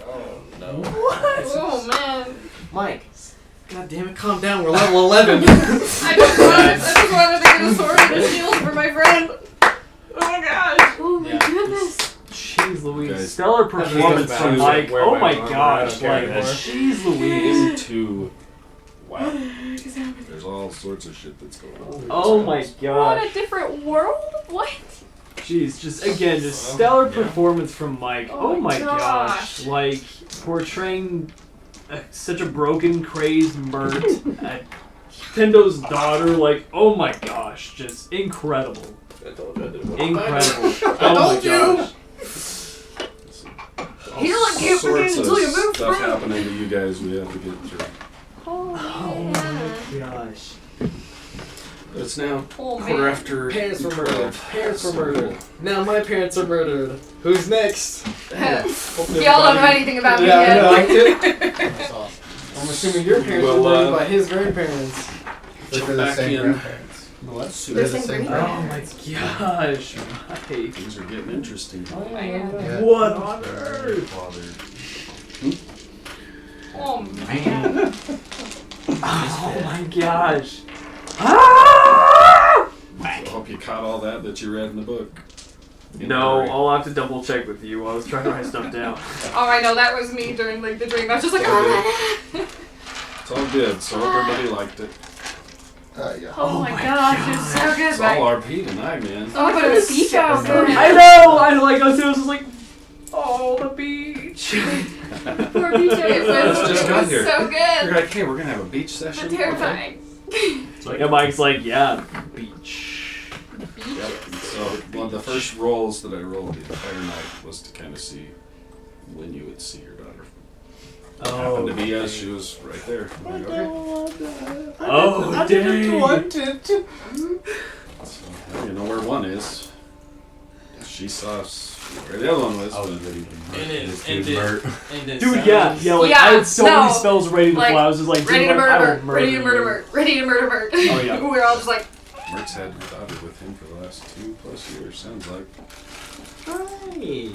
Oh no. What? Oh man. Mike. God damn it, calm down, we're level 11. I just wanted to get a sword and a shield for my friend. Oh my gosh. Oh my goodness. Jeez Louise. Okay. Stellar performance Guys, from Mike. wear Oh my my armor, gosh. I don't care Like, anymore. jeez Louise. Into wow. There's all sorts of shit that's going on. Oh my What gosh. a different world? What? Jeez, just again, just stellar performance from Mike. Oh Oh my gosh. gosh. Like, portraying such a broken, crazed Mert, Tendo's daughter, like, oh my gosh, just incredible. I told you I didn't want Incredible. to Oh my told you. gosh. Healing can't begin Sorts until you of move stuff through. happening to you guys we have to get through. Oh my gosh. It's now Oh, quarter man. after Parents were 12. murdered. Parents were murdered. Now my parents are murdered. Who's next? Y'all don't know anything about me Yeah, yet. I liked it. That's awesome. I'm assuming your parents Well, were murdered by his grandparents. Jump They're the back same in. grandparents. What? They're the same Oh grandparents. my gosh, Mike. Things are getting interesting. Oh my god. Yeah. What on earth? Father. Oh man. Oh my gosh. Ah! I hope you caught all that you read in the book. No, I'll have to double check with you. I was trying to write stuff down. Oh, I know that was me during like the dream. I was just like, It's all good, so hope everybody liked it. Yeah. oh my gosh, it's so good. It's Mike. all RP tonight, man. Oh, but it's beach house. I know! I like I was just like, oh, the beach. Poor beach house. It was, Just it got was here. so You're good. like, hey, we're gonna have a beach But session. terrifying. And Mike's like, yeah, beach. Yep. So one of the first rolls that I rolled the entire night was to kind of see when you would see your daughter. Happened to be as she was right there. I'm like, okay. Oh, I didn't dang. want to. So now you know where one is. She saw where the other one was. I was but- ready to And murder it- this and kid it- Mert. And then Dude, yeah, like Yeah, I had so no, many spells ready to like, fly. I was just like, Ready dude, to I murder will Mert. Ready to you. murder Mert. Ready to murder Mert. Oh, yeah. We were all just like, Mert's had your daughter with him for the last 2+ years, sounds like. Hey.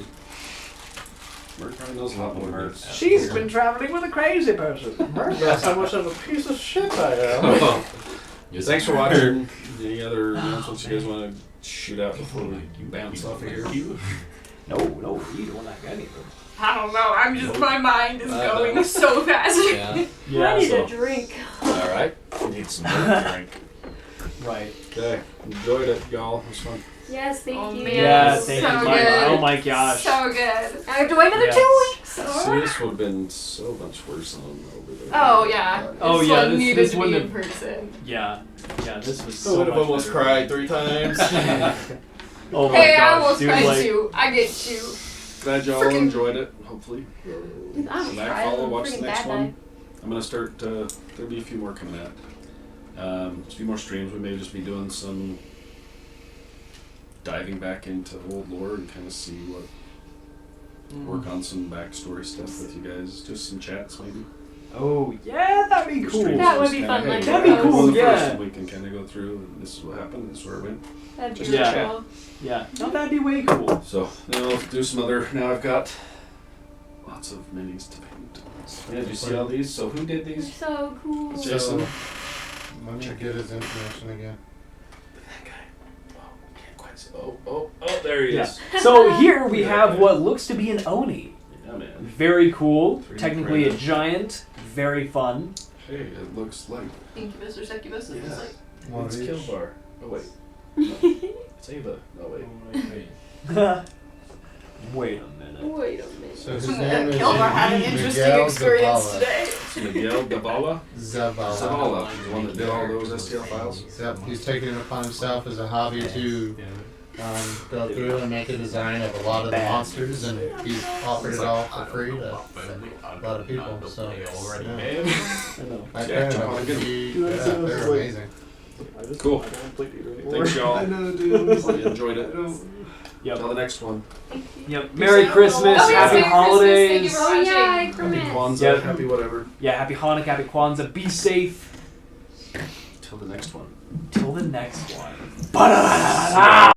Mert probably knows a lot more than us. She's been traveling with a crazy person. Mert knows how much of a piece of shit I am. Thanks for watching. Any other announcements you guys want to shoot out before we bounce off of here? No, you don't have any of them. I don't know. I'm just my mind is I going know. so fast. Yeah, I need so- a drink. All right. Need some more drink. Right. Okay. Enjoyed it, y'all. It was fun. Yes, thank Oh, you. man. Yeah, So thank you. good. Oh my gosh. So good. I have to wait another Yes. 2 weeks. See, this would have been so much worse than over there. Oh yeah. Oh, this yeah, one this- needed this to be wouldn't in person. Yeah, this was I so would have much almost better. cried 3 times. Oh my Hey, gosh, I almost dude, cried like, too. I get you. Glad y'all Freaking- enjoyed it. Hopefully. Dude, I'm Come back, fried. follow, I'm watch the freaking next bad one. guy. I'm gonna start. There'll be a few more coming out. A few more streams. We may just be doing some diving back into old lore and kind of see what. Work on some backstory stuff with you guys. Just some chats, maybe. Oh yeah, that'd be cool. Streams That would just be kinda, fun, hey, like That'd be those. cool, the yeah. First, and we can kind of go through. And this is what happened. This is where it went. That'd be Just really chat. cool. Yeah, no, that'd be way cool. So then I'll do some other. Now I've got lots of minis to paint. Yeah, did you see all these? So who did They're these? so cool. Jason. Let me get his information again. That guy. Oh, can't quite see. Oh, there he Yeah. is. So here we have what looks to be an Oni. Yeah, man. Very cool. 3D Technically a printed. giant. Very fun. Hey, it looks like. Incubus or succubus. Yeah. It's like One It's of each. Kilbar. Oh wait. No. It's Ava. No wait. Wait a minute. Wait a minute. So his name is Kilbar had an interesting Miguel experience Zavala. today. It's Miguel Davala. Zavala. Zavala. He's the one that did all those STL files. Yep, he's taken it upon himself as a hobby to go through and make a design of a lot of the monsters, and he's offered it all for free to a lot of people. So yeah. I know. I Yeah, printed jump on them. good. Yeah, they're amazing. Cool. Thanks, y'all. I know, dude. Hopefully you enjoyed it. Yep. Till the next one. Yep. Merry Christmas. Oh, yes, Happy Merry Christmas. holidays. Thank you for Oh yeah, I Happy permit. Kwanzaa. Yep. Happy whatever. Yeah, happy Hanukkah, happy Kwanzaa. Be safe. Till the next one. Till the next one. Ba-da-da-da-da-da.